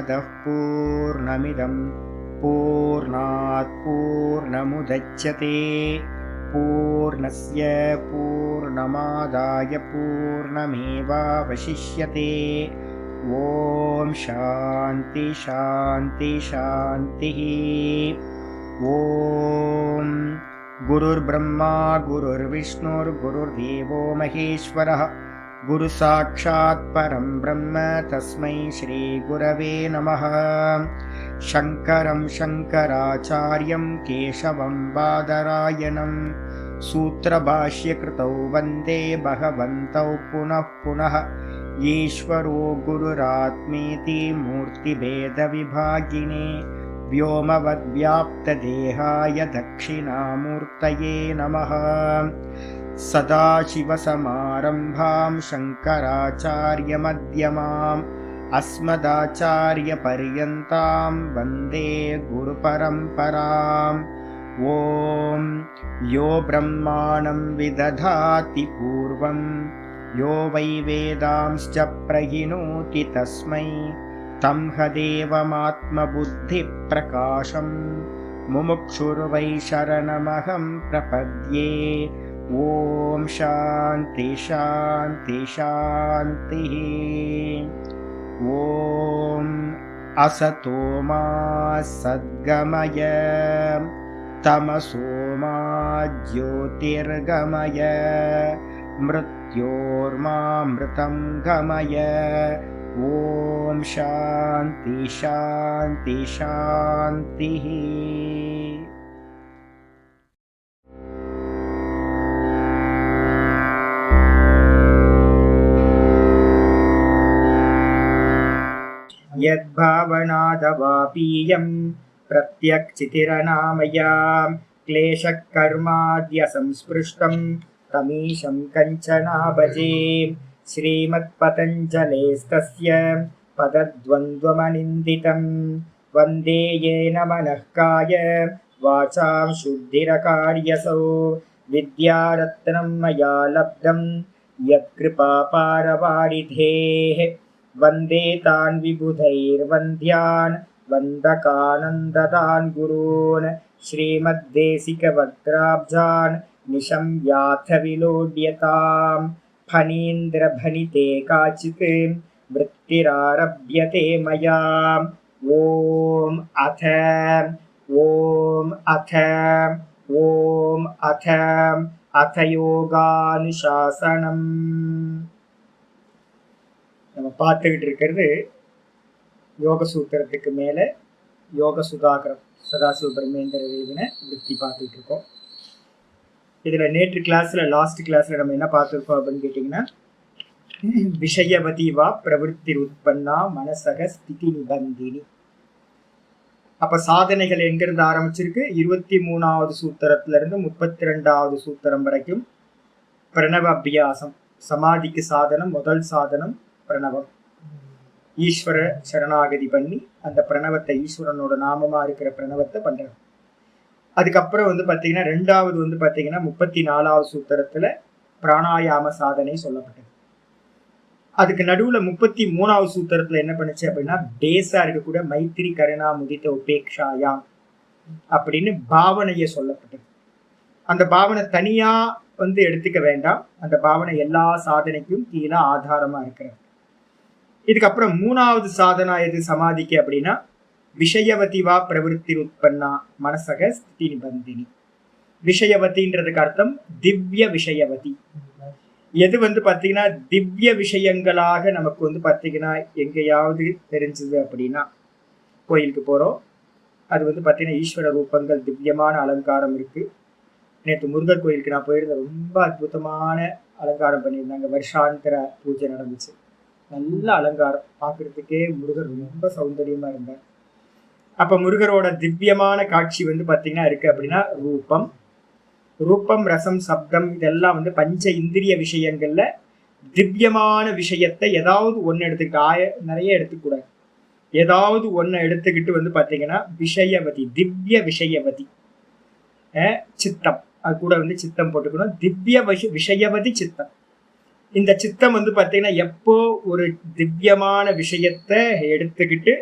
पूर्णमदः पूर्णमिदं पूर्णात् पूर्णमुदच्यते पूर्णस्य पूर्णमादाय पूर्णमेवावशिष्यते। ओम शांति शांति शांतिः। ओम गुरुर्ब्रह्मा गुरुर्विष्णुर्गुरुर्देवो महेश्वरः गुरु साक्षात् परं ब्रह्म तस्मै श्री गुरवे नमः। शंकरं शंकराचार्यं केशवं बादरायणं सूत्रभाष्यकृतौ वन्दे भगवन्तौ पुनः पुनः। ईश्वरो गुरुरात्मेति मूर्तिभेदविभागिने व्योमवद्व्याप्तदेहाय दक्षिणामूर्तये नमः। सदाशिवसमारम्भां शङ्कराचार्यमध्यमाम् अस्मदाचार्यपर्यन्तां वन्दे गुरुपरम्पराम्। ॐ यो ब्रह्माणं विदधाति पूर्वं यो वै वेदांश्च प्रहिणोति तस्मै तं हदेवमात्मबुद्धिप्रकाशं मुमुक्षुर्वै शरणमहं प्रपद्ये। ओम शांति शांति शांतिः। ओम असतो मा सद्गमय तमसो मा ज्योतिर्गमय मृत्योर्मामृतं गमय। ओम शांति शांति शांतिः। यद्भावनादवापीयं प्रत्यक्षितिरनामया क्लेशकर्माद्यसंस्पृष्टं तमीशं कञ्चना भजे। श्रीमत्पतञ्जलेस्तस्य पदद्वन्द्वमनिन्दितं वन्दे येन मनःकाय वाचां शुद्धिरकार्यसौ। विद्यारत्नं मया लब्धं यत्कृपापारवारिधेः वन्दे तान् विबुधैर्वन्द्यान् वन्दकानन्ददान् गुरून्। श्रीमद्देशिकवक्त्राब्जान् निशम्याथ विलोड्यताम्। फणीन्द्रभणिते काचित् वृत्तिरारभ्यते मया। ॐ अथ योगानुशासनम्। நம்ம பார்த்துக்கிட்டு இருக்கிறது யோக சூத்திரத்துக்கு மேலே யோக சுதாகரம் சதாசிவ பிரம்மேந்திர தேவினை விருத்தி பார்த்துக்கிட்டு இருக்கோம். இதில் நேற்று கிளாஸில் லாஸ்ட் கிளாஸில் நம்ம என்ன பார்த்துருக்கோம் அப்படின்னு கேட்டிங்கன்னா, விஷயவதி வா பிரவருத்தி உற்பன்னா மனசக ஸ்திதி நிபந்தினி. அப்போ சாதனைகள் எங்கிருந்து ஆரம்பிச்சிருக்கு? 23வது சூத்திரத்திலிருந்து 32வது சூத்திரம் வரைக்கும் பிரணவ அபியாசம். சமாதிக்கு சாதனம், முதல் சாதனம் பிரணவம். ஈஸ்வர சரணாகதி பண்ணி அந்த பிரணவத்தை, ஈஸ்வரனோட நாமமா இருக்கிற பிரணவத்தை பண்றது. அதுக்கப்புறம் பார்த்தீங்கன்னா ரெண்டாவது பார்த்தீங்கன்னா 34வது சூத்திரத்துல பிராணாயாம சாதனை சொல்லப்பட்டது. அதுக்கு நடுவுல 33வது சூத்திரத்துல என்ன பண்ணுச்சு அப்படின்னா, பேஸா இருக்கக்கூடிய மைத்திரி கருணா முதித்த உபேக்ஷாயாம் அப்படின்னு பாவனையை சொல்லப்பட்டது. அந்த பாவனை தனியா எடுத்துக்க வேண்டாம். அந்த பாவனை எல்லா சாதனைக்கும் கீழே ஆதாரமா இருக்கிறது. இதுக்கப்புறம் 3வது சாதனா எது சமாதிக்கு அப்படின்னா, விஷயவதி வா பிரவருத்தி உற்பன்னா மனசக ஸ்திதி நிபந்தினி. விஷயவதின்றதுக்கு அர்த்தம் திவ்ய விஷயவதி. எது பார்த்தீங்கன்னா திவ்ய விஷயங்களாக நமக்கு பார்த்தீங்கன்னா எங்கேயாவது தெரிஞ்சது அப்படின்னா, கோயிலுக்கு போறோம், அது பார்த்தீங்கன்னா ஈஸ்வர ரூபங்கள், திவ்யமான அலங்காரம் இருக்கு. நேற்று முருகர் கோயிலுக்கு நான் போயிருந்தேன். ரொம்ப அற்புதமான அலங்காரம் பண்ணியிருந்தாங்க. வருஷாந்திர பூஜை நடந்துச்சு. நல்ல அலங்காரம், பார்க்கறதுக்கே முருகர் ரொம்ப சௌந்தரியமா இருந்தார். அப்ப முருகரோட திவ்யமான காட்சி பார்த்தீங்கன்னா இருக்கு அப்படின்னா ரூபம். ரூபம், ரசம், சப்தம் இதெல்லாம் பஞ்ச இந்திரிய விஷயங்கள்ல திவ்யமான விஷயத்தை ஏதாவது ஒன்று எடுத்துக்கிட்டு, நிறைய எடுத்துக்கூடாது, ஏதாவது ஒன்று எடுத்துக்கிட்டு பார்த்தீங்கன்னா விஷயவதி, திவ்ய விஷயவதி. சித்தம், அது கூட சித்தம் போட்டுக்கணும். திவ்ய விஷயவதி சித்தம். இந்த சித்தம் பார்த்தீங்கன்னா எப்போ ஒரு திவ்யமான விஷயத்தை எடுத்துக்கிட்டு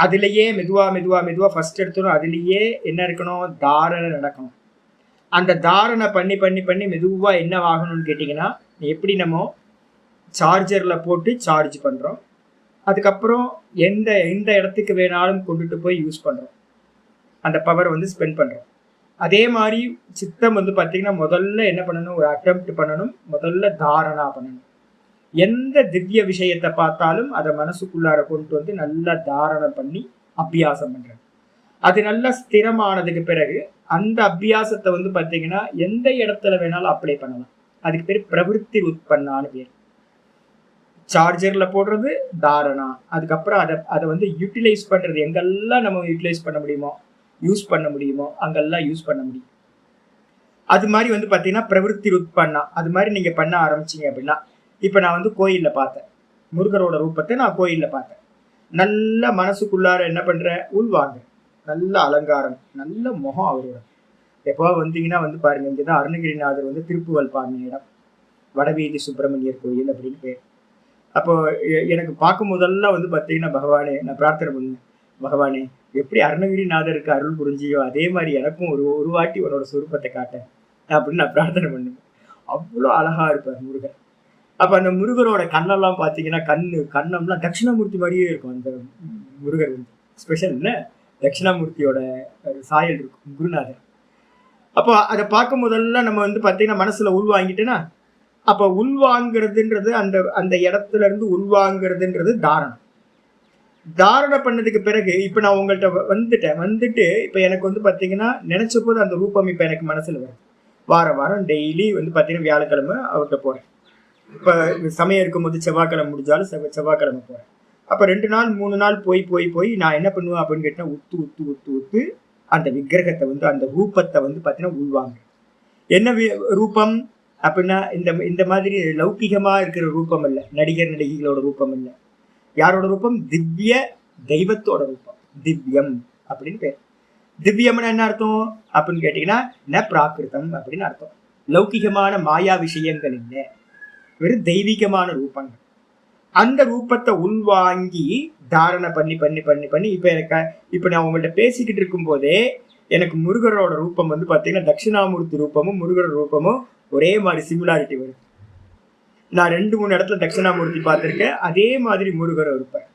அதுலேயே மெதுவா மெதுவா மெதுவா ஃபர்ஸ்ட் எடுத்தோம் அதுலேயே என்ன இருக்கணும், தாரணை நடக்கணும். அந்த தாரணை பண்ணி பண்ணி பண்ணி மெதுவா என்ன ஆகணும்னு கேட்டிங்கன்னா, எப்படி நம்ம சார்ஜரில் போட்டு சார்ஜ் பண்ணுறோம், அதுக்கப்புறம் எந்த எந்த இடத்துக்கு வேணாலும் கொண்டுட்டு போய் யூஸ் பண்ணுறோம், அந்த பவர் வந்து ஸ்பெண்ட் பண்ணுறோம். அதே மாதிரி சித்தம் வந்து பார்த்தீங்கன்னா முதல்ல என்ன பண்ணணும், ஒரு அட்டெம்ப்ட் பண்ணணும், முதல்ல தாரணா பண்ணணும். எந்த திவ்ய விஷயத்தை பார்த்தாலும் அதை மனசுக்குள்ளார கொண்டு வந்து நல்லா தாரணம் பண்ணி அபியாசம் பண்றது. அது நல்லா ஸ்திரமானதுக்கு பிறகு அந்த அபியாசத்தை வந்து பார்த்தீங்கன்னா எந்த இடத்துல வேணாலும் அப்ளை பண்ணலாம். அதுக்கு பேர் பிரவிற்த்தி உட்பன்னான்னு பேர். சார்ஜர்ல போடுறது தாரணா, அதுக்கப்புறம் அதை வந்து யூட்டிலைஸ் பண்றது, எங்கெல்லாம் நம்ம யூட்டிலைஸ் பண்ண முடியுமோ யூஸ் பண்ண முடியுமோ அங்கெல்லாம் யூஸ் பண்ண முடியும். அது மாதிரி வந்து பார்த்தீங்கன்னா பிரவிற்த்தி உட்பன்னா அது மாதிரி நீங்க பண்ண ஆரம்பிச்சிங்க அப்படின்னா, இப்போ நான் வந்து கோயிலில் பார்த்தேன், முருகரோட ரூபத்தை நான் கோயிலில் பார்த்தேன். நல்ல மனசுக்குள்ளார என்ன பண்ணுறேன், உள்வாங்க, நல்ல அலங்காரம், நல்ல முகம் அவரோட. எப்போ வந்தீங்கன்னா வந்து பாருங்க, இங்கே தான் அருணகிரிநாதர் வந்து திருப்புவல் பாடின இடம், வடவீதி சுப்பிரமணியர் கோயில் அப்படின்னு பேர். அப்போ எனக்கு பார்க்கும் போதெல்லாம் வந்து பார்த்தீங்கன்னா பகவானே நான் பிரார்த்தனை பண்ணுவேன், பகவானே எப்படி அருணகிரிநாதருக்கு அருள் புரிஞ்சியோ அதே மாதிரி எனக்கும் ஒரு வாட்டி உன்னோட சுரூபத்தை காட்டேன் அப்படின்னு நான் பிரார்த்தனை பண்ணுவேன். அவ்வளோ அழகா இருப்பார் முருகர். அப்போ அந்த முருகரோட கண்ணெல்லாம் பார்த்தீங்கன்னா கண்ணம்லாம் தட்சிணாமூர்த்தி மாதிரியே இருக்கும். அந்த முருகர் வந்து ஸ்பெஷல் இல்லை, தட்சிணாமூர்த்தியோட சாயல் இருக்கும் குருநாதர். அப்போ அதை பார்க்கும் போதெல்லாம் நம்ம வந்து பார்த்தீங்கன்னா மனசுல உள்வாங்கிட்டேன்னா, அப்போ உள்வாங்கிறதுன்றது அந்த அந்த இடத்துல இருந்து உள்வாங்கிறதுன்றது தாரணம். தாரணை பண்ணதுக்கு பிறகு இப்போ நான் உங்கள்கிட்ட வந்துட்டு இப்போ எனக்கு வந்து பார்த்தீங்கன்னா நினைச்ச போது அந்த ரூபம் இப்போ எனக்கு மனசுல வரும். வாரம் டெய்லி வந்து பார்த்தீங்கன்னா வியாழக்கிழமை அவர்கிட்ட போறேன். இப்போ சமயம் இருக்கும்போது செவ்வாய்க்கிழமை முடிஞ்சாலும் செவ்வாய்க்கிழமை போறேன். அப்போ 2 நாள் 3 நாள் போய் நான் என்ன பண்ணுவேன் அப்படின்னு கேட்டால் உத்து அந்த விக்கிரகத்தை வந்து அந்த ரூபத்தை வந்து பார்த்தீங்கன்னா உள்வாங்க. என்ன ரூபம் அப்படின்னா இந்த மாதிரி லௌகிகமா இருக்கிற ரூபம் இல்லை, நடிகர் நடிகைகளோட ரூபம் இல்லை. யாரோட ரூபம், திவ்ய தெய்வத்தோட ரூபம், திவ்யம் அப்படின்னு பேர். திவ்யம்னு என்ன அர்த்தம் அப்படின்னு கேட்டீங்கன்னா ந பிராகிருதம் அப்படின்னு அர்த்தம். லௌகிகமான மாயா விஷயங்கள் இல்லை, வெறும் தெய்வீகமான ரூபங்கள். அந்த ரூபத்தை உள்வாங்கி தாரணை பண்ணி பண்ணி பண்ணி பண்ணி இப்போ நான் உங்கள்கிட்ட பேசிக்கிட்டு இருக்கும் போதே எனக்கு முருகரோட ரூபம் வந்து பார்த்தீங்கன்னா தட்சிணாமூர்த்தி ரூபமும் முருகரோட ரூபமும் ஒரே மாதிரி சிமிலாரிட்டி வருது. நான் 2-3 இடத்துல தட்சிணாமூர்த்தி பார்த்துருக்கேன், அதே மாதிரி முருகரை இருப்பேன்,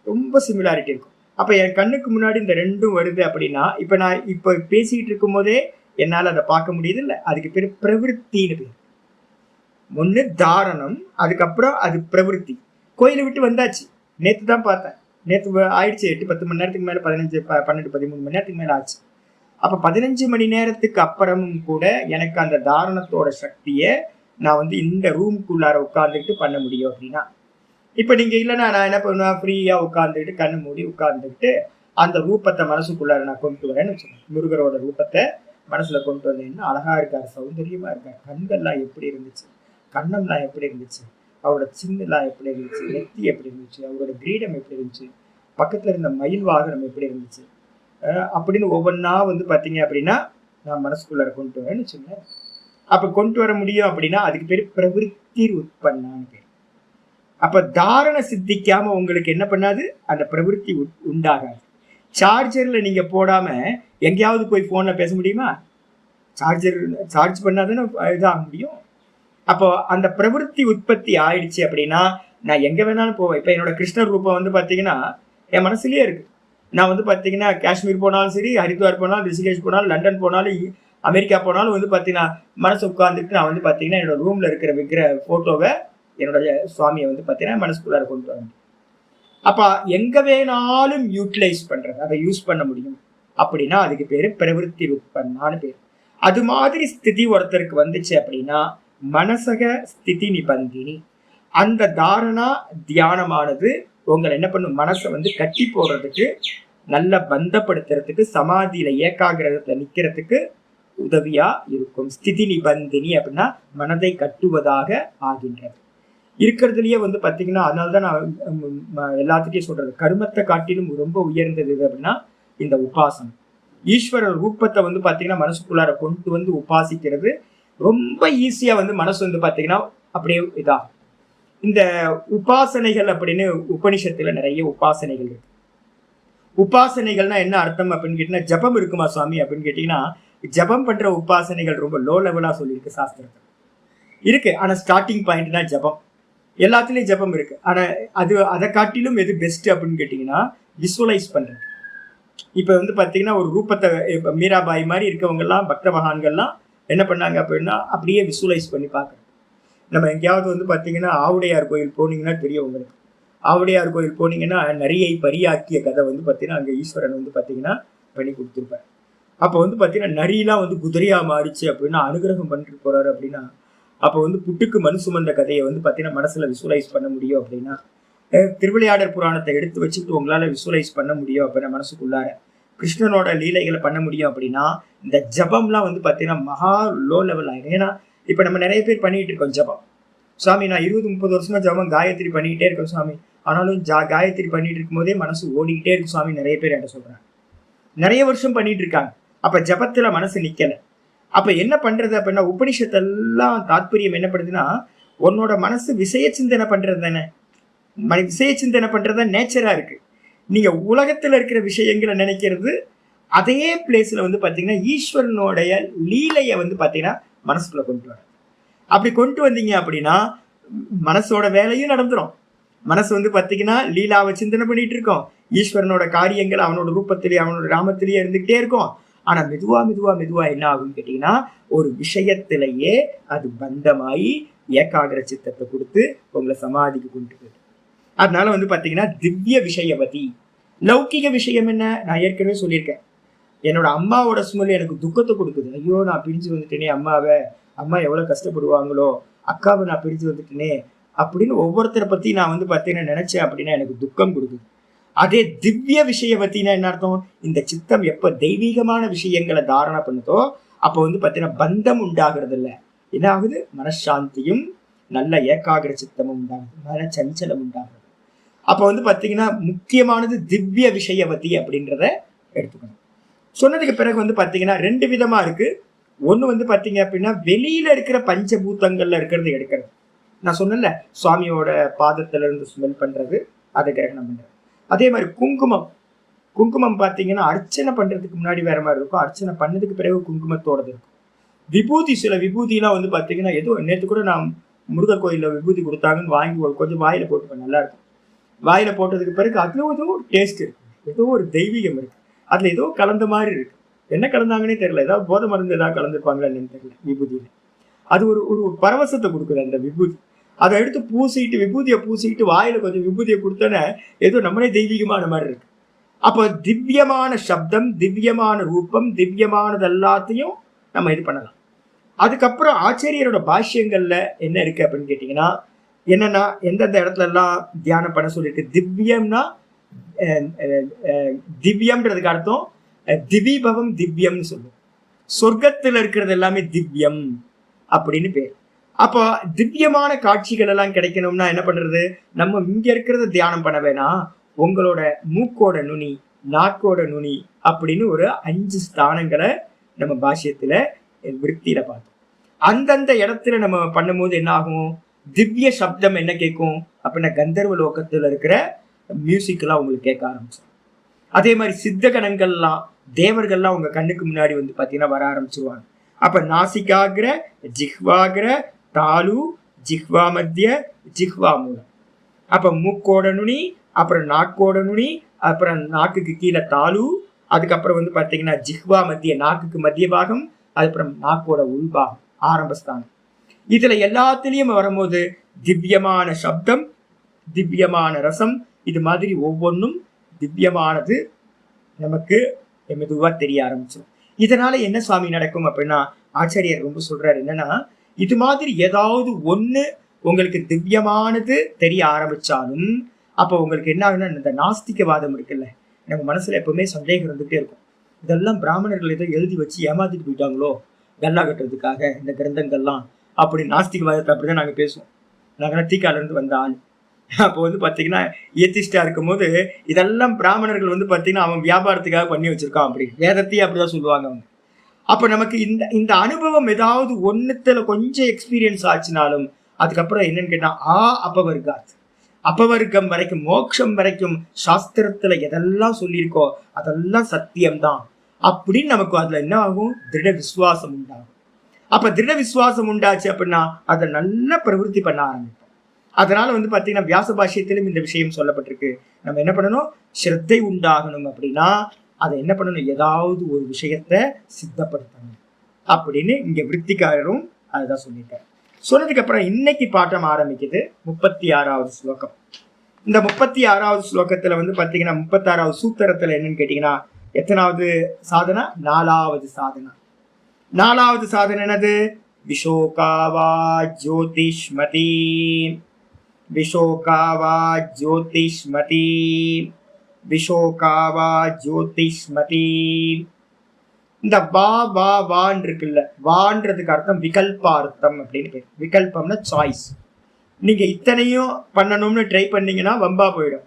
ரொம்ப சிமிலாரிட்டி இருக்கும். அப்போ என் கண்ணுக்கு முன்னாடி இந்த ரெண்டும் வருது அப்படின்னா, இப்போ நான் இப்போ பேசிக்கிட்டு இருக்கும் போதே என்னால் அதை பார்க்க முடியுது இல்லை, அதுக்கு பேர் பிரவிற்த்தின்னு பேர். ஒன்று தாரணம், அதுக்கப்புறம் அது பிரவிற்த்தி. கோயிலை விட்டு வந்தாச்சு, நேற்று தான் பார்த்தேன், நேற்று ஆயிடுச்சு 8-10 மணி நேரத்துக்கு மேலே, 15-12-13 மணி நேரத்துக்கு மேலே ஆச்சு. அப்போ 15 மணி நேரத்துக்கு அப்புறமும் கூட எனக்கு அந்த தாரணத்தோட சக்தியை நான் வந்து இந்த ரூமுக்குள்ளார உட்காந்துக்கிட்டு பண்ண முடியும் அப்படின்னா, இப்போ நீங்கள் இல்லைன்னா நான் என்ன பண்ணுவேன், ஃப்ரீயாக உட்காந்துக்கிட்டு கண்ணு மூடி உட்காந்துக்கிட்டு அந்த ரூபத்தை மனசுக்குள்ளார நான் கொண்டு வரேன்னு வச்சுக்கோங்க. முருகரோட ரூபத்தை மனசில் கொண்டு வந்தேன்னா அழகா இருக்கார், சௌந்தரியமாக இருக்கார், கண்கள்லாம் எப்படி இருந்துச்சு, கண்ணம்லாம் எப்படி இருந்துச்சு, அவரோட சின்னெல்லாம் எப்படி இருந்துச்சு, நெத்தி எப்படி இருந்துச்சு, அவரோட கிரீடம் எப்படி இருந்துச்சு, பக்கத்தில் இருந்த மயில் வாகனம் எப்படி இருந்துச்சு அப்படின்னு ஒவ்வொன்றா வந்து பார்த்தீங்க அப்படின்னா நான் மனசுக்குள்ளார கொண்டு வரேன்னு வச்சுக்கோங்க. அப்போ கொண்டு வர முடியும் அப்படின்னா அதுக்கு பேர் பிரவிற்த்தி உட்பன்னான்னு பேர். அப்போ தாரணை சித்திக்காம உங்களுக்கு என்ன பண்ணாது, அந்த பிரவிற்த்தி உண்டாகாது. சார்ஜரில் நீங்கள் போடாமல் எங்கேயாவது போய் ஃபோனில் பேச முடியுமா? சார்ஜ் பண்ணாதானே இதாக முடியும். அப்போ அந்த பிரவிற்த்தி உற்பத்தி ஆயிடுச்சு அப்படின்னா நான் எங்கே வேணாலும் போவேன். இப்போ என்னோட கிருஷ்ணர் ரூபம் வந்து பார்த்தீங்கன்னா என் மனசுலேயே இருக்கு. நான் வந்து பார்த்தீங்கன்னா காஷ்மீர் போனாலும் சரி, ஹரித்வார் போனாலும், ரிஷிகேஷ் போனாலும், லண்டன் போனாலும், அமெரிக்கா போனாலும் வந்து பார்த்தீங்கன்னா மனசு உட்காந்துட்டு நான் வந்து பார்த்தீங்கன்னா என்னோட ரூமில் இருக்கிற விக்கிர ஃபோட்டோவை, என்னோட சுவாமியை வந்து பார்த்தீங்கன்னா மனசுக்குள்ளார கொண்டு வரேன். அப்போ எங்கே வேணாலும் யூட்டிலைஸ் பண்ணுறது, அதை யூஸ் பண்ண முடியும் அப்படின்னா அதுக்கு பேர் பிரவிற்த்தி உட்பன்னான்னு பேர். அது மாதிரி ஸ்திதி ஒருத்தருக்கு வந்துச்சு அப்படின்னா மனசக ஸ்திதி நிபந்தினி. அந்த தாரணா தியானமானது உங்களை என்ன பண்ணும், மனசை வந்து கட்டி போடுறதுக்கு, நல்லா பந்தப்படுத்துறதுக்கு, சமாதியில ஏகாகிரகத்துல நிக்கிறதுக்கு உதவியா இருக்கும். ஸ்திதி நிபந்தினி அப்படின்னா மனதை கட்டுவதாக ஆகின்றது. இருக்கிறதுலயே வந்து பார்த்தீங்கன்னா அதனால்தான் நான் எல்லாத்துட்டையும் சொல்றது, கர்மத்தை காட்டிலும் ரொம்ப உயர்ந்தது அப்படின்னா இந்த உபாசனம். ஈஸ்வரர் ரூபத்தை வந்து பார்த்தீங்கன்னா மனசுக்குள்ளார கொண்டு வந்து உபாசிக்கிறது ரொம்ப ஈஸியா வந்து மனசு வந்து பார்த்தீங்கன்னா அப்படியே இதாகும். இந்த உபாசனைகள் அப்படின்னு உபனிஷத்துல நிறைய உபாசனைகள் இருக்கு. உபாசனைகள்னா என்ன அர்த்தம் அப்படின்னு கேட்டீங்கன்னா, ஜபம் இருக்குமா சுவாமி அப்படின்னு கேட்டீங்கன்னா, ஜபம் பண்ற உபாசனைகள் ரொம்ப லோ லெவலா சொல்லியிருக்கு சாஸ்திரத்தில். இருக்கு, ஆனா ஸ்டார்டிங் பாயிண்ட்னா ஜபம். எல்லாத்துலயும் ஜபம் இருக்கு. ஆனா அதை காட்டிலும் எது பெஸ்ட் அப்படின்னு கேட்டீங்கன்னா, விசுவலைஸ் பண்றது. இப்ப வந்து பாத்தீங்கன்னா ஒரு ரூபத்தை, இப்ப மீராபாய் மாதிரி இருக்கவங்க எல்லாம், பக்த மகான்கள்லாம் என்ன பண்ணாங்க அப்படின்னா அப்படியே விசுவலைஸ் பண்ணி பார்க்கணும். நம்ம எங்கேயாவது வந்து பாத்தீங்கன்னா ஆவுடையார் கோயில் போனீங்கன்னா தெரியும் உங்களுக்கு. ஆவுடையார் கோயில் போனீங்கன்னா நரியை பரியாக்கிய கதை வந்து பாத்தீங்கன்னா அங்க ஈஸ்வரன் வந்து பாத்தீங்கன்னா பண்ணி கொடுத்துருப்பாரு. அப்போ வந்து பாத்தீங்கன்னா நரியெல்லாம் வந்து குதிரையா மாறிச்சு அப்படின்னா அனுகிரகம் பண்ணிட்டு போறாரு அப்படின்னா, அப்போ வந்து புட்டுக்கு மண் சுமந்த கதையை வந்து பாத்தீங்கன்னா மனசுல விசுவலைஸ் பண்ண முடியும் அப்படின்னா, திருவிளையாடல் புராணத்தை எடுத்து வச்சுக்கிட்டு உங்களால விசுவலைஸ் பண்ண முடியும் அப்படின்னா, மனசுக்குள்ளார கிருஷ்ணனோட லீலைகளை பண்ண முடியும் அப்படின்னா, இந்த ஜபம்லாம் வந்து பாத்தீங்கன்னா மகா லோ லெவல் ஆயிடும். ஏன்னா இப்ப நம்ம நிறைய பேர் பண்ணிட்டு இருக்கோம் ஜபம். சுவாமி நான் 20-30 வருஷமா ஜபம் காயத்ரி பண்ணிக்கிட்டே இருக்கேன் சுவாமி, ஆனாலும் காயத்ரி பண்ணிட்டு இருக்கும் போதே மனசு ஓடிக்கிட்டே இருக்கு சுவாமி, நிறைய பேர் என்கிட்ட சொல்றாங்க. நிறைய வருஷம் பண்ணிட்டு இருக்காங்க, அப்ப ஜபத்துல மனசு நிக்கல. அப்ப என்ன பண்றது அப்படின்னா, உபனிஷத்தெல்லாம் தாத்பரியம் என்ன பண்ணுதுன்னா, உன்னோட மனசு விஷய சிந்தனை பண்றது தானே. விஷய சிந்தனை பண்றது நேச்சரா இருக்கு. நீங்க உலகத்துல இருக்கிற விஷயங்களை நினைக்கிறது, அதே பிளேஸ்ல வந்து பாத்தீங்கன்னா ஈஸ்வரனுடைய லீலைய வந்து பாத்தீங்கன்னா மனசுக்குள்ள கொண்டு வர. அப்படி கொண்டு வந்தீங்க அப்படின்னா மனசோட வேலையும் நடந்துரும். மனசு வந்து பாத்தீங்கன்னா லீலாவை சிந்தனை பண்ணிட்டு இருக்கோம், ஈஸ்வரனோட காரியங்கள் அவனோட ரூபத்திலேயே அவனோட ராமத்திலேயே இருந்துகிட்டே இருக்கும். ஆனா மெதுவா மெதுவா மெதுவா என்ன ஆகும்னு கேட்டீங்கன்னா, ஒரு விஷயத்திலேயே அது பந்தமாயி ஏகாகிர சித்தத்தை கொடுத்து உங்களை சமாதிக்கு கொண்டு போயிடும். அதனால வந்து பாத்தீங்கன்னா திவ்ய விஷயவதி. லௌகிக விஷயம் என்ன, நான் ஏற்கனவே சொல்லியிருக்கேன். என்னோட அம்மாவோட சுமல் எனக்கு துக்கத்தை கொடுக்குது. ஐயோ நான் பிரிஞ்சு வந்துட்டேனே அம்மாவை, அம்மா எவ்வளவு கஷ்டப்படுவாங்களோ, அக்காவை நான் பிரிஞ்சு வந்துட்டேனே அப்படின்னு ஒவ்வொருத்தரை பத்தி நான் வந்து பாத்தீங்கன்னா நினைச்சேன் அப்படின்னா எனக்கு துக்கம் கொடுக்குது. அதே திவ்ய விஷயவத்தின்னா என்ன அர்த்தம், இந்த சித்தம் எப்ப தெய்வீகமான விஷயங்களை தாரணை பண்ணுதோ அப்ப வந்து பாத்தீங்கன்னா பந்தம் உண்டாகிறது இல்லை, என்ன ஆகுது, மனசாந்தியும் நல்ல ஏகாகிர சித்தமும் உண்டாகுது, மன சஞ்சலம் உண்டாகுது. அப்ப வந்து பாத்தீங்கன்னா முக்கியமானது திவ்ய விஷயவதி அப்படின்றத எடுத்துக்கணும். சொன்னதுக்கு பிறகு வந்து பாத்தீங்கன்னா 2 விதமா இருக்கு. ஒண்ணு வந்து பாத்தீங்க அப்படின்னா வெளியில இருக்கிற பஞ்சபூதங்கள்ல இருக்கிறது எடுக்கிறது. நான் சொன்னேன்ல, சுவாமியோட பாதத்துல இருந்து ஸ்மெல் பண்றது, அதை கிரகணம் பண்றது. அதே மாதிரி குங்குமம் பாத்தீங்கன்னா அர்ச்சனை பண்றதுக்கு முன்னாடி வேற மாதிரி இருக்கும், அர்ச்சனை பண்ணதுக்கு பிறகு குங்குமத்தோடது இருக்கும். விபூதி, சில விபூதிலாம் வந்து பாத்தீங்கன்னா ஏதோ நேற்று கூட நான் முருகர் கோயில்ல விபூதி கொடுத்தாங்கன்னு வாங்கி கொஞ்சம் வாயில போட்டுப்பேன், நல்லா இருக்கும். வாயில போட்டதுக்கு பிறகு அதுல ஏதோ ஒரு டேஸ்ட் இருக்கு, ஏதோ ஒரு தெய்வீகம் இருக்கு, அதுல ஏதோ கலந்த மாதிரி இருக்கு. என்ன கலந்தாங்கன்னே தெரியல, ஏதாவது போதை மருந்து ஏதாவது கலந்துருப்பாங்களா என்னன்னு தெரியல விபூதியில. அது ஒரு பரவசத்தை கொடுக்குது அந்த விபூதி. அதை எடுத்து பூசிட்டு, விபூதியை பூசிட்டு வாயில கொஞ்சம் விபூதியை கொடுத்தோன்னே ஏதோ நம்மளே தெய்வீகமான மாதிரி இருக்கு. அப்போ திவ்யமான சப்தம், திவ்யமான ரூபம், திவ்யமானது எல்லாத்தையும் நம்ம இது பண்ணலாம். அதுக்கப்புறம் ஆச்சாரியரோட பாஷ்யங்கள்ல என்ன இருக்கு அப்படின்னு கேட்டீங்கன்னா, என்னன்னா எந்தெந்த இடத்துல எல்லாம் தியானம் பண்ண சொல்லியிருக்கு. திவ்யம்னா திவ்யம்ன்றதுக்கு அர்த்தம் திவிபவம் திவ்யம்னு சொல்லுவோம். சொர்க்கத்துல இருக்கிறது எல்லாமே திவ்யம் அப்படின்னு பேர். அப்போ திவ்யமான காட்சிகள் எல்லாம் கிடைக்கணும்னா என்ன பண்றது, நம்ம இங்க இருக்கிறத தியானம் பண்ண வேணாம், உங்களோட மூக்கோட நுனி, நாக்கோட நுனி அப்படின்னு ஒரு 5 ஸ்தானங்களை நம்ம பாஷ்யத்துல விருத்தியில பார்த்தோம். அந்தந்த இடத்துல நம்ம பண்ணும்போது என்ன ஆகும், திவ்ய சப்தம் என்ன கேட்கும் அப்படின்னா கந்தர்வ லோகத்துல இருக்கிற மியூசிக் எல்லாம் உங்களுக்கு கேட்க ஆரம்பிச்சிடும். அதே மாதிரி சித்த கணங்கள்லாம், தேவர்கள்லாம் உங்க கண்ணுக்கு முன்னாடி வந்து பாத்தீங்கன்னா வர ஆரம்பிச்சிருவாங்க. அப்ப நாசிகாகிர, ஜிஹ்வாகிர, தாலு, ஜிஹ்வா மத்திய, ஜிஹ்வா மூலம். அப்ப மூக்கோட நுனி, அப்புறம் நாக்கோட நுனி, அப்புறம் நாக்குக்கு கீழே தாலு, அதுக்கப்புறம் வந்து பாத்தீங்கன்னா ஜிஹ்வா மத்திய, நாக்குக்கு மத்திய பாகம், அதுக்கப்புறம் நாக்கோட உள்பாகம், ஆரம்பஸ்தானம். இதுல எல்லாத்திலையும் வரும்போது திவ்யமான சப்தம், திவ்யமான ரசம், இது மாதிரி ஒவ்வொன்றும் திவ்யமானது நமக்கு மெதுவா தெரிய ஆரம்பிச்சிடும். இதனால என்ன சுவாமி நடக்கும் அப்படின்னா, ஆச்சாரியர் ரொம்ப சொல்றாரு என்னன்னா, இது மாதிரி ஏதாவது ஒண்ணு உங்களுக்கு திவ்யமானது தெரிய ஆரம்பிச்சாலும் அப்போ உங்களுக்கு என்ன ஆகுன்னா, இந்த நாஸ்திகவாதம் இருக்குல்ல, நம்ம மனசுல எப்பவுமே சந்தேகம் இருந்துகிட்டே இருக்கும். இதெல்லாம் பிராமணர்கள் ஏதோ எழுதி வச்சு ஏமாத்திட்டு போயிட்டாங்களோ கல்லா கட்டுறதுக்காக இந்த கிரந்தங்கள்லாம், அப்படி நாஸ்திகவாதத்தை அப்படிதான் நாங்க பேசுவோம். நாங்கள் தீக்கால இருந்து வந்த ஆள். அப்போ வந்து பாத்தீங்கன்னா ஏத்திஸ்டா இருக்கும் போது இதெல்லாம் பிராமணர்கள் வந்து பாத்தீங்கன்னா அவன் வியாபாரத்துக்காக பண்ணி வச்சிருக்கான், அப்படி வேதத்தையே அப்படிதான் சொல்லுவாங்க அவங்க. அப்ப நமக்கு இந்த அனுபவம் ஏதாவது ஒண்ணுத்துல கொஞ்சம் எக்ஸ்பீரியன்ஸ் ஆச்சுனாலும் அதுக்கப்புறம் என்னன்னு கேட்டா அப்பவர்காத், அபவர்க்கம் வரைக்கும், மோட்சம் வரைக்கும் சாஸ்திரத்துல எதெல்லாம் சொல்லியிருக்கோ அதெல்லாம் சத்தியம்தான் அப்படின்னு நமக்கு அதுல என்ன ஆகும்? திருட விசுவாசம் உண்டாகும். அப்ப திருட விசுவாசம் உண்டாச்சு அப்படின்னா அதை நல்லா பிரவருத்தி பண்ண ஆரம்பிப்போம். அதனால பாத்தீங்கன்னா வியாச பாஷ்யத்திலும் இந்த விஷயம் சொல்லப்பட்டிருக்கு. நம்ம என்ன பண்ணணும்? ஸ்ரத்தை உண்டாகணும் அப்படின்னா அதை என்ன பண்ணணும்? ஏதாவது ஒரு விஷயத்த சித்தப்படுத்தணும் அப்படின்னு இங்க விருத்திகாரரும் அதுதான் சொல்லியிருக்காரு. சொன்னதுக்கு அப்புறம் இன்னைக்கு பாட்டம் ஆரம்பிக்குது 36வது ஸ்லோகம். இந்த 36வது ஸ்லோகத்துல பாத்தீங்கன்னா 36வது சூத்திரத்துல என்னன்னு கேட்டீங்கன்னா எத்தனாவது சாதனா? 4வது சாதனா. 4வது சாதனை என்னது? விஷோகாவா ஜோதிஷ்மதி, விஷோகாவா ஜோதிஷ்மதி, விஷோகாவா ஜோதிஷ்மதி. இந்த வா வா வான் இருக்குல்ல, வான்றதுக்கு அர்த்தம் விகல்பார்த்தம் அப்படின்னு பேர். விகல்பம்னா சாய்ஸ். நீங்க இத்தனையும் பண்ணணும்னு ட்ரை பண்ணீங்கன்னா வம்பா போயிடும்.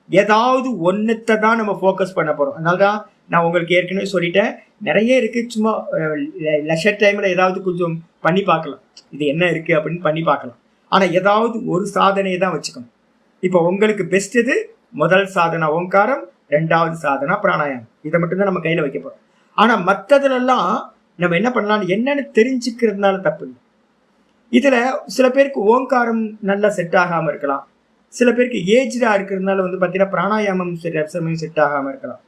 ஏதாவது ஒன்னத்தை தான் நம்ம ஃபோக்கஸ் பண்ண போறோம். அதனால்தான் நான் உங்களுக்கு ஏற்கனவே சொல்லிட்டேன், நிறைய இருக்கு. சும்மா லெஷர் டைம்ல ஏதாவது கொஞ்சம் பண்ணி பார்க்கலாம், இது என்ன இருக்கு அப்படின்னு பண்ணி பார்க்கலாம். ஆனா ஏதாவது ஒரு சாதனையை தான் வச்சுக்கணும். இப்போ உங்களுக்கு பெஸ்ட் இது முதல் சாதனா ஓங்காரம், 2வது சாதனா பிராணாயாமம். இதை மட்டும்தான் நம்ம கையில வைக்க போறோம். ஆனா மற்றதுலாம் நம்ம என்ன பண்ணலாம், என்னன்னு தெரிஞ்சுக்கிறதுனால தப்பு இல்லை. இதுல சில பேருக்கு ஓங்காரம் நல்லா செட் ஆகாம இருக்கலாம், சில பேருக்கு ஏஜ்டா இருக்கிறதுனால பாத்தீங்கன்னா பிராணாயாமம் சமயம் செட் ஆகாம இருக்கலாம்.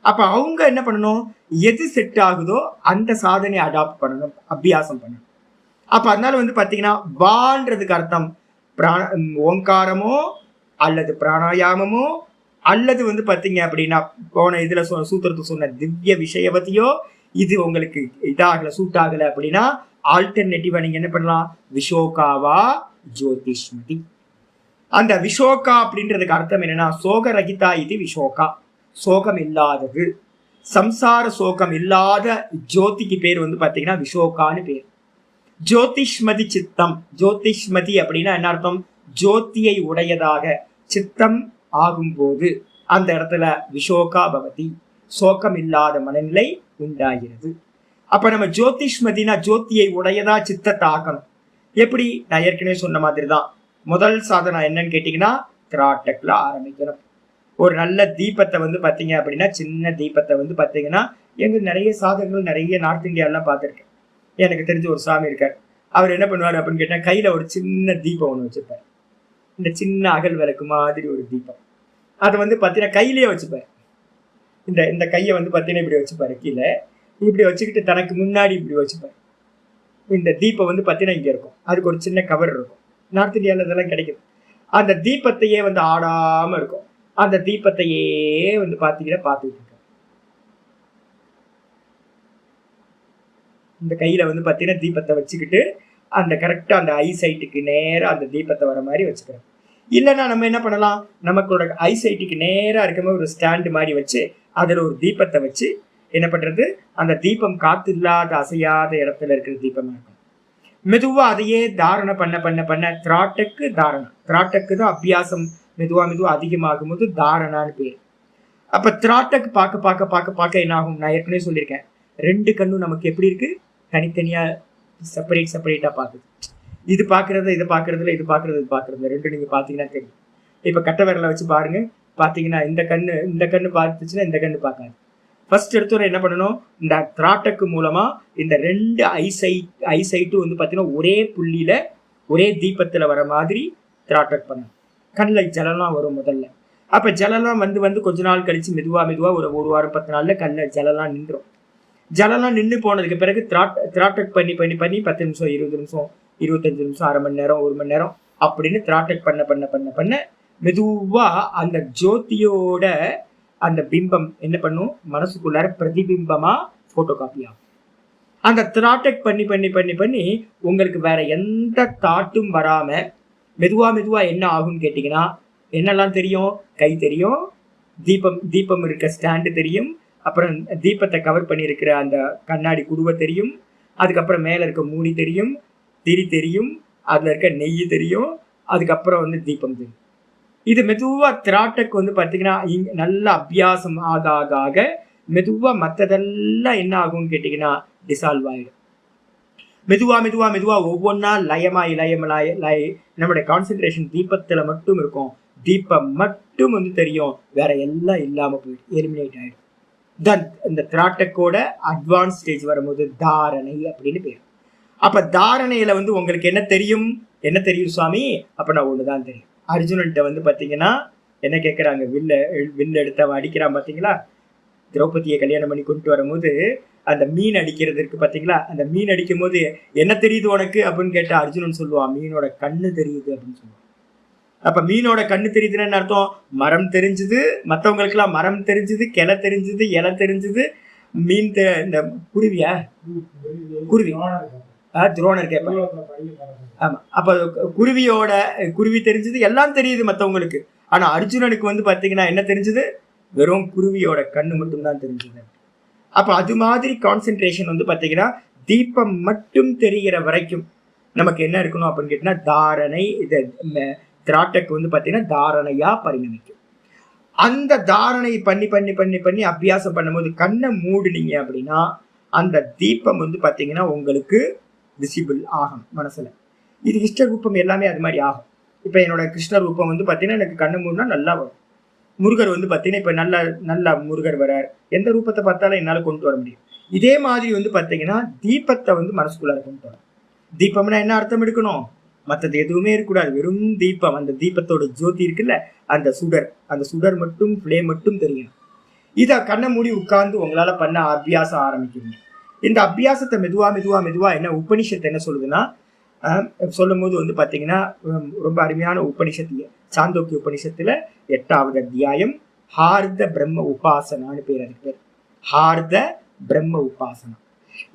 அப்ப அவங்க என்ன பண்ணணும்? எது செட் ஆகுதோ அந்த சாதனையை அடாப்ட் பண்ணணும், அபியாசம் பண்ணணும். அப்ப அதனால பாத்தீங்கன்னா வான்றதுக்கு அர்த்தம் ஓங்காரமோ அல்லது பிராணாயாமமோ அல்லது பாத்தீங்க அப்படின்னா போன இதுல சூத்திரத்துக்கு சொன்ன திவ்ய விஷயவதியோ இது உங்களுக்கு இதாகல சூட் ஆகல அப்படின்னா ஆல்டர்னேட்டிவா நீங்க என்ன பண்ணலாம்? விஷோகாவா ஜோதிஷ்மதி. அந்த விஷோகா அப்படின்றதுக்கு அர்த்தம் என்னன்னா சோக ரகிதா இது விஷோகா, சோகம் இல்லாதது. சம்சார சோகம் இல்லாத ஜோதிக்கு பேர் பாத்தீங்கன்னா விஷோகான்னு பேர். ஜோதிஷ்மதி சித்தம். ஜோதிஷ்மதி அப்படின்னா என்ன அர்த்தம்? ஜோதியை உடையதாக சித்தம் ஆகும்போது அந்த இடத்துல விஷோகா பவதி, சோகம் இல்லாத மனநிலை உண்டாகிறது. அப்ப நம்ம ஜோதிஷ்மதினா ஜோதியை உடையதா சித்தத்தை ஆக்கணும். எப்படி? நான் ஏற்கனவே சொன்ன மாதிரி தான். முதல் சாதனை என்னன்னு கேட்டீங்கன்னா திராட்டக்ல ஆரம்பிக்கணும். ஒரு நல்ல தீபத்தை பாத்தீங்க அப்படின்னா, சின்ன தீபத்தை பாத்தீங்கன்னா எங்க நிறைய சாதகங்கள் நிறைய நார்த் இந்தியாலாம் பார்த்துருக்கேன். எனக்கு தெரிஞ்ச ஒரு சாமி இருக்கார். அவர் என்ன பண்ணுவார் அப்படின்னு கேட்டா கையில ஒரு சின்ன தீபம் ஒன்று வச்சுப்பார். இந்த சின்ன அகல் விளக்கு மாதிரி ஒரு தீபம். அதை பாத்தீங்கன்னா கையிலேயே வச்சுப்பார். இந்த கையை பாத்தீங்கன்னா இப்படி வச்சுப்பாரு, கீழே இப்படி வச்சுக்கிட்டு தனக்கு முன்னாடி இப்படி வச்சுப்பாரு. இந்த தீபம் பாத்தீங்கன்னா இங்க இருக்கும், அதுக்கு ஒரு சின்ன கவர் இருக்கும். நார்த் இந்தியாவில் இதெல்லாம் கிடைக்குது. அந்த தீபத்தையே ஆடாம இருக்கும். அந்த தீபத்தையே பாத்தீங்கன்னா பார்த்துட்டு இருக்க. இந்த கையில பாத்தீங்கன்னா தீபத்தை வச்சுக்கிட்டு அந்த கரெக்டா அந்த ஐசைட்டுக்கு நேரா அந்த தீபத்தை வர மாதிரி வச்சுக்கிறோம். இல்லைன்னா நம்ம என்ன பண்ணலாம், நமக்கோட ஐசைட்டுக்கு நேரா இருக்க மாதிரி ஒரு ஸ்டாண்டு மாதிரி வச்சு அதுல ஒரு தீபத்தை வச்சு என்ன பண்றது, அந்த தீபம் காத்து இல்லாத அசையாத இடத்துல இருக்கிற தீபமா இருக்கும். மெதுவா அதையே தாரணை பண்ண பண்ண பண்ண திராட்டக்கு தாரணா, திராட்டக்கு தான் அபியாசம் மெதுவா மெதுவா அதிகமாகும் போது தாரணான்னு பேர். அப்ப திராட்டக்கு பார்க்க பார்க்க பார்க்க பார்க்க என்ன ஆகும்? நான் ஏற்கனவே சொல்லியிருக்கேன், 2 கண்ணும் நமக்கு எப்படி இருக்கு? தனித்தனியா செப்பரேட்டா பார்க்குது. இது பாக்குறது இது பாக்குறதுல, இது பாக்குறது இது பாக்குறது, 2 நீங்க பாத்தீங்கன்னா தெரியும். இப்ப கட்ட விரலை வச்சு பாருங்க, பாத்தீங்கன்னா இந்த கண்ணு பார்த்துச்சுன்னா இந்த கண்ணு பார்க்காது. ஃபர்ஸ்ட் எடுத்தோட என்ன பண்ணணும்? இந்த திராட்டக்கு மூலமா இந்த 2 ஐசைட்டும் பாத்தீங்கன்னா ஒரே புள்ளியில ஒரே தீபத்துல வர மாதிரி திராட்டக் பண்ணணும். கண்ணில் ஜலம்லாம் வரும் முதல்ல. அப்ப ஜலம்லாம் கொஞ்ச நாள் கழிச்சு மெதுவா மெதுவா ஒரு வாரம் 10 நாள்ல கண்ணில் ஜலம்லாம் நின்றும். ஜலம்லாம் நின்று போனதுக்கு பிறகு திராட்டக் பண்ணி பண்ணி பண்ணி 10 நிமிஷம் 20 நிமிஷம் 25 நிமிஷம், அரை மணி நேரம், 1 மணி நேரம் அப்படின்னு திராட்டக் பண்ண பண்ண பண்ண பண்ண மெதுவா அந்த ஜோதியோட அந்த பிம்பம் என்ன பண்ணும்? மனசுக்குள்ளார பிரதிபிம்பமா போட்டோ காப்பி ஆகும். அந்த திராட்டக் பண்ணி பண்ணி பண்ணி பண்ணி உங்களுக்கு வேற எந்த தாட்டும் வராம மெதுவா மெதுவா என்ன ஆகும்னு கேட்டீங்கன்னா என்னெல்லாம் தெரியும்? கை தெரியும், தீபம் இருக்க ஸ்டாண்டு தெரியும், அப்புறம் தீபத்தை கவர் பண்ணி இருக்கிற அந்த கண்ணாடி குடுவை தெரியும், அதுக்கப்புறம் மேல இருக்க மூடி தெரியும், திரி தெரியும், அதுல இருக்க நெய் தெரியும், அதுக்கப்புறம் தீபம் தெரியும். இது மெதுவா திராட்டக்கு பாத்தீங்கன்னா நல்ல அபியாசம் ஆக ஆக ஆக மெதுவா மற்றதெல்லாம் என்ன ஆகும்னு கேட்டீங்கன்னா டிசால்வ் ஆயிடும். மெதுவா மெதுவா மெதுவா ஒவ்வொன்னா லயமாய் நம்மளுடைய கான்சென்ட்ரேஷன் தீபத்துல மட்டும் இருக்கும். தீபம் மட்டும் வந்து தெரியும், வேற எல்லாம் இல்லாம போயிடும், எலிமினேட் ஆயிடும். தென் இந்த திராட்டக்கோட அட்வான்ஸ் ஸ்டேஜ் வரும்போது தாரணை அப்படின்னு பேர். அப்ப தாரணையில வந்து உங்களுக்கு என்ன தெரியும், என்ன தெரியும் சுவாமி? அப்ப நான் ஒண்ணுதான் தெரியும். அர்ஜுனன்ட்ட வந்து பாத்தீங்கன்னா என்ன கேட்கறாங்க, வில்ல எடுத்து அவன் அடிக்கிறான் பாத்தீங்களா, திரௌபதியை கல்யாணம் பண்ணி கொண்டு வரும்போது அந்த மீன் அடிக்கிறது இருக்கு பாத்தீங்களா, அந்த மீன் அடிக்கும் போது என்ன தெரியுது உனக்கு அப்படின்னு கேட்டா அர்ஜுனன் சொல்லுவான், மீனோட கண்ணு தெரியுது அப்படின்னு சொல்லுவான். அப்ப மீனோட கண்ணு தெரியுதுன்னு அர்த்தம், மரம் தெரிஞ்சுது, மற்றவங்களுக்கு எல்லாம் மரம் தெரிஞ்சுது, கிளை தெரிஞ்சுது, இலை தெரிஞ்சுது, மீன் இந்த குருவியா, குருவி துரோணர் கேட்பாங்க. ஆமா, அப்ப குருவி தெரிஞ்சது, எல்லாம் தெரியுது மற்றவங்களுக்கு. ஆனா அர்ஜுனனுக்கு வந்து பாத்தீங்கன்னா என்ன தெரிஞ்சது, வெறும் குருவியோட கண்ணு மட்டும்தான் தெரிஞ்சது. அப்ப அது மாதிரி கான்சென்ட்ரேஷன் வந்து பாத்தீங்கன்னா தீபம் மட்டும் தெரிகிற வரைக்கும் நமக்கு என்ன இருக்கணும் அப்படின்னு கேட்டீங்கன்னா தாரணை. இதை திராட்டக்கு வந்து பாத்தீங்கன்னா தாரணையா பரிணமிக்கும். அந்த தாரணை பண்ணி பண்ணி பண்ணி பண்ணி அபியாசம் பண்ணும்போது கண்ணை மூடுனீங்க அப்படின்னா அந்த தீபம் வந்து பாத்தீங்கன்னா உங்களுக்கு விசிபிள் ஆகும் மனசுல. இது இஷ்ட ரூபம் எல்லாமே அது மாதிரி ஆகும். இப்ப என்னோட கிருஷ்ண ரூபம் வந்து பாத்தீங்கன்னா எனக்கு கண்ணு மூடுனா நல்லா வரும். முருகர் வந்து பாத்தீங்கன்னா இப்ப நல்ல முருகர் வரார், எந்த ரூபத்தை பார்த்தாலும் என்னால கொண்டு வர முடியும். இதே மாதிரி வந்து பாத்தீங்கன்னா தீபத்தை வந்து மனசுக்குள்ளார கொண்டு வரும். தீபம்னா என்ன அர்த்தம் எடுக்கணும், மற்றது எதுவுமே இருக்கக்கூடாது, வெறும் தீபம். அந்த தீபத்தோட ஜோதி இருக்குல்ல, அந்த சுடர் மட்டும், ஃப்ளேம் மட்டும் தெரியணும். இதை கண்ணை மூடி உட்கார்ந்து உங்களால பண்ண அபியாசம் ஆரம்பிக்கிறீங்க. இந்த அபியாசத்தை மெதுவா என்ன உபனிஷத்து என்ன சொல்லுதுன்னா, சொல்லும் போது வந்து பாத்தீங்கன்னா ரொம்ப அருமையான உபனிஷத்து, சாந்தோக்கிய உபனிஷத்துல 8வது அத்தியாயம் ஹார்த பிரம்ம உபாசனான்னு பேர். அதுக்கு பேர் ஹார்த பிரம்ம உபாசனா.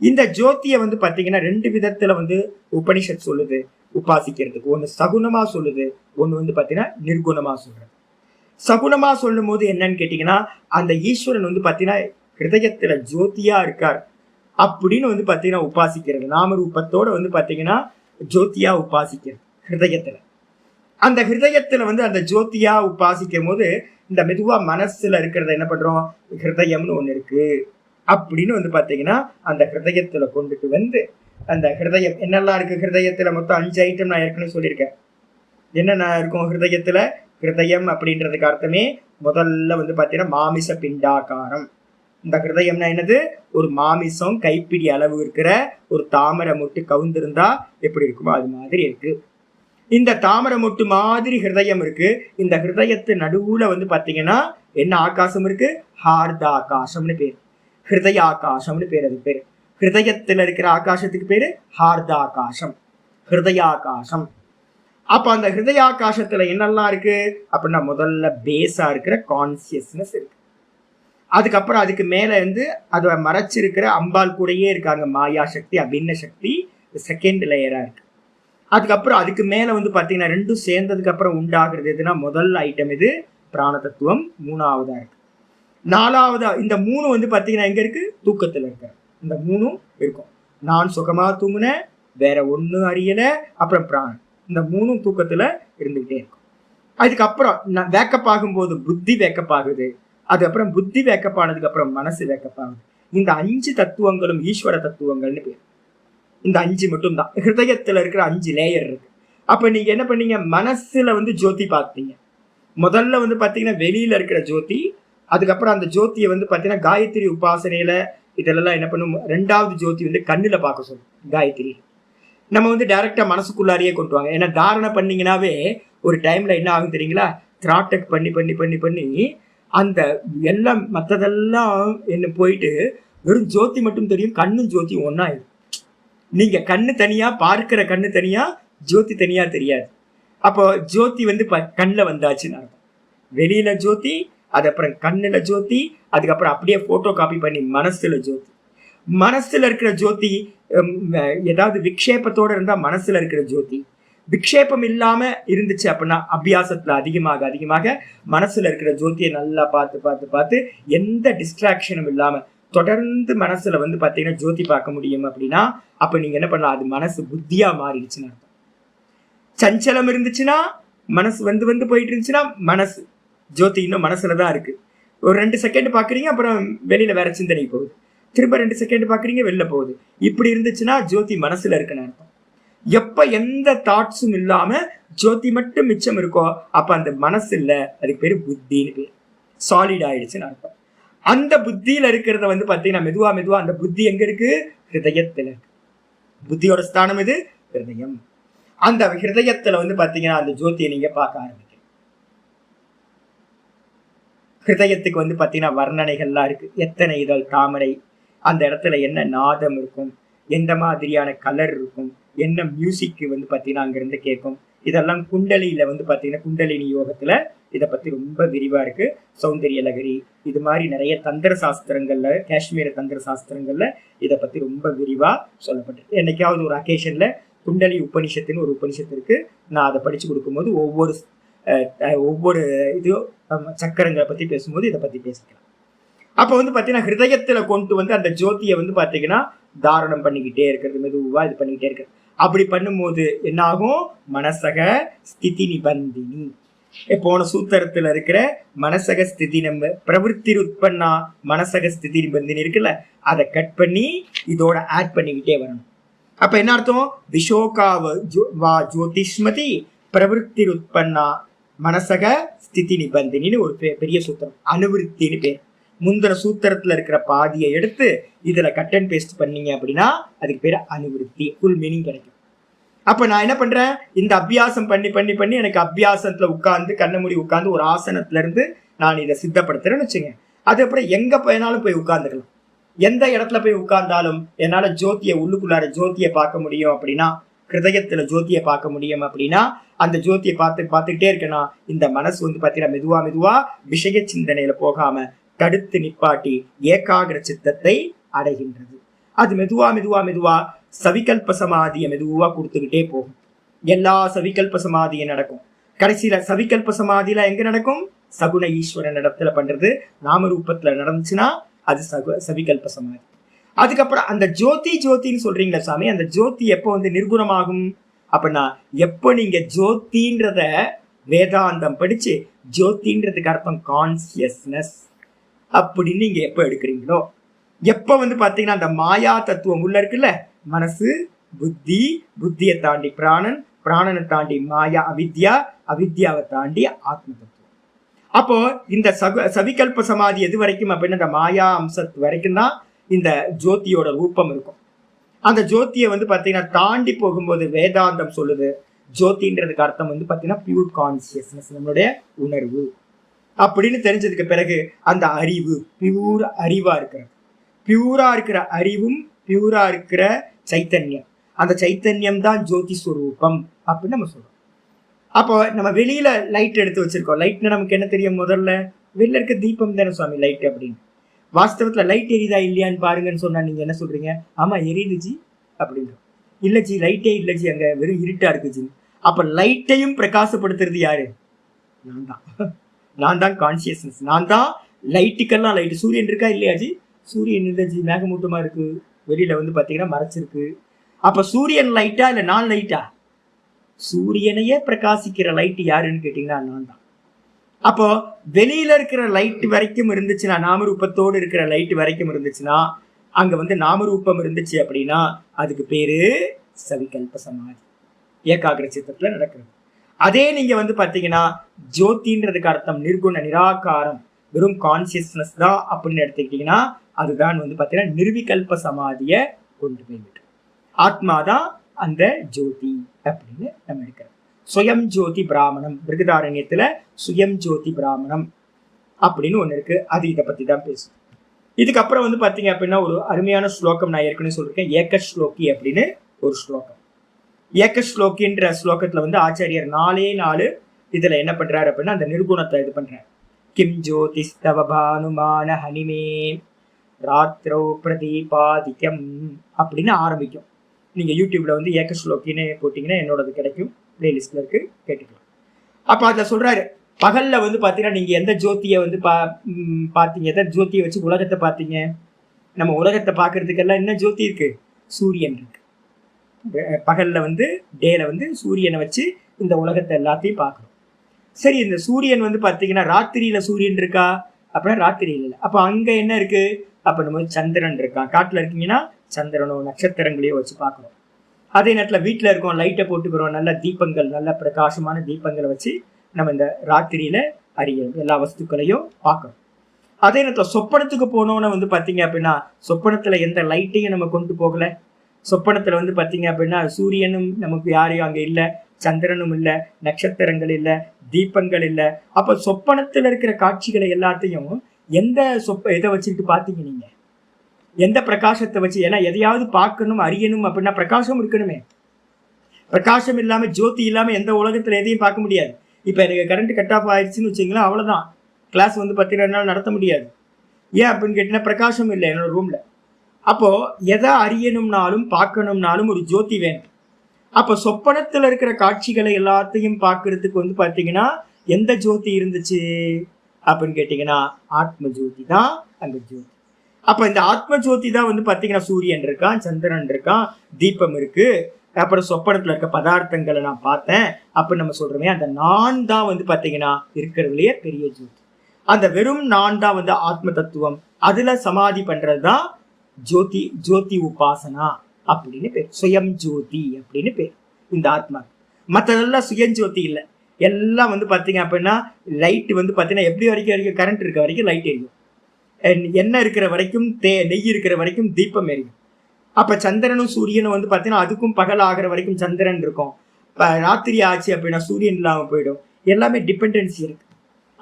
இந்த ஜோதியை வந்து பாத்தீங்கன்னா 2 விதத்துல வந்து உபனிஷத் சொல்லுது உபாசிக்கிறதுக்கு. ஒண்ணு சகுனமா சொல்லுது, ஒண்ணு வந்து பாத்தீங்கன்னா நிர்குணமா சொல்றது. சகுனமா சொல்லும் போது என்னன்னு கேட்டீங்கன்னா, அந்த ஈஸ்வரன் வந்து பாத்தீங்கன்னா ஹிருதயத்துல ஜோதியா இருக்கார் அப்படின்னு வந்து பாத்தீங்கன்னா உபாசிக்கிறது. நாமரூபத்தோட வந்து பாத்தீங்கன்னா ஜோதியா உபாசிக்கிறது ஹிருதயத்துல. அந்த ஹிருதயத்துல வந்து அந்த ஜோதியா உபாசிக்கும் போது இந்த மெதுவா மனசுல இருக்கிறத என்ன பண்றோம், ஹிருதயம்னு ஒண்ணு இருக்கு அப்படின்னு வந்து பாத்தீங்கன்னா அந்த ஹிருதயத்துல கொண்டுட்டு வந்து, அந்த ஹிருதயம் என்னெல்லாம் இருக்கு ஹிருதயத்துல, மொத்தம் 5 ஐட்டம் நான் ஏற்கனவே சொல்லியிருக்கேன். என்னென்ன இருக்கும் ஹிருதயத்துல. ஹிருதயம் அப்படின்றதுக்கு அர்த்தமே முதல்ல வந்து பாத்தீங்கன்னா மாமிச பிண்டாகாரம். இந்த ஹிருதயம்னா என்னது, ஒரு மாமிசம் கைப்பிடி அளவு இருக்கிற ஒரு தாமரை மொட்டு கவுந்திருந்தா எப்படி இருக்குமோ அது மாதிரி இருக்கு. இந்த தாமரை மொட்டு மாதிரி ஹிருதயம் இருக்கு. இந்த ஹிருதயத்து நடுவுல வந்து பாத்தீங்கன்னா என்ன ஆகாசம் இருக்கு, ஹார்தாகாசம்னு பேர், ஹிருதயாகாசம்னு பேர். அது பேரு ஹிருதயத்துல இருக்கிற ஆகாசத்துக்கு பேரு ஹார்தாகாசம், ஹிருதயாகாசம். அப்ப அந்த ஹிருதயாகாசத்துல என்னெல்லாம் இருக்கு அப்படின்னா, முதல்ல பேஸா இருக்கிற கான்சியஸ்னஸ் இருக்கு. அதுக்கப்புறம் அதுக்கு மேல வந்து அதை மறைச்சிருக்கிற அம்பாள் கூடயே இருக்காங்க மாயா சக்தி, அபின்ன சக்தி, செகண்ட் லேயரா இருக்கு. அதுக்கப்புறம் அதுக்கு மேல வந்து பாத்தீங்கன்னா 2ம் சேர்ந்ததுக்கு அப்புறம் உண்டாகிறது எதுனா, முதல் ஐட்டம் இது பிராண தத்துவம், 3வதா இருக்கு. 4வதா இந்த 3 வந்து பாத்தீங்கன்னா எங்க இருக்கு, தூக்கத்துல இருக்க. இந்த 3ம் இருக்கும். நான் சுகமா தூங்குனேன், வேற ஒண்ணு அறியல, அப்புறம் பிராணம். இந்த 3ம் தூக்கத்துல இருந்துகிட்டே இருக்கும். அதுக்கப்புறம் வேக்கப் ஆகும்போது புத்தி வேக்கப் ஆகுது. அதுக்கப்புறம் புத்தி வேக்கப் ஆனதுக்கு அப்புறம் மனசு வேக்கப் ஆகுது. இந்த 5 தத்துவங்களும் ஈஸ்வர தத்துவங்கள்னு பேர். இந்த 5 மட்டும் தான் ஹிருதயத்துல இருக்கிற 5 லேயர் இருக்கு. அப்ப நீங்க என்ன பண்ணீங்க, மனசுல வந்து ஜோதி பார்த்தீங்க. முதல்ல வந்து பாத்தீங்கன்னா வெளியில இருக்கிற ஜோதி. அதுக்கப்புறம் அந்த ஜோதியை வந்து பாத்தீங்கன்னா காயத்ரி உபாசனையில இதெல்லாம் என்ன பண்ணும், 2வது ஜோதி வந்து கண்ணுல பார்க்க சொல்லும். காயத்ரி நம்ம வந்து டைரக்டா மனசுக்குள்ளாரியே கொண்டு வாங்க. ஏன்னா தாரணை பண்ணீங்கன்னாவே ஒரு டைம்ல என்ன ஆகும் தெரியுங்களா, திராட்டக் பண்ணி பண்ணி பண்ணி பண்ணி அந்த எல்லாம் மற்றதெல்லாம் என்ன போயிட்டு வெறும் ஜோதி மட்டும் தெரியும், கண்ணும் ஜோதி ஒன்னாயிடும். நீங்க கண்ணு தனியா, பார்க்கிற கண்ணு தனியா, ஜோதி தனியா தெரியாது. அப்போ ஜோதி வந்து கண்ணில் வந்தாச்சுன்னு அர்த்தம். வெளியில ஜோதி, அதுக்கப்புறம் கண்ணுல ஜோதி, அதுக்கப்புறம் அப்படியே போட்டோ காப்பி பண்ணி மனசுல ஜோதி. மனசுல இருக்கிற ஜோதி ஏதாவது விக்ஷேபத்தோட இருந்தா மனசுல இருக்கிற ஜோதி, விக்ஷேபம் இல்லாம இருந்துச்சு அப்படின்னா அபியாசத்துல அதிகமாக அதிகமாக மனசுல இருக்கிற ஜோதியை நல்லா பார்த்து பார்த்து பார்த்து எந்த டிஸ்ட்ராக்ஷனும் இல்லாம தொடர்ந்து மனசுல வந்து பாத்தீங்கன்னா ஜோதி பார்க்க முடியும். அப்படின்னா அப்ப நீங்க என்ன பண்ணலாம், அது மனசு புத்தியா மாறிடுச்சுன்னு அர்த்தம். சஞ்சலம் இருந்துச்சுன்னா, மனசு வந்து வந்து போயிட்டு இருந்துச்சுன்னா, மனசு ஜோதி இன்னும் மனசுலதான் இருக்கு. ஒரு 2 செகண்ட் பாக்குறீங்க, அப்புறம் வெளியில வேற சிந்தனை போகுது, திரும்ப 2 செகண்ட் பாக்குறீங்க, வெளில போகுது. இப்படி இருந்துச்சுன்னா ஜோதி மனசுல இருக்குன்னு அர்த்தம். எப்ப எந்த தாட்ஸும் இல்லாம ஜோதி மட்டும் மிச்சம் இருக்கோ அப்ப அந்த மனசு இல்ல, அதுக்கு பேரு புத்தின்னு பேரு. சாலிட் ஆயிடுச்சுன்னு அர்த்தம். அந்த புத்தியில இருக்கிறத வந்து பாத்தீங்கன்னா மெதுவா மெதுவா அந்த புத்தி எங்க இருக்கு? ஹிருதயத்துல இருக்கு. புத்தியோட ஸ்தானம் இது ஹிருதயம். அந்த ஹிருதயத்துல வந்து பாத்தீங்கன்னா அந்த ஜோதியை நீங்க பார்க்க ஆரம்பிக்க. ஹிருதயத்துக்கு வந்து பாத்தீங்கன்னா வர்ணனைகள்லாம் இருக்கு. எத்தனை இதழ் தாமரை, அந்த இடத்துல என்ன நாதம் இருக்கும், எந்த மாதிரியான கலர் இருக்கும், என்ன மியூசிக் வந்து பாத்தீங்கன்னா அங்கிருந்து கேட்கும். இதெல்லாம் குண்டலியில வந்து பாத்தீங்கன்னா குண்டலினி யோகத்துல இதை பத்தி ரொம்ப விரிவா இருக்கு. சௌந்தரிய லகரி இது மாதிரி நிறைய தந்திர சாஸ்திரங்கள்ல, காஷ்மீர தந்திர சாஸ்திரங்கள்ல இதை பத்தி ரொம்ப விரிவா சொல்லப்பட்டிருக்கு. என்னைக்காவது ஒரு அகேஷன்ல குண்டலி உபனிஷத்துன்னு ஒரு உபனிஷத்து இருக்கு, நான் அதை படிச்சு கொடுக்கும்போது ஒவ்வொரு இதுவும் சக்கரங்களை பத்தி பேசும்போது இதை பத்தி பேசிக்கலாம். அப்ப வந்து பாத்தீங்கன்னா ஹிருதயத்துல கொண்டு வந்து அந்த ஜோதியை வந்து பாத்தீங்கன்னா தாரணம் பண்ணிக்கிட்டே இருக்கிறது, மெதுவா இது பண்ணிக்கிட்டே இருக்கிறது. அப்படி பண்ணும்போது என்ன ஆகும்? மனசக ஸ்திதி நிபந்தினி. போன சூத்திரத்துல இருக்கிற மனசக ஸ்திதி நம்ம பிரவருத்தி உட்பன்னா மனசக ஸ்திதி நிபந்தினி இருக்குல்ல, அதை கட் பண்ணி இதோட ஆட் பண்ணிக்கிட்டே வரணும். அப்ப என்ன அர்த்தம்? விஷோகாவ ஜோதிஷ்மதி பிரவருத்தி உட்பன்னா மனசக ஸ்திதி நிபந்தினின்னு ஒரு பெரிய சூத்திரம், அனுவிருத்தின்னு பேர். முந்தின சூத்திரத்துல இருக்கிற பாதியை எடுத்து இதுல கட் அண்ட் பேஸ்ட் பண்ணீங்க அப்படின்னா அதுக்கு பேரு அனுவிருத்தி, ஃபுல் மீனிங் கிடைக்கும். அப்ப நான் என்ன பண்றேன்? இந்த அபியாசம் பண்ணி பண்ணி பண்ணி எனக்கு அபியாசத்துல உட்கார்ந்து கண்ண மூடி உட்கார்ந்து ஒரு ஆசனத்துல இருந்து நான் இதை சித்தப்படுத்துறேன்னு வச்சுங்க. அது அப்புறம் எங்க போயினாலும் போய் உட்கார்ந்துக்கலாம். எந்த இடத்துல போய் உட்கார்ந்தாலும் என்னால ஜோதியை உள்ளுக்குள்ளார ஜோதியை பார்க்க முடியும் அப்படின்னா, ஹிருதயத்துல ஜோதியை பார்க்க முடியும் அப்படின்னா, அந்த ஜோதியை பார்த்துக்கிட்டே இருக்கேன்னா இந்த மனசு வந்து பாத்தீங்கன்னா மெதுவா மெதுவா விஷய சிந்தனையில போகாம தடுத்து நிப்பாட்டி ஏகாகிர சித்தத்தை அடைகின்றது. அது மெதுவா மெதுவா மெதுவா சவிகல்ப சமாதியை மெதுவா கொடுத்துக்கிட்டே போகும். எல்லா சவிகல்ப சமாதியும் நடக்கும். கடைசியில சவிகல்ப சமாதியில எங்க நடக்கும்? சகுண ஈஸ்வரன் இடத்துல பண்றது. நாமரூபத்துல நடந்துச்சுன்னா அது சவிகல்ப சமாதி. அதுக்கப்புறம் அந்த ஜோதி ஜோதின்னு சொல்றீங்களா சாமி, அந்த ஜோதி எப்போ வந்து நிர்குணமாகும்? அப்படின்னா எப்போ நீங்க ஜோதின்றத வேதாந்தம் படிச்சு ஜோதின்றதுக்கு அர்த்தம் கான்சியஸ்னஸ் அப்படின்னு நீங்க எப்போ எடுக்கிறீங்களோ, எப்ப வந்து பாத்தீங்கன்னா அந்த மாயா தத்துவம் உள்ள இருக்குல்ல, மனசு புத்தி, புத்தியை தாண்டி பிராணன், பிராணனை தாண்டி மாயா அவித்யா, அவித்யாவை தாண்டி ஆத்ம தத்துவம். அப்போ இந்த சவிகல்ப சமாதி எது வரைக்கும் அப்படின்னா இந்த மாயா அம்சத்து வரைக்கும் தான் இந்த ஜோதியோட ரூபம் இருக்கும். அந்த ஜோதியை வந்து பாத்தீங்கன்னா தாண்டி போகும்போது வேதாந்தம் சொல்லுது ஜோதின்றதுக்கு அர்த்தம் வந்து பாத்தீங்கன்னா பியூர் கான்சியஸ்னஸ், நம்மளுடைய உணர்வு அப்படின்னு தெரிஞ்சதுக்கு பிறகு அந்த அறிவு பியூர் அறிவா இருக்கிறது. பியூரா இருக்கிற அறிவும் பியூரா இருக்கிற சைத்தன்யம், அந்த சைத்தன்யம் தான் ஜோதி ஸ்வரூபம் அப்படின்னு நம்ம சொல்றோம். அப்போ நம்ம வெளியில லைட் எடுத்து வச்சிருக்கோம். லைட்னா நமக்கு என்ன தெரியும்? முதல்ல வெளில இருக்க தீபம் தானே சுவாமி லைட் அப்படின்னு. வாஸ்தவத்துல லைட் எரியுதா இல்லையான்னு பாருங்கன்னு சொன்னா நீங்க என்ன சொல்றீங்க? ஆமா எரியுதுஜி அப்படின்றோம். இல்ல ஜி லைட்டே இல்ல ஜி, அங்க வெறும் இருட்டா இருக்கு ஜி. அப்ப லைட்டையும் பிரகாசப்படுத்துறது யாரு? நான் தான் கான்சியஸ்னஸ், நான் தான் லைட்டுக்கெல்லாம் லைட். சூரியன் இருக்கா இல்லையா ஜி? சூரியன் இல்லை ஜி, மேகமூட்டமா இருக்கு, வெளியில வந்து பாத்தீங்கன்னா மறைச்சிருக்கு. அப்ப சூரியன் லைட்டா இல்ல நான் லைட்டா? சூரியனையே பிரகாசிக்கிற லைட் யாருன்னு கேட்டீங்கன்னா நான் தான். அப்போ வெளியில இருக்கிற லைட் வரைக்கும் இருந்துச்சுன்னா, நாமரூபத்தோடு இருக்கிற லைட் வரைக்கும் இருந்துச்சுன்னா, அங்க வந்து நாமரூபம் இருந்துச்சு அப்படின்னா அதுக்கு பேரு சவிகல்ப சமாதி, ஏகாகிர சித்தத்துல நடக்கிறது. அதே நீங்க வந்து பாத்தீங்கன்னா ஜோதின்றதுக்கு அர்த்தம் நிர்குண நிராகாரம், வெறும் கான்சியஸ்னஸ் தான் அப்படின்னு எடுத்துக்கிட்டீங்கன்னா அதுதான் வந்து பாத்தீங்கன்னா நிர்விகல்ப சமாதிய கொண்டு போய்விட்டு ஆத்மாதான் அந்த ஜோதி அப்படின்னு நம்ம எடுக்கிறோம். சுயம் ஜோதி பிராமணம், பிருகதாரண்யத்துல சுயம் ஜோதி பிராமணம் அப்படின்னு ஒண்ணு இருக்கு, அது இதை பத்தி தான் பேசும். இதுக்கப்புறம் வந்து பாத்தீங்க அப்படின்னா ஒரு அருமையான ஸ்லோகம் நான் ஏற்கனவே சொல்லிருக்கேன், ஏக ஸ்லோகி அப்படின்னு ஒரு ஸ்லோகம். ஏக ஸ்லோகின்ற ஸ்லோகத்துல வந்து ஆச்சாரியர் 4 இதுல என்ன பண்றாரு அப்படின்னா அந்த நிர்குணத்தை இது பண்றாரு. கிம் ஜோதிஸ்தவ பானுமான ஹனிமே ராத்திரோ பிரதீபாதிக்கம் அப்படின்னு ஆரம்பிக்கும். நீங்க யூடியூப்ல வந்து ஏக ஸ்லோகின்னு போட்டீங்கன்னா என்னோடது கிடைக்கும், பிளேலிஸ்ட்ல இருக்கு, கேட்டுக்கலாம். அப்ப அதுல சொல்றாரு பகல்ல வந்து பாத்தீங்கன்னா நீங்க எந்த ஜோதியை வந்து பாத்தீங்க, எந்த ஜோதியை வச்சு உலகத்தை பாத்தீங்க? நம்ம உலகத்தை பாக்குறதுக்கெல்லாம் என்ன ஜோதி இருக்கு? சூரியன் இருக்கு. பகல்ல வந்து டேல வந்து சூரியனை வச்சு இந்த உலகத்தை எல்லாத்தையும் பார்க்கணும். சரி, இந்த சூரியன் வந்து பாத்தீங்கன்னா ராத்திரியில சூரியன் இருக்கா அப்படின்னா ராத்திரியில இல்லை. அப்ப அங்க என்ன இருக்கு? அப்ப நம்ம சந்திரன் இருக்கான். காட்டுல இருக்கீங்கன்னா சந்திரனோ நட்சத்திரங்களையோ வச்சு பார்க்கணும். அதே நேரத்தில் வீட்டில் இருக்கோம், லைட்டை போட்டுக்கிறோம், நல்ல தீபங்கள், நல்ல பிரகாசமான தீபங்களை வச்சு நம்ம இந்த ராத்திரியில அறியணும், எல்லா வஸ்துக்களையும் பார்க்கணும். அதே நேரத்தில் சொப்பனத்துக்கு போனோன்னு வந்து பார்த்தீங்க அப்படின்னா சொப்பனத்துல எந்த லைட்டையும் நம்ம கொண்டு போகல. சொப்பனத்துல வந்து பார்த்தீங்க அப்படின்னா சூரியனும் நமக்கு யாரையும் அங்கே இல்லை, சந்திரனும் இல்லை, நட்சத்திரங்கள் இல்லை, தீபங்கள் இல்லை. அப்போ சொப்பனத்துல இருக்கிற காட்சிகளை எல்லாத்தையும் எந்த இதை வச்சுக்கிட்டு பார்த்தீங்க நீங்க? எந்த பிரகாசத்தை வச்சு? ஏன்னா எதையாவது பார்க்கணும், அறியணும் அப்படின்னா பிரகாசம் இருக்கணுமே. பிரகாசம் இல்லாம, ஜோதி இல்லாம எந்த உலகத்துல எதையும் பார்க்க முடியாது. இப்போ எனக்கு கரண்ட் கட் ஆஃப் ஆயிடுச்சுன்னு வச்சுங்களேன், அவ்வளோதான், கிளாஸ் வந்து 10 நாள் நடத்த முடியாது. ஏன் அப்படின்னு கேட்டீங்கன்னா பிரகாசம் இல்லை என்னோட ரூம்ல. அப்போ எதை அறியணும்னாலும் பார்க்கணும்னாலும் ஒரு ஜோதி வேணும். அப்போ சொப்பனத்துல இருக்கிற காட்சிகளை எல்லாத்தையும் பார்க்கறதுக்கு வந்து பார்த்தீங்கன்னா எந்த ஜோதி இருந்துச்சு அப்படின்னு கேட்டீங்கன்னா ஆத்ம ஜோதி தான் அந்த ஜோதி. அப்ப இந்த ஆத்ம ஜோதி தான் வந்து பார்த்தீங்கன்னா சூரியன் இருக்கான், சந்திரன் இருக்கான், தீபம் இருக்கு, அப்புறம் சொப்பனத்துல இருக்க பதார்த்தங்களை நான் பார்த்தேன் அப்படின்னு நம்ம சொல்றோமே, அந்த நான் தான் வந்து பார்த்தீங்கன்னா இருக்கிறதுலயே பெரிய ஜோதி. அந்த வெறும் நான் தான் வந்து ஆத்ம தத்துவம். அதுல சமாதி பண்றதுதான் ஜோதி, ஜோதி உபாசனா அப்படின்னு பேர், சுயம் ஜோதி அப்படின்னு பேர் இந்த ஆத்மா. மற்றதெல்லாம் சுயஞ்சோதி இல்லை, எல்லாம் வந்து பார்த்தீங்க அப்படின்னா லைட் வந்து பார்த்தீங்கன்னா எப்படி வரைக்கும் கரண்ட் இருக்க வரைக்கும் லைட் எரியும், எண்ணெய் இருக்கிற வரைக்கும் நெய் இருக்கிற வரைக்கும் தீபம் எரியும். அப்போ சந்திரனும் சூரியனும் வந்து பார்த்தீங்கன்னா அதுக்கும் பகல் ஆகிற வரைக்கும் சந்திரன் இருக்கும், ராத்திரி ஆச்சு அப்படின்னா சூரியன் இல்லாமல் போயிடும். எல்லாமே டிபெண்டன்சி இருக்கு.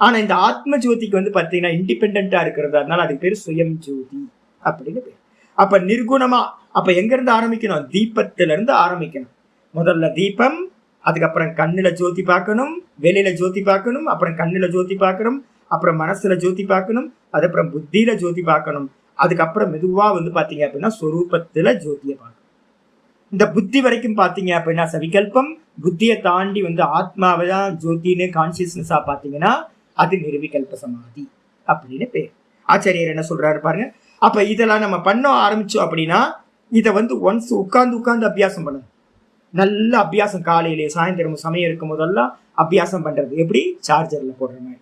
ஆனால் இந்த ஆத்ம ஜோதிக்கு வந்து பார்த்தீங்கன்னா இண்டிபெண்டா இருக்கிறது, அதனால அதுக்கு பேர் சுயம் ஜோதி அப்படின்னு பேர். அப்போ நிர்குணமா, அப்போ எங்கேருந்து ஆரம்பிக்கணும்? தீபத்திலிருந்து ஆரம்பிக்கணும். முதல்ல தீபம், அதுக்கப்புறம் கண்ணுல ஜோதி பார்க்கணும், வெளியில ஜோதி பார்க்கணும், அப்புறம் கண்ணுல ஜோதி பார்க்கணும், அப்புறம் மனசுல ஜோதி பார்க்கணும், அதுக்கப்புறம் புத்தியில ஜோதி பார்க்கணும், அதுக்கப்புறம் மெதுவா வந்து பார்த்தீங்க அப்படின்னா ஸ்வரூபத்துல ஜோதியை பார்க்கணும். இந்த புத்தி வரைக்கும் பார்த்தீங்க அப்படின்னா சவிகல்பம். புத்தியை தாண்டி வந்து ஆத்மாவை தான் ஜோதின்னு கான்சியஸ்னஸா பார்த்தீங்கன்னா அது நிர்விகல்ப சமாதி அப்படின்னு பேர். ஆச்சாரியர் என்ன சொல்றாரு பாருங்க. அப்ப இதெல்லாம் நம்ம பண்ண ஆரம்பிச்சோம் அப்படின்னா இதை வந்து ஒன்ஸ் உட்கார்ந்து அபியாசம் பண்ணணும். நல்ல அபியாசம், காலையிலே சாயந்தரம் சமயம் இருக்கும் போதெல்லாம் அபியாசம் பண்றது. எப்படி? சார்ஜர்ல போடுற மாதிரி.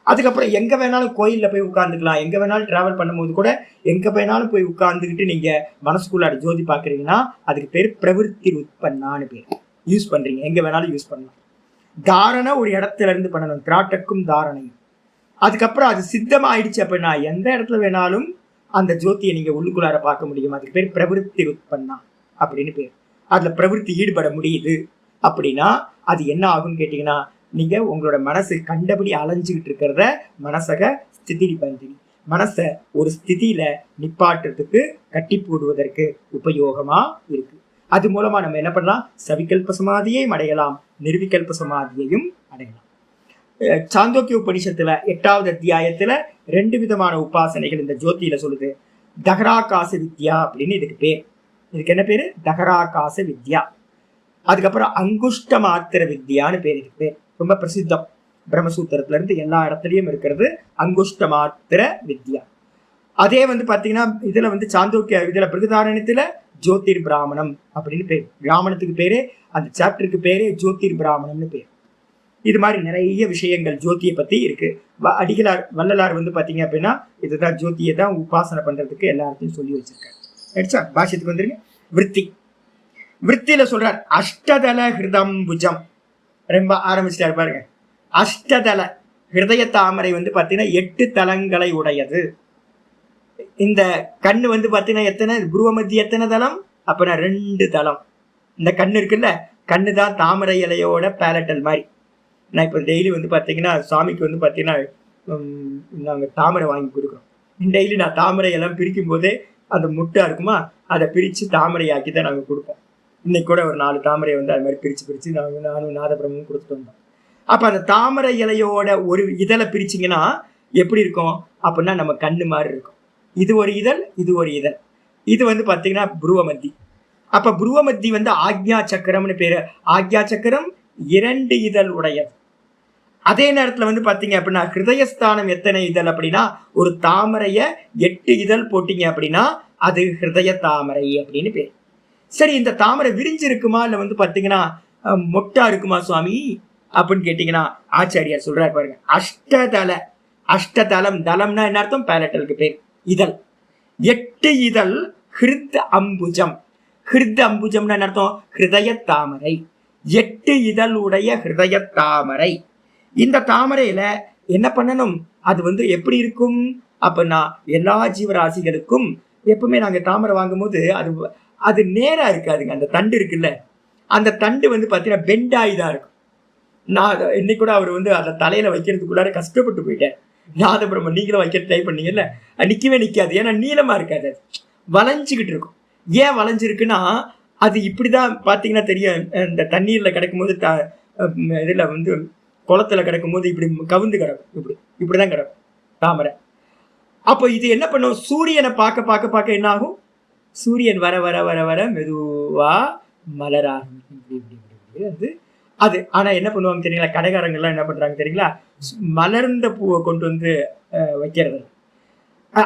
அதுக்கப்புறம் எங்க வேணாலும் கோயில்ல போய் உட்கார்ந்துக்கலாம், எங்க வேணாலும் டிராவல் பண்ணும்போது கூட எங்க வேணாலும் போய் உட்கார்ந்துக்கிட்டு நீங்க மனசுக்குள்ளாட ஜோதி பாக்குறீங்கன்னா அதுக்கு பேர் பிரவிற்த்தி உட்பன்னான்னு பேர். யூஸ் பண்றீங்க, எங்க வேணாலும் யூஸ் பண்ணலாம். தாரணை ஒரு இடத்துல இருந்து பண்ணணும், திராட்டக்கும் தாரணையும். அதுக்கப்புறம் அது சித்தமா ஆயிடுச்சு அப்படின்னா எந்த இடத்துல வேணாலும் அந்த ஜோதியை நீங்க உள்ளுக்குள்ளார பார்க்க முடியும். அதுக்கு பேர் பிரவிற்த்தி உட்பன்னா அப்படின்னு பேர். அதுல பிரவிற்த்தி ஈடுபட முடியுது அப்படின்னா அது என்ன ஆகும்னு கேட்டீங்கன்னா நீங்க உங்களோட மனசு கண்டபடி அலைஞ்சுக்கிட்டு இருக்கிறத மனசக ஸ்திதி நிபந்தினி, மனசை ஒரு ஸ்திதியில நிப்பாட்டுறதுக்கு கட்டி போடுவதற்கு உபயோகமா இருக்கு. அது மூலமா நம்ம என்ன பண்ணலாம்? சவிகல்ப சமாதியையும் அடையலாம், நிர்விகல்ப சமாதியையும் அடையலாம். சாந்தோக்கிய உபனிஷத்துல 8வது அத்தியாயத்துல 2 விதமான உபாசனைகள் இந்த ஜோதியில சொல்லுது. தகராகாச வித்யா அப்படின்னு இதுக்கு பேர். இதுக்கு என்ன பேரு? தகராகாச வித்யா. அதுக்கப்புறம் அங்குஷ்ட மாத்திர வித்யான்னு பேர். இதுக்கு பேர் ரொம்ப பிரசித்தம். பிரம்மசூத்திரத்துல இருந்து எல்லா இடத்துலயும் இருக்கிறது அங்குஷ்ட மாத்திர வித்யா. அதே வந்து பாத்தீங்கன்னா இதுல வந்து சாந்தோக்கிய இதுல பிருகதாரண்யத்துல ஜோதிர் பிராமணம் அப்படின்னு பேர். பிராமணத்துக்கு பேரு, அந்த சாப்டருக்கு பேரே ஜோதிர் பிராமணம்னு பேர். இது மாதிரி நிறைய விஷயங்கள் ஜோதியை பத்தி இருக்கு. அடிகளார் வள்ளலார் வந்து பாத்தீங்க அப்படின்னா இதுதான் ஜோதியை தான் உபாசனை பண்றதுக்கு எல்லாத்தையும் சொல்லி வச்சிருக்காரு. ஆயிடுச்சா? பாஷ்யத்துக்கு வந்துருங்க. விற்பி, விற்த்தியில சொல்றார் அஷ்டதல ஹிருதம்புஜம். ரொம்ப ஆரம்பிச்சிட்டாரு பாருங்க. அஷ்டதல ஹிருதய தாமரை வந்து பாத்தீங்கன்னா 8 தலங்களை உடையது. இந்த கண்ணு வந்து பாத்தீங்கன்னா எத்தனை? புருவ மத்திய எத்தனை தலம்? அப்ப 2 தலம். இந்த கண்ணு இருக்குல்ல, கண்ணு தான் தாமரை இலையோட பேலட்டல் மாதிரி. நான் இப்போ டெய்லி வந்து பார்த்தீங்கன்னா சுவாமிக்கு வந்து பார்த்தீங்கன்னா நாங்கள் தாமரை வாங்கி கொடுக்குறோம். டெய்லி நான் தாமரை எல்லாம் பிரிக்கும் போதே அந்த முட்டை இருக்குமா, அதை பிரித்து தாமரை ஆக்கி தான் நாங்கள் கொடுப்போம். இன்னைக்கு கூட ஒரு 4 தாமரையை வந்து அது மாதிரி பிரித்து நானும் நாதபிரமும் கொடுத்துட்டு வந்தோம். அப்போ அந்த தாமரை இலையோட ஒரு இதழை பிரிச்சிங்கன்னா எப்படி இருக்கும் அப்படின்னா நம்ம கண்ணு மாதிரி இருக்கும். இது ஒரு இதழ், இது ஒரு இதழ். இது வந்து பார்த்தீங்கன்னா புருவமத்தி. அப்போ புருவமத்தி வந்து ஆக்ஞா சக்கரம்னு பேரு. ஆக்ஞா சக்கரம் 2 இதழ் உடையது. அதே நேரத்துல வந்து பாத்தீங்க அப்படின்னா ஹிருதயஸ்தானம் எத்தனை இதழ் அப்படின்னா ஒரு தாமரைய 8 இதழ் போட்டீங்க அப்படின்னா அது ஹிருதய தாமரை அப்படின்னு பேர். சரி, இந்த தாமரை விரிஞ்சு இருக்குமா இல்ல வந்து பாத்தீங்கன்னா மொட்டா இருக்குமா சுவாமி அப்படின்னு கேட்டீங்கன்னா ஆச்சாரியார் சொல்றாரு பாருங்க. அஷ்டதல, அஷ்டதலம், தலம்னா என்ன அர்த்தம்? பேலட்டலுக்கு பேர் இதழ். 8 இதழ் ஹிருத் அம்புஜம். ஹிருத அம்புஜம்னு என்ன அர்த்தம்? ஹிருதய தாமரை, 8 இதழ் உடைய ஹிருதய தாமரை. இந்த தாமரையில என்ன பண்ணணும்? அது வந்து எப்படி இருக்கும் அப்படின்னா, எல்லா ஜீவராசிகளுக்கும் எப்பவுமே நாங்க தாமரை வாங்கும் போது அது நேரா இருக்காதுங்க. அந்த தண்டு இருக்குல்ல, அந்த தண்டு வந்து பாத்தீங்கன்னா பெண்டாயிதான் இருக்கும். நான் இன்னைக்கு கூட அவர் வந்து அந்த தலையில வைக்கிறதுக்குள்ளார கஷ்டப்பட்டு போயிட்டேன். நாதபிரம்மன் நீங்களும் வைக்க ட்ரை பண்ணீங்கல்ல, நிக்கவே நிக்காது. ஏன்னா நீளமா இருக்காது, வளைஞ்சுக்கிட்டு இருக்கும். ஏன் வளைஞ்சிருக்குன்னா, அது இப்படிதான் பாத்தீங்கன்னா தெரியும். இந்த தண்ணீர்ல கிடக்கும் போது இதுல வந்து குளத்துல கிடக்கும் போது இப்படி கவுந்து கிடக்கும், இப்படிதான் கிடக்கும் தாமரை. அப்போ இது என்ன பண்ணும்? சூரியனை பார்க்க பார்க்க பார்க்க என்ன ஆகும்? சூரியன் வர வர வர வர மெதுவா மலர ஆரம்பிக்கும் வந்து அது. ஆனா என்ன பண்ணுவாங்க தெரியுங்களா? கடைக்காரங்கள்லாம் என்ன பண்றாங்க தெரியுங்களா? மலர்ந்த பூவை கொண்டு வந்து வைக்கிறது.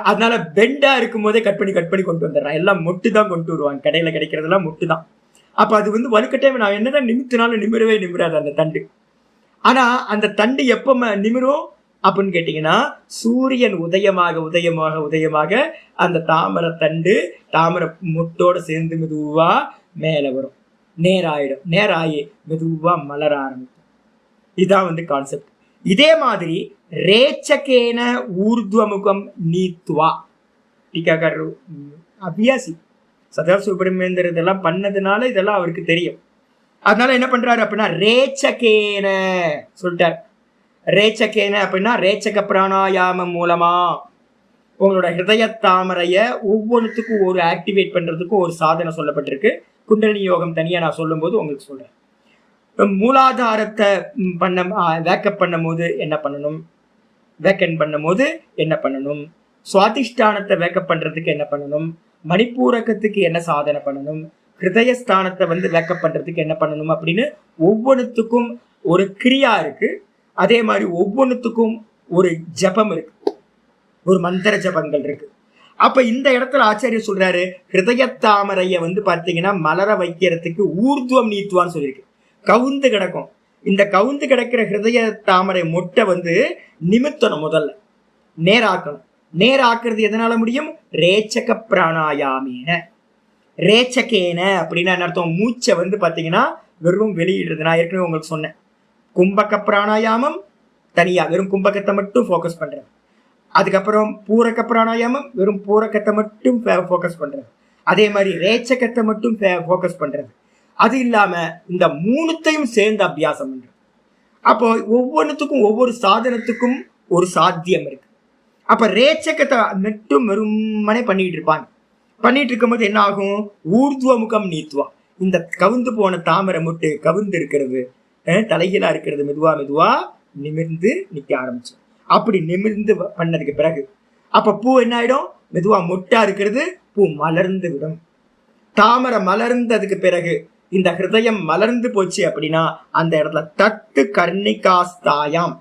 அதனால பெண்டா இருக்கும் போதே கட் பண்ணி கொண்டு வந்துடுறான். எல்லாம் மொட்டு தான் கொண்டு வருவாங்க. கடையில கிடைக்கிறதெல்லாம் மொட்டு தான். அப்ப அது வந்து வலுக்கட்டாயம் நான் என்னதான் நிமித்தினாலும் நிமிரவே நிமிராது அந்த தண்டு. ஆனா அந்த தண்டு எப்ப நிமிரும் அப்படின்னு கேட்டீங்கன்னா, சூரியன் உதயமாக உதயமாக உதயமாக அந்த தாமரை தண்டு தாமரை மொட்டோட சேர்ந்து மெதுவா மேல வரும். நேராயிடும். நேராயி மெதுவா மலர ஆரம்பிக்கும். இதுதான் வந்து கான்செப்ட். இதே மாதிரி ரேச்சகேன ஊர்துவமுகம் நீத்வா, டீகாக்காரர் அபியாசி சதா சுப்பிரமணியர் இதெல்லாம் பண்ணதுனால இதெல்லாம் அவருக்கு தெரியும். அதனால என்ன பண்றாரு அப்படின்னா, ரேச்சகேன சொல்லிட்டார். ரேச்சகேன அப்படின்னா ரேச்சக பிராணாயாமம் மூலமா உங்களோட ஹிருதய தாமரைய ஒவ்வொன்றுத்துக்கும் ஒரு ஆக்டிவேட் பண்றதுக்கும் ஒரு சாதனை சொல்லப்பட்டிருக்கு. குண்டலினி யோகம் தனியா நான் சொல்லும் போது உங்களுக்கு சொல்றேன். மூலாதாரத்தை வேக்கப் பண்ணும் போது என்ன பண்ணணும், வேக்கன் பண்ணும் போது என்ன பண்ணணும், சுவாதிஷ்டானத்தை வேக்கப் பண்றதுக்கு என்ன பண்ணணும், மணிப்பூரகத்துக்கு என்ன சாதனை பண்ணணும், ஹிருதயஸ்தானத்தை வந்து வேக்கப் பண்றதுக்கு என்ன பண்ணணும் அப்படின்னு ஒவ்வொன்றுத்துக்கும் ஒரு கிரியா இருக்கு. அதே மாதிரி ஒவ்வொன்றுத்துக்கும் ஒரு ஜபம் இருக்கு, ஒரு மந்திர ஜபங்கள் இருக்கு. அப்ப இந்த இடத்துல ஆச்சாரியர் சொல்றாரு, ஹிருதய தாமரைய வந்து பாத்தீங்கன்னா மலர வைக்கிறதுக்கு ஊர்துவம் நீத்துவான்னு சொல்லியிருக்கு. கவுந்து கிடக்கும். இந்த கவுந்து கிடக்கிற ஹிருதய தாமரை மொட்டை வந்து நிமித்தணும், முதல்ல நேராக்கணும். நேராக்குறது எதனால முடியும்? ரேச்சக பிராணாயாமேன. ரேச்சகேன அப்படின்னா என்ன அர்த்தம்? மூச்சை வந்து பாத்தீங்கன்னா வெறும் வெளியிடுறது. நான் ஏற்கனவே உங்களுக்கு சொன்னேன், கும்பக பிராணாயாமம் தனியா வெறும் கும்பகத்தை மட்டும் ஃபோக்கஸ் பண்றேன். அதுக்கப்புறம் பூரக பிராணாயாமம் வெறும் பூரகத்தை மட்டும் ஃபோக்கஸ் பண்றது. அதே மாதிரி ரேச்சகத்தை மட்டும் ஃபோக்கஸ் பண்றது. அது இல்லாம இந்த மூணுத்தையும் சேர்ந்து அபியாசம் பண்றது. அப்போ ஒவ்வொன்றுத்துக்கும் ஒவ்வொரு சாதனத்துக்கும் ஒரு சாத்தியம் இருக்கு. அப்ப ரேச்சகத்தை மட்டும் வெறுமனே பண்ணிட்டு இருப்பாங்க. பண்ணிட்டு இருக்கும்போது என்ன ஆகும்? ஊர்துவமுகம் நீத்துவா, இந்த கவுந்து போன தாமரை முட்டு கவுந்து இருக்கிறது, தலைகீழா இருக்கிறது மெதுவா மெதுவா நிமிர்ந்து நிக்க ஆரம்பிச்சு. அப்படி நிமிர்ந்து பண்ணதுக்கு பிறகு அப்ப பூ என்ன ஆயிடும்? மெதுவா மொட்டா இருக்கிறது பூ மலர்ந்து விடும். தாமரை மலர்ந்ததுக்கு பிறகு இந்த ஹிருதயம் மலர்ந்து போச்சு அப்படின்னா அந்த இடத்துல தத்து கர்ணிகாஸ்தாயாம்.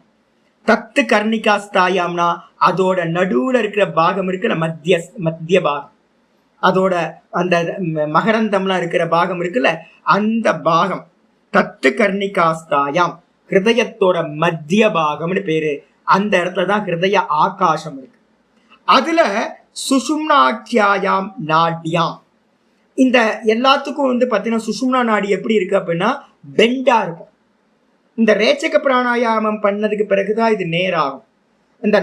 தத்து கர்ணிகாஸ்தாயாம்னா அதோட நடுவுல இருக்கிற பாகம் இருக்கிற மத்திய பாகம், அதோட அந்த மகரந்தம்லாம் இருக்கிற பாகம் இருக்குல்ல, அந்த பாகம் தத்து கர்ணிகாஸ்தாயாம், ஹிருதயத்தோட மத்திய பாகம்னு பேரு. அந்த இடத்துலதான் ஹிருதய ஆகாசம் இருக்கு. அதுல சுஷும்னாட்சியாயாம் நாட்யாம். இந்த எல்லாத்துக்கும் வந்து பாத்தீங்கன்னா சுஷும்னா நாடி எப்படி இருக்கு அப்படின்னா பெண்டா இருக்கும். இந்த ரேச்சக பிராணாயாமம் பண்ணதுக்கு பிறகுதான் இது நேராகும். இந்த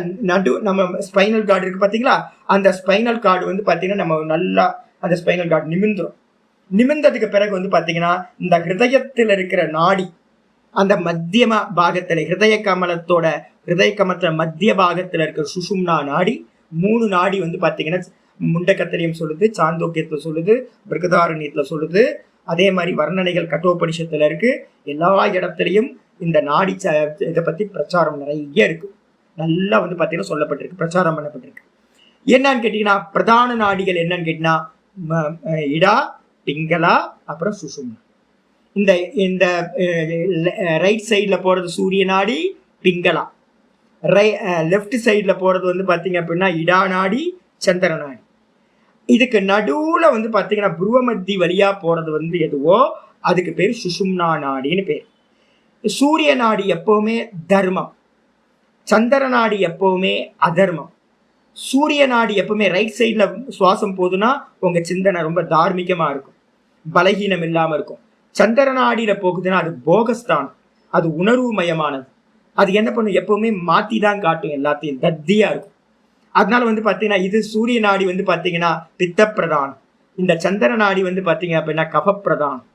நம்ம ஸ்பைனல் கார்டு இருக்கு பாத்தீங்களா, அந்த ஸ்பைனல் கார்டு வந்து பாத்தீங்கன்னா நம்ம நல்லா அந்த ஸ்பைனல் கார்டு நிமிர்ந்துடும். நிமிர்ந்ததுக்கு பிறகு வந்து பாத்தீங்கன்னா இந்த ஹிருதயத்தில் இருக்கிற நாடி அந்த மத்திய பாகத்துல ஹிருதய கமலத்துல மத்திய பாகத்துல இருக்கிற சுஷும்னா நாடி, 3 நாடி வந்து பாத்தீங்கன்னா முண்டக்கத்திரியம் சொல்லுது, சாந்தோக்கியத்துல சொல்லுது, பிருகதாரண்யத்துல சொல்லுது. அதே மாதிரி வர்ணனைகள் கட்டோபனிஷத்துல இருக்கு. எல்லா இடத்துலையும் இந்த நாடி இதை பத்தி பிரச்சாரம் நிறைய இருக்கு. நல்லா வந்து பாத்தீங்கன்னா சொல்லப்பட்டிருக்கு, பிரச்சாரம் பண்ணப்பட்டிருக்கு. என்னன்னு கேட்டீங்கன்னா பிரதான நாடிகள் என்னன்னு கேட்டீங்கன்னா இடா, பிங்களா, அப்புறம் சுஷும்னா. இந்த இந்த ரைட் சைட்ல போறது சூரிய நாடி, பிங்களா. லெஃப்ட் சைட்ல போறது வந்து பாத்தீங்க அப்படின்னா இடா நாடி, சந்திர நாடி. இதுக்கு நடுவுல வந்து பாத்தீங்கன்னா புருவ மத்தி வழியா போறது வந்து எதுவோ அதுக்கு பேர் சுஷும்னா நாடின்னு பேர். சூரிய நாடி எப்பவுமே தர்மம், சந்திர நாடி எப்பவுமே அதர்மம். சூரிய நாடி எப்பவுமே ரைட் சைட்ல சுவாசம் போதுன்னா உங்க சிந்தனை ரொம்ப தார்மீகமா இருக்கும். பலகீனம் இல்லாம இருக்கும். சந்திர நாடியில போகுதுன்னா அது போகஸ்தானம், அது உணர்வு மயமானது. அது என்ன பண்ணும், எப்பவுமே மாத்தி தான் காட்டும், எல்லாத்தையும் தத்தியா இருக்கும். அதனால வந்து பாத்தீங்கன்னா இது சூரிய நாடி வந்து பாத்தீங்கன்னா பித்த பிரதானம், இந்த சந்திர நாடி வந்து பாத்தீங்க அப்படின்னா கபப்பிரதானம்.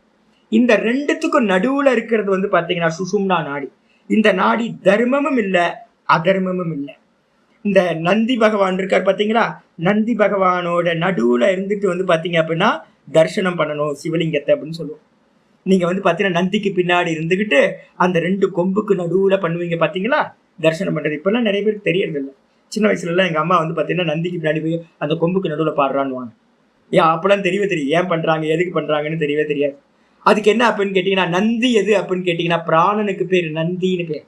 இந்த ரெண்டுத்துக்கும் நடுவுல இருக்கிறது வந்து பாத்தீங்கன்னா சுஷும்னா நாடி. இந்த நாடி தர்மமும் இல்லை அதர்மமும் இல்லை. இந்த நந்தி பகவான் இருக்கார் பாத்தீங்களா, நந்தி பகவானோட நடுவுல இருந்துட்டு வந்து பாத்தீங்க அப்படின்னா தர்சனம் பண்ணணும் சிவலிங்கத்தை அப்படின்னு சொல்லுவோம். நீங்க வந்து பாத்தீங்கன்னா நந்திக்கு பின்னாடி இருந்துகிட்டு அந்த ரெண்டு கொம்புக்கு நடுவுல பண்ணுவீங்க பாத்தீங்களா தர்சனம் பண்றது. இப்பெல்லாம் நிறைய பேருக்கு தெரியறது இல்லை. சின்ன வயசுல எல்லாம் எங்க அம்மா வந்து பாத்தீங்கன்னா நந்திக்கு பின்னாடி போய் அந்த கொம்புக்கு நடுவுல பாடுறான்னு ஏன் அப்பெல்லாம் தெரியவே தெரியும், ஏன் பண்றாங்க எதுக்கு பண்றாங்கன்னு தெரியவே தெரியாது. அதுக்கு என்ன அப்படின்னு கேட்டீங்கன்னா நந்தி எது அப்படின்னு கேட்டீங்கன்னா பிராணனுக்கு பேர் நந்தின்னு பேர்.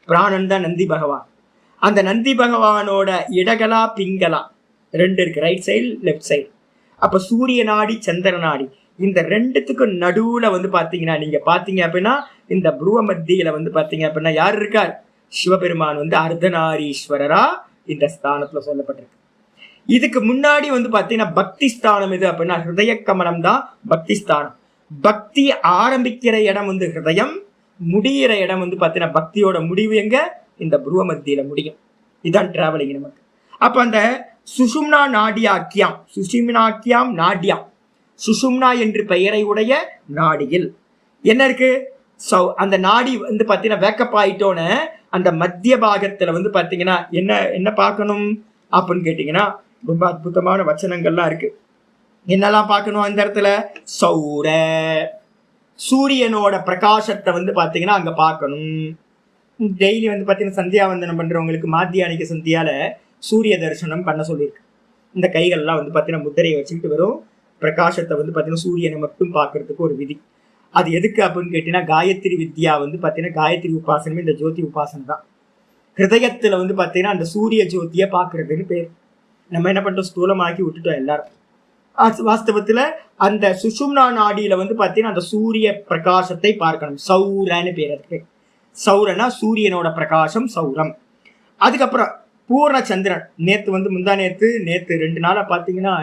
பிராணன் தான் நந்தி பகவான். அந்த நந்தி பகவானோட இடகலா பிங்களா ரெண்டு இருக்கு, ரைட் சைடு லெஃப்ட் சைடு. அப்ப சூரிய நாடி சந்திர நாடி இந்த ரெண்டுத்துக்கும் நடுவுல வந்து பாத்தீங்கன்னா நீங்க பாத்தீங்க அப்படின்னா இந்த புருவ மத்தியில வந்து பாத்தீங்க அப்படின்னா யார் இருக்கார், சிவபெருமான் வந்து அர்த்தநாரீஸ்வரரா இந்த ஸ்தானத்துல சொல்லப்பட்டிருக்கு. இதுக்கு முன்னாடி வந்து பாத்தீங்கன்னா பக்தி ஸ்தானம் எது அப்படின்னா ஹிருதய கமலம் தான் பக்தி ஸ்தானம். பக்தி ஆரம்பிக்கிற இடம் வந்து ஹிருதயம், முடிகிற இடம் வந்து பாத்தீங்கன்னா பக்தியோட முடிவு எங்க, இந்த புருவ மத்தியில முடியும். இதுதான் டிராவலிங் நமக்கு. அப்ப அந்த சுஷும்னா நாடியாக்கியாம், சுஷும்னாக்கியாம் நாடியாம், சுஷும்னா என்று பெயரை உடைய நாடியில் என்ன இருக்கு, அந்த நாடி வந்து பாத்தீங்கன்னா வேக்கப் ஆயிட்டோன்னு அந்த மத்திய பாகத்துல வந்து பாத்தீங்கன்னா என்ன என்ன பார்க்கணும் அப்படின்னு கேட்டீங்கன்னா ரொம்ப அற்புதமான வச்சனங்கள்லாம் இருக்கு. என்னெல்லாம் பார்க்கணும் அந்த இடத்துல, சௌர சூரியனோட பிரகாசத்தை வந்து பாத்தீங்கன்னா அங்க பார்க்கணும். டெய்லி வந்து பாத்தீங்கன்னா சந்தியாவந்தனம் பண்றவங்களுக்கு மாத்தியானிக்க சந்தியால சூரிய தரிசனம் பண்ண சொல்லியிருக்கு. இந்த கைகள்லாம் வந்து பாத்தீங்கன்னா முத்திரையை வச்சுக்கிட்டு வரும் பிரகாசத்தை வந்து பாத்தீங்கன்னா சூரியனை மட்டும் பார்க்கறதுக்கு ஒரு விதி. அது எதுக்கு அப்படின்னு கேட்டீங்கன்னா காயத்ரி வித்யா வந்து பாத்தீங்கன்னா காயத்ரி உபாசனமே இந்த ஜோதி உபாசனம் தான். ஹிருதயத்துல வந்து பாத்தீங்கன்னா அந்த சூரிய ஜோதியை பார்க்கறதுன்னு பேர். நம்ம என்ன பண்றோம், ஸ்தூலமாக்கி விட்டுட்டோம் எல்லாரும். வாஸ்தவத்துல அந்த சுஷும்னா நாடியில வந்து பாத்தீங்கன்னா அந்த சூரிய பிரகாசத்தை பார்க்கணும். சௌரன்னு பேர் இருக்கு. சௌரனா சூரியனோட பிரகாசம் சௌரம். அதுக்கப்புறம் பூர்ண சந்திரன். நேத்து வந்து முந்தா நேத்து 2 நாளா பாத்தீங்கன்னா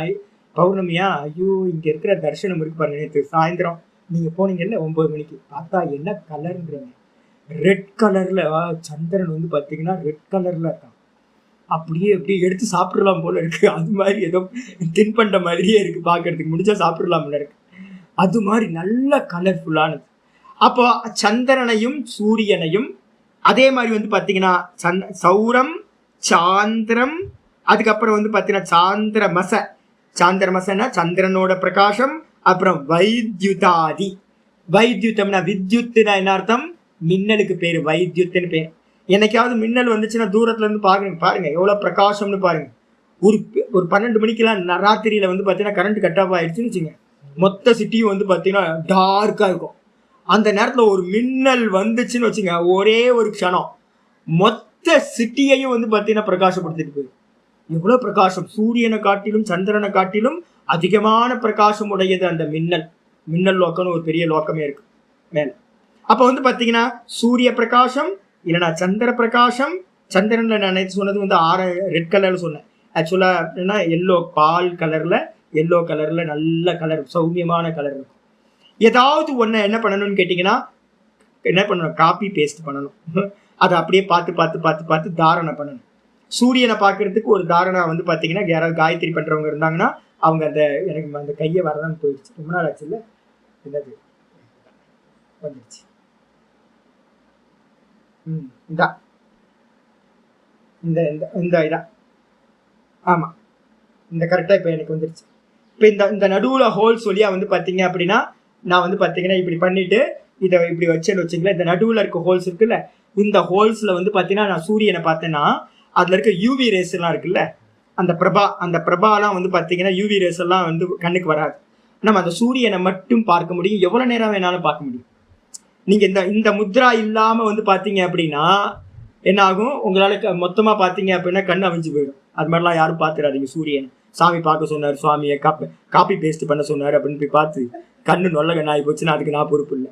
பௌர்ணமியா, ஐயோ இங்க இருக்கிற தர்சனம் இருக்கு பாருங்க. நேத்து சாயந்தரம் நீங்க போனீங்கல்ல 9 மணிக்கு, பார்த்தா என்ன கலர்ன்றீங்க, ரெட் கலர்ல சந்திரன் வந்து பாத்தீங்கன்னா ரெட் கலர்ல இருக்கான். அப்படியே எடுத்து சாப்பிடலாம் போல இருக்கு. அது மாதிரி ஏதோ தின்பண்ட மாதிரியே இருக்கு பாக்குறதுக்கு, முடிச்சா சாப்பிடலாம் போல இருக்கு. அது மாதிரி நல்ல கலர்ஃபுல்லானது. அப்போ சந்திரனையும் சூரியனையும் அதே மாதிரி வந்து பாத்தீங்கன்னா சௌரம் சாந்திரம், அதுக்கப்புறம் வந்து பாத்தீங்கன்னா சாந்திரமச. சாந்திரமசனா சந்திரனோட பிரகாசம். அப்புறம் வைத்யுதாதி. வைத்யுத்தம்னா வித்யுத்னா என்ன அர்த்தம், மின்னலுக்கு பேரு வைத்யுத்துன்னு பேர். என்னைக்காவது மின்னல் வந்துச்சுன்னா தூரத்துல இருந்து பாருங்க எவ்வளவு பிரகாசம்னு பாருங்க. ஒரு 12 மணிக்கெல்லாம் ராத்திரியில வந்து பாத்தீங்கன்னா கரண்ட் கட் ஆஃப் ஆயிடுச்சுன்னு வச்சுங்க, மொத்த சிட்டியும் வந்து பாத்தீங்கன்னா டார்க்கா இருக்கும். அந்த நேரத்துல ஒரு மின்னல் வந்துச்சுன்னு வச்சுங்க, ஒரே ஒரு க்ஷணம் மொத்த சிட்டியையும் வந்து பாத்தீங்கன்னா பிரகாசப்படுத்திட்டு போயிடும். எவ்வளவு பிரகாசம், சூரியனை காட்டிலும் சந்திரனை காட்டிலும் அதிகமான பிரகாசம் உடையது அந்த மின்னல். மின்னல் லோக்கம்னு ஒரு பெரிய லோக்கமே இருக்கு மேல. அப்ப வந்து பாத்தீங்கன்னா சூரிய பிரகாசம் இல்லைன்னா சந்திர பிரகாசம். சந்திரன்ல நான் சொன்னது வந்து ரெட் கலர்ல சொன்னேன். ஆக்சுவலா என்ன, எல்லோ பால் கலர்ல, எல்லோ கலர்ல நல்ல கலர், சௌமியமான கலர் இருக்கும். ஏதாவது ஒண்ணு என்ன பண்ணணும்னு கேட்டீங்கன்னா என்ன பண்ணணும், காப்பி பேஸ்ட் பண்ணணும். அதை அப்படியே பார்த்து தாரணை பண்ணணும். சூரியனை பார்க்கறதுக்கு ஒரு தாரணா வந்து பாத்தீங்கன்னா யாராவது காயத்ரி பண்றவங்க இருந்தாங்கன்னா அவங்க அந்த எனக்கு அந்த கையை வரதான் போயிடுச்சு, ரொம்ப நாள் ஆச்சு இல்ல, என்னது வந்துடுச்சு. ஆமா இந்த கரெக்டா இப்ப எனக்கு வந்துருச்சு. இப்ப இந்த நடுவுல ஹோல்ஸ் வழியா வந்து பாத்தீங்க அப்படின்னா நான் வந்து பாத்தீங்கன்னா இப்படி பண்ணிட்டு இதை இப்படி வச்சேன்னு வச்சுங்களேன். இந்த நடுவுல இருக்க ஹோல்ஸ் இருக்குல்ல, இந்த ஹோல்ஸ்ல வந்து பாத்தீங்கன்னா நான் சூரியனை பார்த்தேன்னா அதுல இருக்க யூவி ரேஸ் எல்லாம் இருக்குல்ல, அந்த பிரபாலாம் வந்து பாத்தீங்கன்னா யூவி ரேஸ் எல்லாம் வந்து கண்ணுக்கு வராது. நம்ம அந்த சூரியனை மட்டும் பார்க்க முடியும், எவ்வளவு நேரம் வேணாலும் பார்க்க முடியும். நீங்க இந்த முத்ரா இல்லாம வந்து பாத்தீங்க அப்படின்னா என்ன ஆகும், உங்களால மொத்தமா பாத்தீங்க அப்படின்னா கண் அவிஞ்சு போயிடும். அது மாதிரிலாம் யாரும் பாத்துறாதீங்க. சூரியன் சாமி பார்க்க சொன்னார், சுவாமியை காப்பி பேஸ்ட் பண்ண சொன்னார் அப்படின்னு போய் பார்த்து கண்ணு நொல்ல கண்ணாகி போச்சுன்னா அதுக்கு நான் பொறுப்பு இல்லை.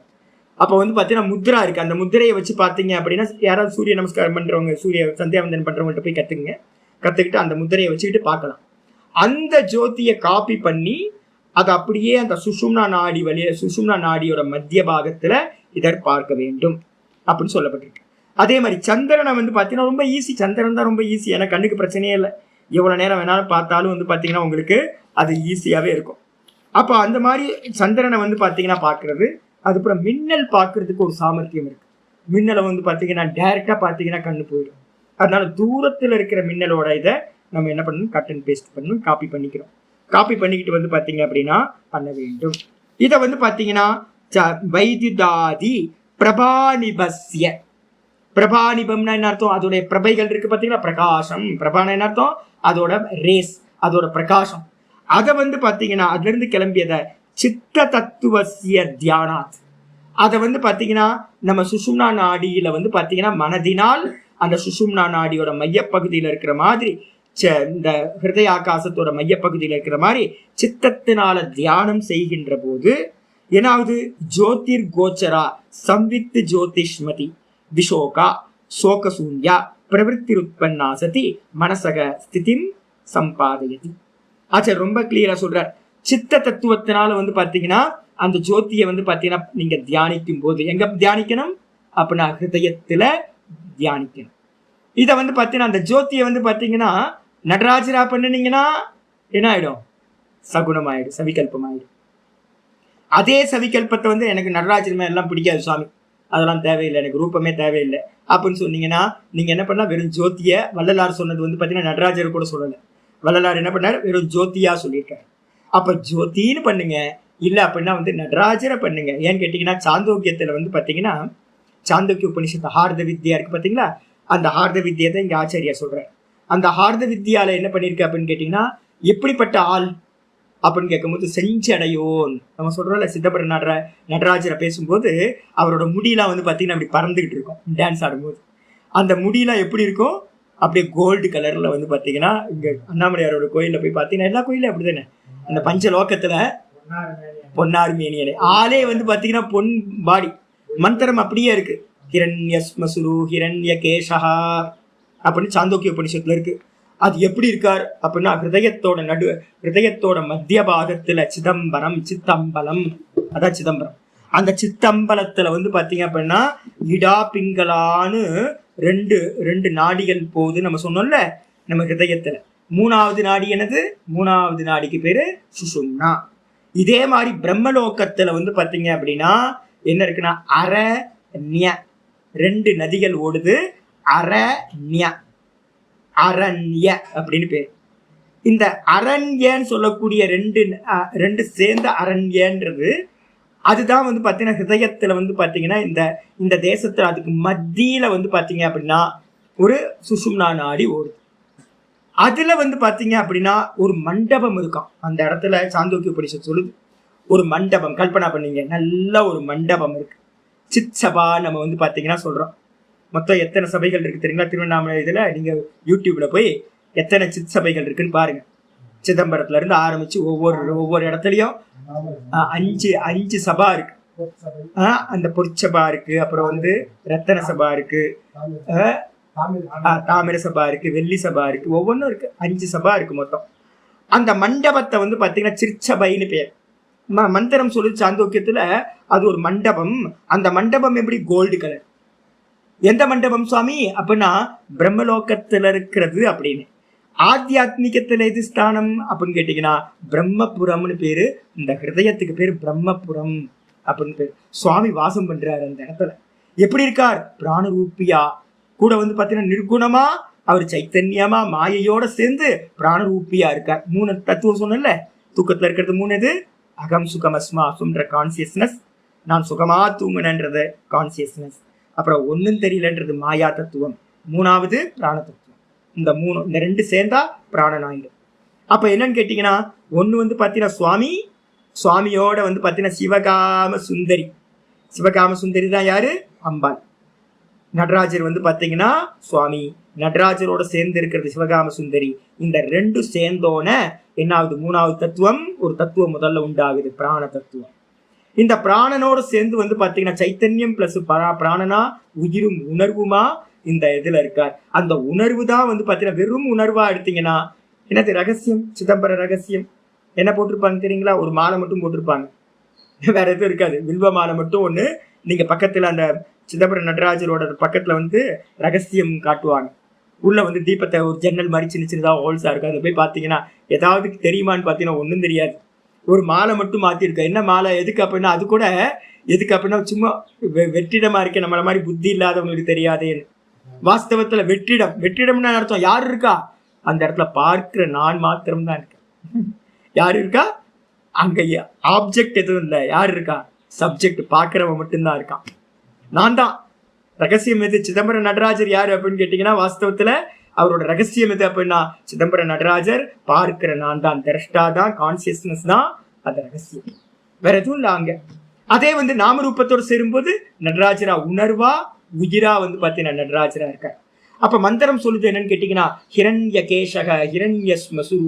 அப்போ வந்து பாத்தீங்கன்னா முத்ரா இருக்கு, அந்த முத்திரையை வச்சு பாத்தீங்க அப்படின்னா யாராவது சூரிய நமஸ்காரம் பண்றவங்க, சூரிய சந்தியாவந்தனம் பண்றவங்கள்ட்ட போய் கத்துக்கிட்டு அந்த முத்திரையை வச்சுக்கிட்டு பார்க்கலாம். அந்த ஜோதியை காப்பி பண்ணி அது அப்படியே அந்த சுஷும்னா நாடி வழிய சுஷும்னா நாடியோட மத்திய பாகத்துல இதை பார்க்க வேண்டும் அப்படின்னு சொல்லப்பட்டிருக்கு. அதே மாதிரி சந்திரனை வந்து பார்த்தீங்கன்னா ரொம்ப ஈஸி, சந்திரன் தான் ரொம்ப ஈஸி, ஏன்னா கண்ணுக்கு பிரச்சனையே இல்லை, எவ்வளவு நேரம் வேணாலும் பார்த்தாலும் வந்து பார்த்தீங்கன்னா உங்களுக்கு அது ஈஸியாவே இருக்கும். அப்போ அந்த மாதிரி சந்திரனை வந்து பார்த்தீங்கன்னா பார்க்கறது. அதுக்கப்புறம் மின்னல் பார்க்கறதுக்கு ஒரு சாமர்த்தியம் இருக்கு. மின்னலை வந்து பார்த்தீங்கன்னா டைரக்டா பார்த்தீங்கன்னா கண்ணு போயிடும். அதனால தூரத்தில் இருக்கிற மின்னலோட இதை நம்ம என்ன பண்ணணும், கட் அண்ட் பேஸ்ட் பண்ணணும், காப்பி பண்ணிக்கிறோம். காப்பி பண்ணிக்கிட்டு வந்து பார்த்தீங்க அப்படின்னா பண்ண வேண்டும். இதை வந்து பார்த்தீங்கன்னா வைத்யுதாதி பிரபானிபஸ்ய, பிரபானிபம்னா என்ன அர்த்தம், அதோடைய பிரபைகள் இருக்கு பார்த்தீங்களா, பிரகாசம். பிரபான என்ன அர்த்தம், அதோட ரேஸ், அதோட பிரகாசம். அதை வந்து பார்த்தீங்கன்னா அதுல இருந்து கிளம்பியதை சித்த தத்துவசிய தியானாத், அதை வந்து பார்த்தீங்கன்னா நம்ம சுஷும்னா நாடியில வந்து பார்த்தீங்கன்னா மனதினால் அந்த சுஷும்னா நாடியோட மையப்பகுதியில் இருக்கிற மாதிரி, இந்த ஹிருதய ஆகாசத்தோட மையப்பகுதியில் இருக்கிற மாதிரி சித்தத்தினால தியானம் செய்கின்ற போது ஏனாவது ஜோதிர் கோச்சரா சம்வித்து ஜோதிஷ்மதி விஷோகா சோகசூன்யா பிரவருத்திருத்பன்னா சதி மனசக ஸ்திதிம் சம்பாதயதி. ஆச்சா ரொம்ப கிளியரா சொல்றார். சித்த தத்துவத்தினால வந்து பாத்தீங்கன்னா அந்த ஜோதியை வந்து பாத்தீங்கன்னா நீங்க தியானிக்கும் போது எங்க தியானிக்கணும் அப்படின்னா ஹிருதயத்துல தியானிக்கணும். இதை வந்து பாத்தீங்கன்னா அந்த ஜோதியை வந்து பாத்தீங்கன்னா நடராஜரா பண்ணினீங்கன்னா என்ன ஆயிடும், சகுனமாயிடும், சவிகல்பமாயிடும். அதே சவிகல்பத்தை வந்து எனக்கு நடராஜர் மேல எல்லாம் பிடிக்காது சுவாமி, அதெல்லாம் தேவையில்லை, எனக்கு ரூபமே தேவையில்லை அப்படின்னு சொன்னீங்கன்னா நீங்க என்ன பண்ணலாம், வெறும் ஜோதிய வள்ளலார் சொன்னது வந்து பாத்தீங்கன்னா நடராஜர் கூட சொல்லலை. வள்ளலார் என்ன பண்ணாரு, வெறும் ஜோதியா சொல்லியிருக்காரு. அப்ப ஜோதின்னு பண்ணுங்க, இல்லை அப்படின்னா வந்து நடராஜரை பண்ணுங்க. ஏன்னு கேட்டீங்கன்னா சாந்தோக்கியத்துல வந்து பாத்தீங்கன்னா சாந்தோக்கிய உபனிஷத்து ஹார்த வித்யா இருக்கு பாத்தீங்களா, அந்த ஹார்த வித்தியை தான் இங்க ஆச்சாரியா சொல்றாரு. அந்த ஹார்த வித்யால என்ன பண்ணிருக்கு அப்படின்னு கேட்டீங்கன்னா எப்படிப்பட்ட ஆள் அப்படின்னு கேட்கும்போது செஞ்சடையோன். நம்ம சொல்றோம்ல சிதம்பர நடராஜரை பேசும்போது அவரோட முடியெல்லாம் வந்து பாத்தீங்கன்னா அப்படி பறந்துகிட்டு இருக்கும் டான்ஸ் ஆடும்போது. அந்த முடியெல்லாம் எப்படி இருக்கும், அப்படியே கோல்டு கலர்ல வந்து பாத்தீங்கன்னா இங்க அண்ணாமலையாரோட கோயில்ல போய் பாத்தீங்கன்னா எல்லா கோயிலும் அப்படிதானே, அந்த பஞ்ச லோகத்துல பொன்னார் மேனியனே ஆளே வந்து பாத்தீங்கன்னா பொன் பாடி, மந்திரம் அப்படியே இருக்கு. ஹிரண்யஸ்மசுரு ஹிரண்ய கேஷா அப்படின்னு சாந்தோக்கிய உபனிஷத்துல இருக்கு. அது எப்படி இருக்கார் அப்படின்னா ஹிருதயத்தோட மத்திய பாகத்துல சிதம்பரம், சித்தம்பலம், அதான் சிதம்பரம். அந்த சித்தம்பலத்துல வந்து பாத்தீங்க அப்படின்னா இடா பிங்களான்னு ரெண்டு நாடிகள் போகுது நம்ம சொன்னோம்ல நம்ம ஹிருதயத்துல. மூணாவது நாடி என்னது, மூணாவது நாடிக்கு பேரு சுஷும்னா. இதே மாதிரி பிரம்மலோகத்துல வந்து பாத்தீங்க அப்படின்னா என்ன இருக்குன்னா அரண்ய, ரெண்டு நதிகள் ஓடுது, அரண்ய அரண்ய அப்படின்னு பேர். இந்த அரண்யன்னு சொல்லக்கூடிய ரெண்டு சேர்ந்த அரண்யன்றது அதுதான் வந்து பாத்தீங்கன்னா ஹிருதயத்துல வந்து பாத்தீங்கன்னா இந்த தேசத்துல அதுக்கு மத்தியில வந்து பாத்தீங்க அப்படின்னா ஒரு சுஷும்னா நாடி ஓடுது. அதுல வந்து பாத்தீங்க அப்படின்னா ஒரு மண்டபம் இருக்கான் அந்த இடத்துல. சாந்தோக்கிய உபனிஷத் சொல்லுது ஒரு மண்டபம், கல்பனா பண்ணீங்க, நல்ல ஒரு மண்டபம் இருக்கு. சித் சபா நம்ம வந்து பாத்தீங்கன்னா சொல்றோம். மொத்தம் எத்தனை சபைகள் இருக்கு தெரியுங்களா திருவண்ணாமலை இதுல, நீங்க யூடியூப்ல போய் எத்தனை சித் சபைகள் இருக்குன்னு பாருங்க. சிதம்பரத்துல இருந்து ஆரம்பிச்சு ஒவ்வொரு இடத்துலயும் அஞ்சு சபா இருக்கு. அந்த பொற்சபா இருக்கு, அப்புறம் வந்து ரத்தன சபா இருக்கு, தாமிர சபா இருக்கு, வெள்ளி சபா இருக்கு, ஒவ்வொன்றும் இருக்கு, 5 சபா இருக்கு மொத்தம். அந்த மண்டபத்தை வந்து பாத்தீங்கன்னா சிற்சபைன்னு பேர். மந்திரம் சொல்லி சாந்தோக்கியத்துல அது ஒரு மண்டபம். அந்த மண்டபம் எப்படி கோல்டு கலர். எந்த மண்டபம் சுவாமி அப்படின்னா பிரம்மலோகத்துல இருக்கிறது அப்படின்னு. ஆத்தியாத்மிகத்துல எது ஸ்தானம் அப்படின்னு கேட்டீங்கன்னா பிரம்மபுரம்னு பேரு. இந்த ஹிருதயத்துக்கு பேரு பிரம்மபுரம் அப்படின்னு பேரு. சுவாமி வாசம் பண்றாரு அந்த இடத்துல. எப்படி இருக்கார், பிராணரூபியா. கூட வந்து பாத்தீங்கன்னா நிர்குணமா அவர் சைத்தன்யமா மாயையோட சேர்ந்து பிராணரூபியா இருக்கார். 3 தத்துவம் சொன்னல, தூக்கத்துல இருக்கிறது 3 இது, அகம் சுகம் அஸ்மா அசுன்ற கான்சியஸ்னஸ், நான் சுகமா தூங்குனன்றது கான்சியஸ்னஸ், அப்புறம் ஒன்னும் தெரியலன்றது மாயா தத்துவம், 3வது பிராண தத்துவம். இந்த 2 சேர்ந்தா பிராணனாயிடும். அப்ப என்னன்னு கேட்டீங்கன்னா ஒண்ணு வந்து பாத்தீங்கன்னா சுவாமியோட வந்து பாத்தீங்கன்னா சிவகாம சுந்தரி. சிவகாம சுந்தரி தான் யாரு, அம்பாள். நடராஜர் வந்து பாத்தீங்கன்னா சுவாமி, நடராஜரோட சேர்ந்து இருக்கிறது சிவகாம சுந்தரி. இந்த 2 சேர்ந்தோன என்னாவது, 3வது தத்துவம், ஒரு தத்துவம் முதல்ல உண்டாகுது, பிராண தத்துவம். இந்த பிராணனோட சேர்ந்து வந்து பாத்தீங்கன்னா சைத்தன்யம் பிளஸ் பிராணனா உயிரும் உணர்வுமா இந்த இதுல இருக்கார். அந்த உணர்வு தான் வந்து பாத்தீங்கன்னா வெறும் உணர்வா எடுத்தீங்கன்னா என்னது ரகசியம், சிதம்பர ரகசியம். என்ன போட்டிருப்பாங்க தெரியுங்களா? ஒரு மாலை மட்டும் போட்டிருப்பாங்க, வேற எதுவும் இருக்காது. வில்வ மாலை மட்டும் ஒண்ணு. நீங்க பக்கத்துல அந்த சிதம்பரம் நடராஜரோட பக்கத்துல வந்து ரகசியம் காட்டுவாங்க. உள்ள வந்து தீபத்தை ஒரு ஜன்னல் மாதிரி சின்ன சின்னதா ஹோல்ஸா இருக்கும். அதை போய் பாத்தீங்கன்னா ஏதாவது தெரியுமான்னு பாத்தீங்கன்னா ஒன்றும் தெரியாது. ஒரு மாலை மட்டும் மாத்திருக்க. என்ன மாலை எதுக்கு அப்படின்னா, அது கூட எதுக்கு அப்படின்னா சும்மா வெற்றிடமா இருக்க நம்மள மாதிரி புத்தி இல்லாதவங்களுக்கு தெரியாதேன்னு. வாஸ்தவத்துல வெற்றிடம்னு அர்த்தம் யாரு இருக்கா அந்த இடத்துல? பார்க்கிற நான் மாத்திரம் தான் இருக்கேன். யாரு இருக்கா அங்க? ஆப்ஜெக்ட் எதுவும் இல்லை. யாரு இருக்கா? சப்ஜெக்ட், பார்க்கிறவன் மட்டும்தான் இருக்கான். நான் தான். ரகசியம் எது? சிதம்பரம் நடராஜர் யாரு அப்படின்னு கேட்டீங்கன்னா, வாஸ்தவத்துல அவரோட ரகசியம் எது அப்படின்னா, சிதம்பரம் நடராஜர் பார்க்கிற நான் தான், திரஷ்டா தான், கான்சியஸ்னஸ் தான் அந்த ரகசியம், வேற எதுவும் இல்லை அங்க. அதே வந்து நாமரூபத்தோடு சேரும்போது நடராஜரா உணர்வா உயிரா வந்து பாத்தீங்கன்னா நடராஜரா இருக்க. அப்ப மந்திரம் சொல்லுது என்னன்னு கேட்டீங்கன்னா, ஹிரண்ய கேசக ஹிரண்ய ஸ்மசு,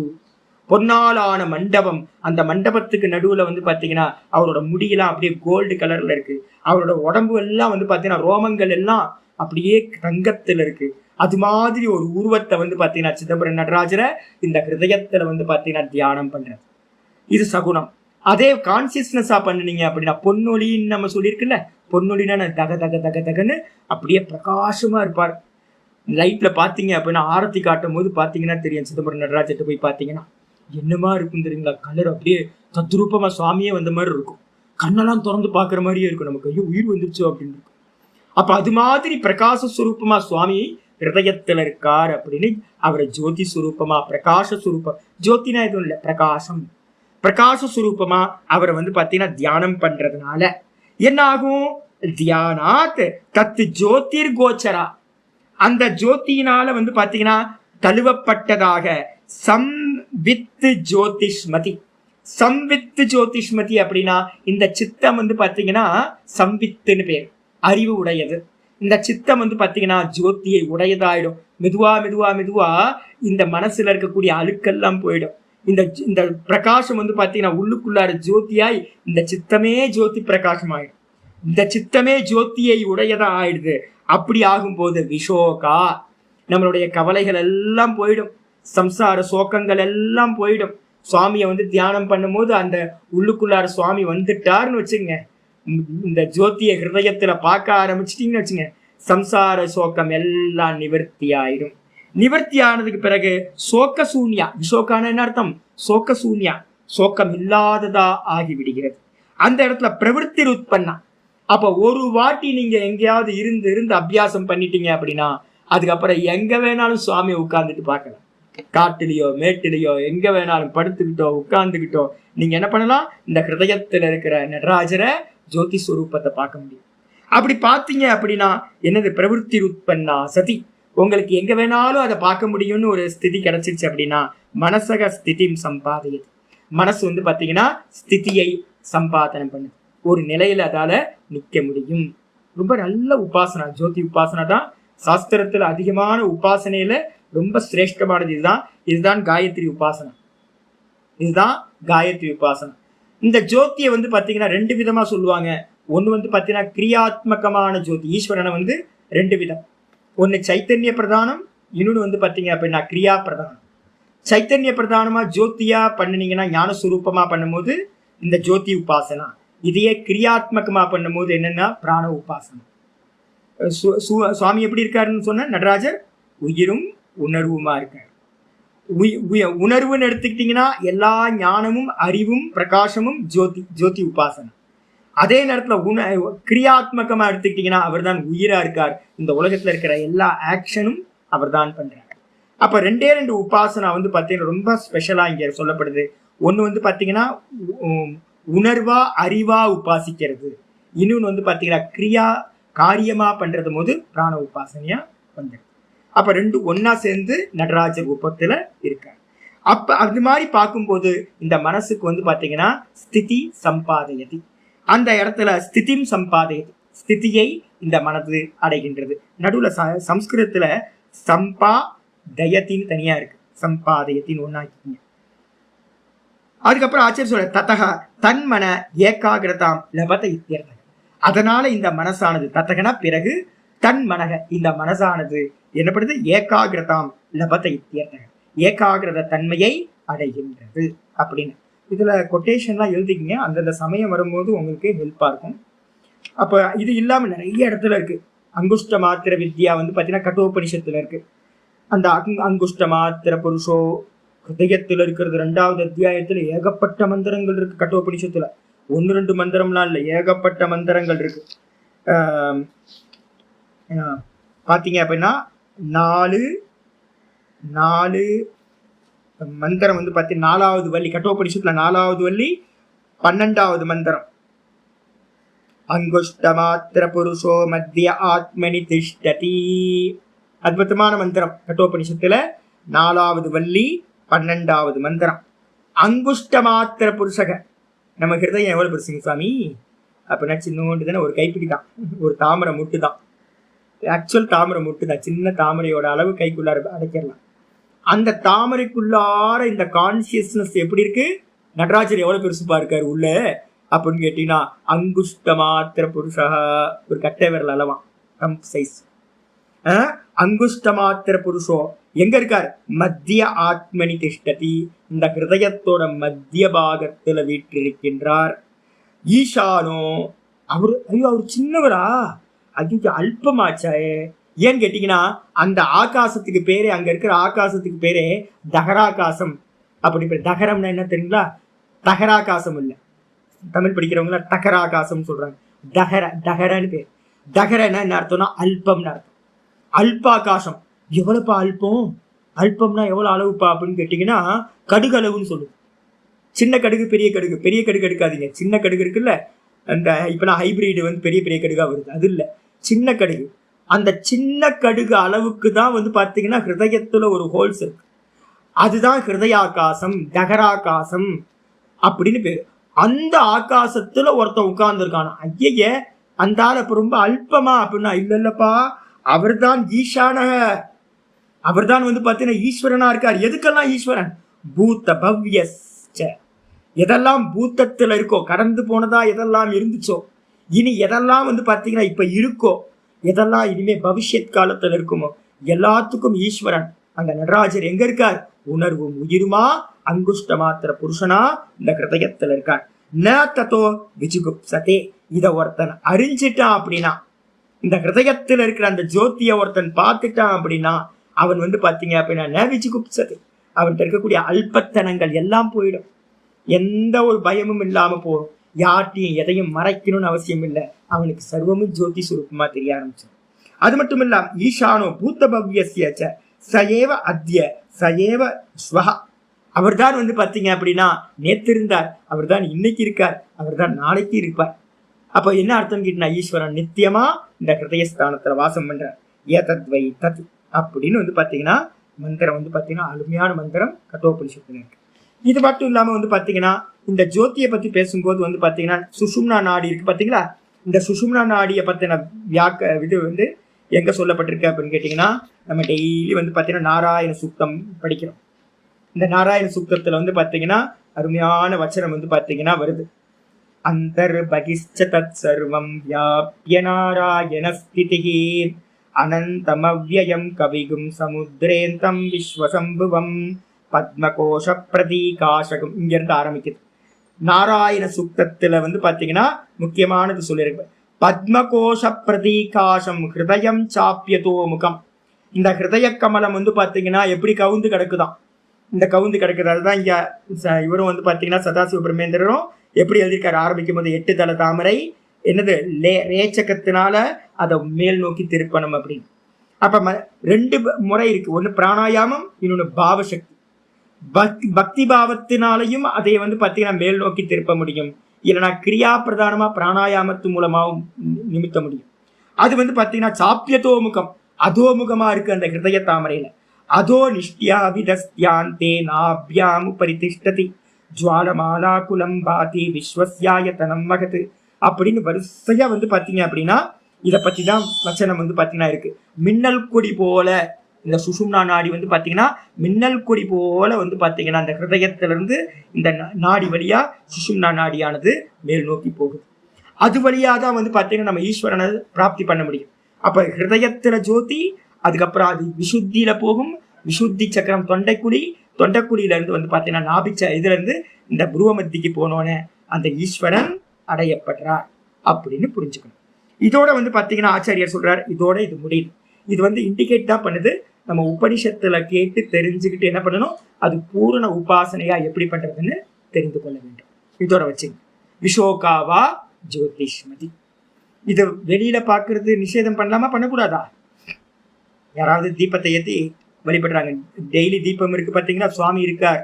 பொன்னாலான மண்டபம். அந்த மண்டபத்துக்கு நடுவுல வந்து பாத்தீங்கன்னா அவரோட முடியெல்லாம் அப்படியே கோல்டு கலர்ல இருக்கு. அவரோட உடம்பு எல்லாம் வந்து பாத்தீங்கன்னா ரோமங்கள் எல்லாம் அப்படியே தங்கத்துல இருக்கு. அது மாதிரி ஒரு உருவத்தை வந்து பாத்தீங்கன்னா சிதம்பரம் நடராஜரை இந்த ஹிருதயத்துல வந்து பாத்தீங்கன்னா தியானம் பண்றது. இது சகுனம். அதே கான்சியஸ்னஸா பண்ணினீங்க அப்படின்னா, பொன்னொழின்னு நம்ம சொல்லியிருக்குல்ல, பொன்னொழின்னா தக தக தக தகன்னு அப்படியே பிரகாசமா இருப்பார். லைட்ல பாத்தீங்க அப்படின்னா, ஆரத்தி காட்டும் போது பாத்தீங்கன்னா தெரியும், சிதம்பரம் நடராஜர்கிட்ட போய் பாத்தீங்கன்னா என்னமா இருக்கும் தெரியுங்களா? கலர் அப்படியே தத்ரூபமா சுவாமியே வந்த மாதிரி இருக்கும். கண்ணெல்லாம் திறந்து பாக்குற மாதிரியே இருக்கும் நமக்கு. ஐயோ உயிர் வந்துருச்சோ அப்படின்னு இருக்கும். அப்ப அது மாதிரி பிரகாச சுரூபமா சுவாமி ஹிருதயத்துல இருக்கார் அப்படின்னு அவரை ஜோதி சுரூபமா, பிரகாச சுரூபம், ஜோதினா எதுவும் இல்லை, பிரகாசம், பிரகாச சுரூபமா அவரை வந்து பாத்தீங்கன்னா தியானம் பண்றதுனால என்ன ஆகும்? தியானாத் தத்து ஜோதிர் கோச்சரா, அந்த ஜோதியினால வந்து பாத்தீங்கன்னா தழுவப்பட்டதாக சம்வித்து ஜோதிஷ்மதி. சம்வித்து ஜோதிஷ்மதி அப்படின்னா இந்த சித்தம் வந்து பாத்தீங்கன்னா சம்வித்துன்னு பேர், அறிவு உடையது. இந்த சித்தம் வந்து பாத்தீங்கன்னா ஜோதியை உடையதாயிடும். மெதுவா மெதுவா மெதுவா இந்த மனசுல இருக்கக்கூடிய அழுக்கெல்லாம் போயிடும். இந்த பிரகாசம் வந்து பாத்தீங்கன்னா உள்ளுக்குள்ளார ஜோதியாய் இந்த சித்தமே ஜோதி பிரகாசம் ஆயிடும். இந்த சித்தமே ஜோதியை உடையதா ஆயிடுது. அப்படி ஆகும்போது விஷோகா, நம்மளுடைய கவலைகள் எல்லாம் போயிடும், சம்சார சோகங்கள் எல்லாம் போயிடும். சுவாமியை வந்து தியானம் பண்ணும் போது அந்த உள்ளுக்குள்ளார சுவாமி வந்துட்டாருன்னு வச்சுங்க, இந்த ஜோதியை ஹிருதயத்துல பார்க்க ஆரம்பிச்சிட்டீங்கன்னு வச்சுங்க, சம்சார சோகம் எல்லாம் நிவர்த்தி ஆயிடும். நிவர்த்தி ஆனதுக்கு பிறகு சோக்க சூன்யா, விஷோக்கான என்ன அர்த்தம்? சோக்க சூன்யா, சோக்கம் இல்லாததா ஆகிவிடுகிறது. அந்த இடத்துல பிரவிற்த்தி உற்பன்னா. அப்ப ஒரு வாட்டி நீங்க எங்கேயாவது இருந்து அபியாசம் பண்ணிட்டீங்க அப்படின்னா அதுக்கப்புறம் எங்க வேணாலும் சுவாமியை உட்கார்ந்துட்டு பார்க்கலாம். காட்டுலயோ மேட்டுலயோ எங்க வேணாலும் படுத்துக்கிட்டோ உட்கார்ந்துக்கிட்டோ நீங்க என்ன பண்ணலாம்? இந்த ஹிருதயத்துல இருக்கிற நடராஜரை ஜோதி ஸ்வரூபத்தை பார்க்க முடியும். அப்படி பார்த்தீங்க அப்படின்னா என்னது? பிரவிற்த்தி உற்பன்னா சதி. உங்களுக்கு எங்க வேணாலும் அதை பார்க்க முடியும்னு ஒரு ஸ்திதி கிடைச்சிருச்சு அப்படின்னா மனசக ஸ்திதி சம்பாதியது. மனசு வந்து பாத்தீங்கன்னா ஸ்திதியை சம்பாதனம் பண்ணுது, ஒரு நிலையில அதால நிக்க முடியும். ரொம்ப நல்ல உபாசனா, ஜோதி உபாசனா தான் சாஸ்திரத்துல அதிகமான உபாசனையில ரொம்ப சிரேஷ்டமானது. இதுதான் காயத்ரி உபாசனா. இதுதான் காயத்ரி உபாசனா. இந்த ஜோதியை வந்து பாத்தீங்கன்னா ரெண்டு விதமா சொல்லுவாங்க. ஒண்ணு வந்து பாத்தீங்கன்னா கிரியாத்மகமான ஜோதி. ஈஸ்வரனை வந்து ரெண்டு விதம், ஒன்னு சைத்தன்ய பிரதானம், இன்னொன்னு வந்து பாத்தீங்க அப்படின்னா கிரியா பிரதானம். சைத்தன்ய பிரதானமா ஜோதியா பண்ணினீங்கன்னா ஞானஸ்வரூபமா பண்ணும்போது இந்த ஜோதி உபாசனா. இதையே கிரியாத்மகமா பண்ணும்போது என்னன்னா பிராண உபாசனம். சுவாமி எப்படி இருக்காருன்னு சொன்ன, நடராஜர் உயிரும் உணர்வுமா இருக்காரு. உணர்வுன்னு எடுத்துக்கிட்டீங்கன்னா எல்லா ஞானமும் அறிவும் பிரகாசமும் ஜோதி உபாசனம். அதே நேரத்துல கிரியாத்மகமா எடுத்துக்கிட்டீங்கன்னா அவர் தான் உயிரா இருக்கார். இந்த உலகத்துல இருக்கிற எல்லா ஆக்ஷனும் அவர் தான் பண்றாரு. அப்ப ரெண்டே ரெண்டு உபாசனா வந்து பாத்தீங்கன்னா ரொம்ப ஸ்பெஷலா இங்க சொல்லப்படுது. ஒண்ணு வந்து பாத்தீங்கன்னா உணர்வா அறிவா உபாசிக்கிறது, இன்னொன்னு வந்து பாத்தீங்கன்னா கிரியா காரியமா பண்றது போது பிராண உபாசனையா பண்றது. அப்ப ரெண்டு ஒன்னா சேர்ந்து நடராஜர் உபத்துல இருக்காரு. அப்ப அது மாதிரி பார்க்கும்போது இந்த மனசுக்கு வந்து பாத்தீங்கன்னா ஸ்திதி சம்பாதயதி. அந்த இடத்துல ஸ்திதிம் சம்பாதயதி, ஸ்திதியை இந்த மனது அடைகின்றது. நடுவுல சம்ஸ்கிருதத்துல சம்பா தயத்தின்னு தனியா இருக்கு, சம்பாதயத்தின்னு ஒன்னாக்கிங்க. அதுக்கப்புறம் ஆச்சரிய சொல்ற தத்தக தன்மன ஏகாகிரதாம் லபத இத்தியர்த்தக. அதனால இந்த மனசானது தத்தகனா பிறகு, தன் மனக இந்த மனசானது என்னப்படுது? ஏகாகிரதாம் லபத இத்தியர்த்தக, ஏகாகிரத தன்மையை அடைகின்றது அப்படின்னு. இதுல கொட்டேஷன்லாம் எழுதிக்கிங்க, அந்தந்த சமயம் வரும்போது உங்களுக்கு ஹெல்ப்பா இருக்கும். அப்ப இது இல்லாம நிறைய இடத்துல இருக்கு. அங்குஷ்ட மாத்திர வித்யா வந்து பாத்தீங்கன்னா கட்டோபனிஷத்துல இருக்கு. அந்த அங்குஷ்ட மாத்திர புருஷோ ஹிருதயத்துல இருக்கிறது 2வது அத்தியாயத்துல ஏகப்பட்ட மந்திரங்கள் இருக்கு. கட்டோபனிஷத்துல 1-2 மந்திரம்லாம் இல்லை, ஏகப்பட்ட மந்திரங்கள் இருக்கு. பாத்தீங்க அப்படின்னா 4 மந்திரம் வந்து பாத்தீங்கன்னா 4வது வள்ளி, கட்டோபனிஷத்துல 4வது வள்ளி 12வது மந்திரம். அங்குஷ்ட மாத்திர புருஷோ மத்திய ஆத்மனி திஷ்டதி. அற்புதமான மந்திரம். கட்டோபனிஷத்துல 4வது வள்ளி 12வது மந்திரம். அங்குஷ்ட மாத்திர புருஷக. நம்ம ஹிருதயம் எவ்வளவு பெருசுங்க சுவாமி அப்படின்னா சின்னோண்டு தானே, ஒரு கைப்பிடி தான், ஒரு தாமரை முட்டு தான். ஆக்சுவல் தாமரை முட்டு தான், சின்ன தாமரையோட அளவு கைக்குள்ளார அடைச்சிடலாம். அந்த தாமரைக்குள்ளார இந்த கான்சியஸ்னஸ் எப்படி இருக்கு, நடராஜர் எவ்வளவு பெருசுப்பா இருக்காரு உள்ள அப்படின்னு கேட்டீங்கன்னா அங்குஷ்ட மாத்திர புருஷா, ஒரு கட்டை விரல் அளவான், தம் சைஸ். அங்குஷ்ட மாத்திர புருஷோ எங்க இருக்கார், மத்திய ஆத்மனி திஷ்டதி, இந்த ஹிருதயத்தோட மத்திய பாகத்துல வீற்றிருக்கின்றார். ஈசானோ அவரு, ஐயோ அவர் சின்னவரா, ஐயோ அல்பமாச்சாயே. ஏன்னு கேட்டீங்கன்னா அந்த ஆகாசத்துக்கு பேரே, அங்க இருக்கிற ஆகாசத்துக்கு பேரே தகராகாசம். அப்படி தகரம்னா என்ன தெரியுங்களா, தகராகாசம் இல்லை, தமிழ் படிக்கிறவங்கள தகராகாசம் சொல்றாங்க. தகரன்னு பேர். தகரன்னா என்ன அர்த்தம்னா அல்பம்னு அர்த்தம். அல்பாகாசம். எவ்வளவுப்பா அல்பம், அல்பம்னா எவ்வளவு அளவுப்பா அப்படின்னு கேட்டீங்கன்னா கடுகு அளவுன்னு சொல்லுவோம். சின்ன கடுகு பெரிய கடுகு, பெரிய கடுகு எடுக்காதீங்க, சின்ன கடுகு இருக்குல்ல, அந்த இப்பெல்லாம் ஹைபிரிட் வந்து பெரிய பெரிய கடுகா வருது, அது இல்லை, சின்ன கடுகு. அந்த சின்ன கடுகு அளவுக்கு தான் வந்து பாத்தீங்கன்னா ஹிருதயத்துல ஒரு ஹோல்ஸ் இருக்கு. அதுதான் ஹிருதயாகாசம், தகராகாசம் அப்படின்னு பேரு. அந்த ஆகாசத்துல ஒருத்தன் உட்கார்ந்து இருக்கானா, ஐய அந்த ஆள் அப்ப ரொம்ப அல்பமா அப்படின்னா இல்லப்பா, அவர் தான் ஈசான, அவர் தான் வந்து பாத்தீங்கன்னா ஈஸ்வரனா இருக்கார். எதுக்கெல்லாம் ஈஸ்வரன், பூத்த பவ்ய, எதெல்லாம் பூத்தத்துல இருக்கோ, கடந்து போனதா எதெல்லாம் இருந்துச்சோ, இனி எதெல்லாம் வந்து பாத்தீங்கன்னா இப்ப இருக்கோ, எதெல்லாம் இனிமே பவிஷ்யத் காலத்துல இருக்குமோ, எல்லாத்துக்கும் ஈஸ்வரன் அந்த நடராஜர் எங்க இருக்கார், உணர்வும் உயிருமா அங்குஷ்ட மாத்திர புருஷனா இந்த ஹிருதயத்துல இருக்கார். ந ததோ விஜுகுப்சதே. இத ஒருத்தன் அறிஞ்சிட்டான் அப்படின்னா, இந்த ஹிருதயத்துல இருக்கிற அந்த ஜோதிய ஒருத்தன் பார்த்துட்டான் அப்படின்னா, அவன் வந்து பாத்தீங்க அப்படின்னா ந விஜுகுப்சதே, அவன்கிட்ட இருக்கக்கூடிய அல்பத்தனங்கள் எல்லாம் போயிடும். எந்த ஒரு பயமும் இல்லாம போகும். யார்ட்டையும் எதையும் மறைக்கணும்னு அவசியம் இல்லை. அவனுக்கு சர்வமும் ஜோதி சுரூபமா தெரிய ஆரம்பிச்சு. அது மட்டும் இல்ல, ஈசானோ பூத்த பவ்யஸ்ய சயேவ அத்ய சயேவ ஸ்வஹா. அவர் தான் வந்து பாத்தீங்க அப்படின்னா நேத்து இருந்தார், அவர் தான் இன்னைக்கு இருக்கார், அவர் தான் நாளைக்கு இருப்பார். அப்ப என்ன அர்த்தம் கேட்டா, ஈஸ்வரன் நித்தியமா இந்த ஹிருதயஸ்தானத்துல வாசம் பண்றார். ஏதத்வை தத் அப்படின்னு வந்து பாத்தீங்கன்னா மந்திரம் வந்து பாத்தீங்கன்னா அருமையான மந்திரம் கட்டோபனிஷத்துல இருக்கு. இது மட்டும் இல்லாம வந்து பாத்தீங்கன்னா இந்த ஜோதியை பத்தி பேசும்போது வந்து பாத்தீங்கன்னா சுஷும்னா நாடி இருக்கு பாத்தீங்களா, இந்த சுஷும்னா நாடியை பத்தின இது வந்து எங்க சொல்லப்பட்டிருக்கு அப்படின்னு கேட்டீங்கன்னா, நம்ம டெய்லி வந்து பாத்தீங்கன்னா நாராயண சூக்தம் படிக்கிறோம். இந்த நாராயண சூக்தத்துல வந்து பாத்தீங்கன்னா அருமையான வச்சனம் வந்து பாத்தீங்கன்னா வருது. அந்தர் பகிஷ்ச தத் சர்வம் வியாப்ய நாராயண ஸ்திதிஹி அனந்தமவ்யயம் கவிகும் சமுத்ரேந்தம் விஸ்வசம்புவம் பத்மகோஷ பிரதீகாசகம். இங்க இருந்து ஆரம்பிக்குது. நாராயண சூக்தத்துல வந்து பாத்தீங்கன்னா முக்கியமானது சொல்லியிருக்கு. பத்மகோஷ பிரதீகாசம் ஹிருதயம் சாப்பியதோ முகம். இந்த ஹிருதய கமலம் வந்து பாத்தீங்கன்னா எப்படி கவுந்து கிடக்குதான், இந்த கவுந்து கிடக்குது. அதுதான் இங்க இவரும் வந்து பாத்தீங்கன்னா சதாசிவ பிரம்மேந்திரரும் எப்படி எழுதியிருக்காரு, ஆரம்பிக்கும் போது 8 தல தாமரை என்னது ரேச்சகத்தினால அதை மேல் நோக்கி திருப்பணும் அப்படின்னு. அப்ப 2 முறை இருக்கு, ஒண்ணு பிராணாயாமம், இன்னொன்னு பாவசக்தி. பக்தி பாவத்தினாலையும் அதை வந்து பாத்தீங்கன்னா மேல் நோக்கி திருப்ப முடியும், இல்லைன்னா கிரியா பிரதானமா பிராணாயாமத்து மூலமாவும் நிமித்த முடியும். அது வந்து பாத்தீங்கன்னா சாப்பியதோமுகம், அதோமுகமா இருக்கு அந்த ஹிருதய தாமரையில. அதோ நிஷ்டியா விதஸ்தியாந்தே நாபியாமு பரிதிஷ்டதி ஜுவாலமாலா குலம் பாதி விஸ்வஸ்யாயதனம் மகது அப்படின்னு வரிசையா வந்து பாத்தீங்க அப்படின்னா இதை பத்தி தான் வச்சனம் வந்து பாத்தீங்கன்னா இருக்கு. மின்னல் கொடி போல இந்த சுஷும்னா நாடி வந்து பாத்தீங்கன்னா மின்னல் கொடி போல வந்து பாத்தீங்கன்னா அந்த ஹிருதயத்திலிருந்து இந்த நாடி வழியா சுஷும்னா நாடியானது மேல் நோக்கி போகுது. அது வழியா தான் வந்து பாத்தீங்கன்னா நம்ம ஈஸ்வரனை பிராப்தி பண்ண முடியும். அப்ப ஹிருதயத்துல ஜோதி, அதுக்கப்புறம் அது விசுத்தியில போகும், விசுத்தி சக்கரம் தொண்டைக்குழியில இருந்து வந்து பாத்தீங்கன்னா இதுல இருந்து இந்த புருவமத்திக்கு போனோன்னு அந்த ஈஸ்வரன் அடையப்படுறார் அப்படின்னு புரிஞ்சுக்கணும். இதோட வந்து பாத்தீங்கன்னா ஆச்சாரியர் சொல்றார், இதோட இது முடியுது. இது வந்து இண்டிகேட் தான் பண்ணுது, நம்ம உபனிஷத்துல கேட்டு தெரிஞ்சுக்கிட்டு என்ன பண்ணணும், அது பூரண உபாசனையா எப்படி பண்றதுன்னு தெரிந்து கொள்ள வேண்டும். இதோட வச்சுங்க. விஷோகாவா ஜோதிஷ்மதி. இதை வெளியில பாக்குறது நிஷேதம் பண்ணலாமா பண்ணக்கூடாதா? யாராவது தீபத்தை ஏற்றி வழிபடுறாங்க, டெய்லி தீபம் இருக்கு பார்த்தீங்கன்னா, சுவாமி இருக்கார்.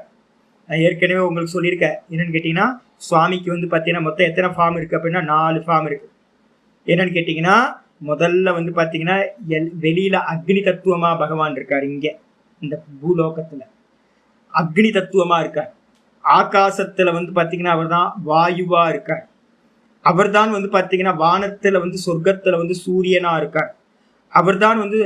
நான் ஏற்கனவே உங்களுக்கு சொல்லியிருக்கேன். என்னன்னு கேட்டீங்கன்னா, சுவாமிக்கு வந்து பார்த்தீங்கன்னா மொத்தம் எத்தனை ஃபார்ம் இருக்கு அப்படின்னா 4 ஃபார்ம் இருக்கு. என்னன்னு கேட்டீங்கன்னா, முதல்ல வந்து பார்த்தீங்கன்னா வெளியில அக்னி தத்துவமா பகவான் இருக்கார். இங்க இந்த பூலோகத்துல அக்னி தத்துவமா இருக்கார். ஆகாசத்துல வந்து பார்த்தீங்கன்னா அவர் தான் வாயுவா இருக்கார். அவர் தான் வந்து பார்த்தீங்கன்னா வானத்துல வந்து சொர்க்கத்துல வந்து சூரியனா இருக்கார். அவர் தான் வந்து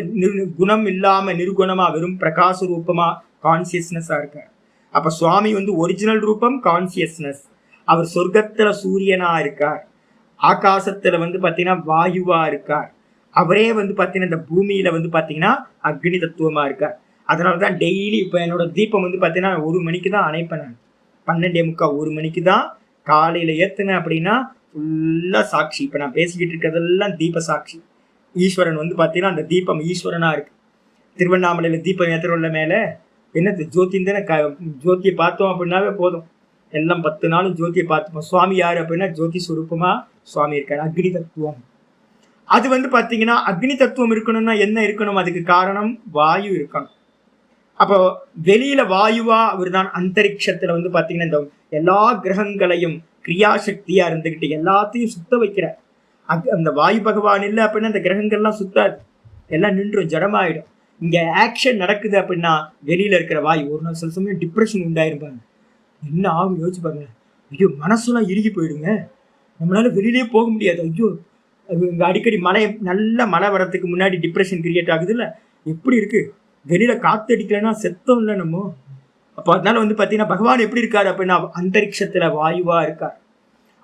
குணம் இல்லாம நிர்குணமா வெறும் பிரகாச ரூபமா கான்சியஸ்னஸா இருக்கார். அப்ப சுவாமி வந்து ஒரிஜினல் ரூபம் கான்சியஸ்னஸ். அவர் சொர்க்கத்துல சூரியனா இருக்கார், ஆகாசத்துல வந்து பாத்தீங்கன்னா வாயுவா இருக்கார். அவரே வந்து பாத்தீங்கன்னா இந்த பூமியில வந்து பாத்தீங்கன்னா அக்னி தத்துவமா இருக்கார். அதனாலதான் டெய்லி இப்ப என்னோட தீபம் வந்து பாத்தீங்கன்னா 1 மணிக்கு தான் அணைப்பேன். நான் 12:45 1 மணிக்கு தான் காலையில ஏத்துனேன் அப்படின்னா ஃபுல்லா சாட்சி. இப்ப நான் பேசிக்கிட்டு இருக்கிறதெல்லாம் தீப சாட்சி. ஈஸ்வரன் வந்து பாத்தீங்கன்னா அந்த தீபம் ஈஸ்வரனா இருக்கு. திருவண்ணாமலையில தீபம் ஏத்துறோம்ல மேல என்னது ஜோதிந்தன ஜோதியை பார்த்தோம் அப்படின்னாவே போதும், எல்லாம் 10 நாளும் ஜோதியை பார்த்துப்போம். சுவாமி யாரு அப்படின்னா ஜோதி சுரூபமா சுவாமி இருக்காரு. அக்னி தத்துவம். அது வந்து பாத்தீங்கன்னா அக்னி தத்துவம் இருக்கணும்னா என்ன இருக்கணும், அதுக்கு காரணம் வாயு இருக்கணும். அப்போ வெளியில வாயுவா அவர் தான். அந்தரிக்ஷத்துல வந்து பாத்தீங்கன்னா இந்த எல்லா கிரகங்களையும் கிரியாசக்தியா இருந்துகிட்டு எல்லாத்தையும் சுத்த வைக்கிறார். அந்த வாயு பகவான் இல்லை அப்படின்னா அந்த கிரகங்கள்லாம் சுத்தாது, எல்லாம் நின்றும் ஜடமாயிடும். இங்க ஆக்ஷன் நடக்குது அப்படின்னா வெளியில இருக்கிற வாயு ஒரு நாள் சில சமயம் டிப்ரெஷன் உண்டாயிருப்பாங்க. என்ன ஆகும் யோசிச்சு பாருங்க. ஐயோ மனசுலாம் இறுகி போயிடுங்க, நம்மளால வெளியிலேயே போக முடியாது. ஐயோ இங்க அடிக்கடி நல்ல மழை வரத்துக்கு முன்னாடி டிப்ரெஷன் கிரியேட் ஆகுது இல்ல, எப்படி இருக்கு, வெளியில காத்து அடிக்கலன்னா செத்தம் இல்லை நம்ம. அப்போ அதனால வந்து பாத்தீங்கன்னா பகவான் எப்படி இருக்காரு அப்படின்னா அந்தரிக்ஷத்துல வாயுவா இருக்கார்.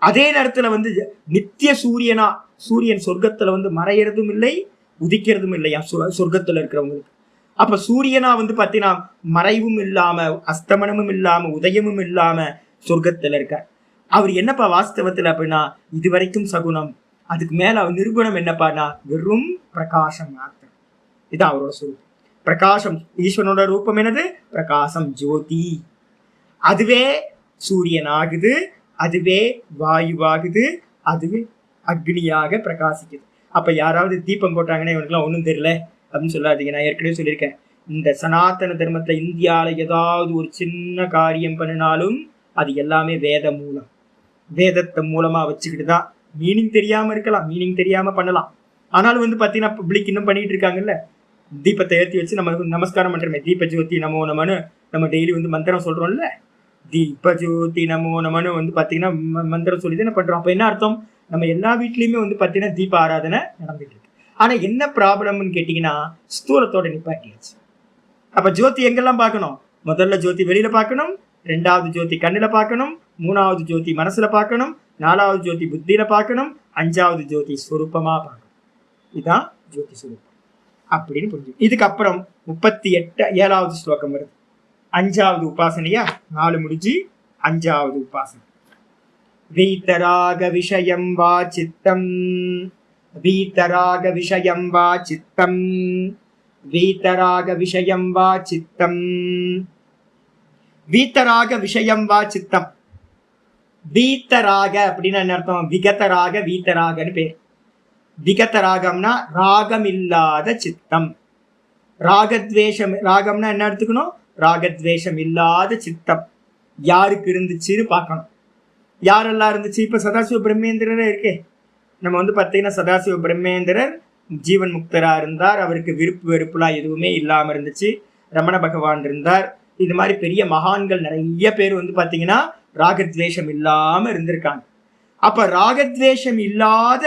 அதே நேரத்துல வந்து நித்திய சூரியனா, சூரியன் சொர்க்கத்துல வந்து மறையறதும் இல்லை உதிக்கிறதும் இல்லையா சொர்க்கத்துல இருக்கிறவங்களுக்கு. அப்ப சூரியனா வந்து பாத்தீங்கன்னா மறைவும் இல்லாம அஸ்தமனமும் இல்லாம உதயமும் இல்லாம சொர்க்கத்துல இருக்கார். அவர் என்னப்பா வாஸ்தவத்துல அப்படின்னா இதுவரைக்கும் சகுனம், அதுக்கு மேல அவர் நிர்குணம் என்னப்பான்னா வெறும் பிரகாசம் மாத்திரம். இதான் அவரோட சொல் பிரகாசம். ஈஸ்வரனோட ரூபம் என்னது பிரகாசம் ஜோதி. அதுவே சூரியன் ஆகுது, அதுவே வாயுவாகுது, அதுவே அக்னியாக பிரகாசிக்குது. அப்ப யாராவது தீபம் போட்டாங்கன்னா இவனுக்குலாம் ஒன்றும் தெரியல அப்படின்னு சொல்லாதீங்க. நான் ஏற்கனவே சொல்லியிருக்கேன், இந்த சனாதன தர்மத்துல இந்தியாவில ஏதாவது ஒரு சின்ன காரியம் பண்ணினாலும் அது எல்லாமே வேத மூலம், வேதத்தை மூலமா வச்சுக்கிட்டு தான். மீனிங் தெரியாம இருக்கலாம், மீனிங் தெரியாம பண்ணலாம். ஆனாலும் வந்து பாத்தீங்கன்னா பப்ளிக் இன்னும் பண்ணிட்டு இருக்காங்கல்ல. தீபத்தை ஏற்றி வச்சு நம்ம நமஸ்காரம் பண்றோமே, தீப ஜோதி நமோ நமன்னு நம்ம டெய்லி வந்து மந்திரம் சொல்றோம்ல, தீப ஜோதி நமோ நமன்னு வந்து பாத்தீங்கன்னா மந்திரம் சொல்லி தான் பண்றோம். அப்ப என்ன அர்த்தம், நம்ம எல்லா வீட்லயுமே வந்து பாத்தீங்கன்னா தீப ஆராதனை நடந்துட்டு இருக்கு. ஆனா என்ன ப்ராப்ளம்னு கேட்டீங்கன்னா ஸ்தூலத்தோட நிப்பாட்டியாச்சு. அப்ப ஜோதி எங்கெல்லாம் பார்க்கணும், முதல்ல ஜோதி வெளியில பார்க்கணும், 2வது ஜோதி கண்ணுல பார்க்கணும், 3வது ஜோதி மனசுல பார்க்கணும், 4வது ஜோதி புத்தியில பார்க்கணும், 5வது ஜோதி ஸ்வரூபமா பார்க்கணும். இதுதான் ஜோதி ஸ்வரூபம் அப்படின்னு புரிஞ்சு. இதுக்கப்புறம் 37வது ஸ்லோகம் வருது. 5வது உபாசனையா, 4 முடிஞ்சு 5வது உபாசனை. வீதராக விஷயம் வா சித்தம், வீதராக விஷயம் வா சித்தம், வீதராக விஷயம் வா சித்தம், வீதராக விஷயம் வா சித்தம். வீதராக அப்படின்னு என்ன அர்த்தம், விகதராக வீதராகன்னு பேர். விகதராகம்னா ராகம் இல்லாத சித்தம். ராகத்வேஷம், ராகம்னா என்ன எடுத்துக்கணும், ராகத்வேஷம் இல்லாத சித்தம் யாருக்கு இருந்துச்சுன்னு பார்க்கணும். யாரெல்லாம் இருந்துச்சு, இப்ப சதாசிவ பிரம்மேந்திரரே இருக்கே. நம்ம வந்து பார்த்தீங்கன்னா சதாசிவ பிரம்மேந்திரர் ஜீவன் முக்தரா இருந்தார், அவருக்கு விருப்பு வெறுப்புலாம் எதுவுமே இல்லாம இருந்துச்சு. ரமண பகவான் இருந்தார். இது மாதிரி பெரிய மகான்கள் நிறைய பேர் வந்து பார்த்தீங்கன்னா ராகத்வேஷம் இல்லாம இருந்திருக்காங்க. அப்ப ராகத்வேஷம் இல்லாத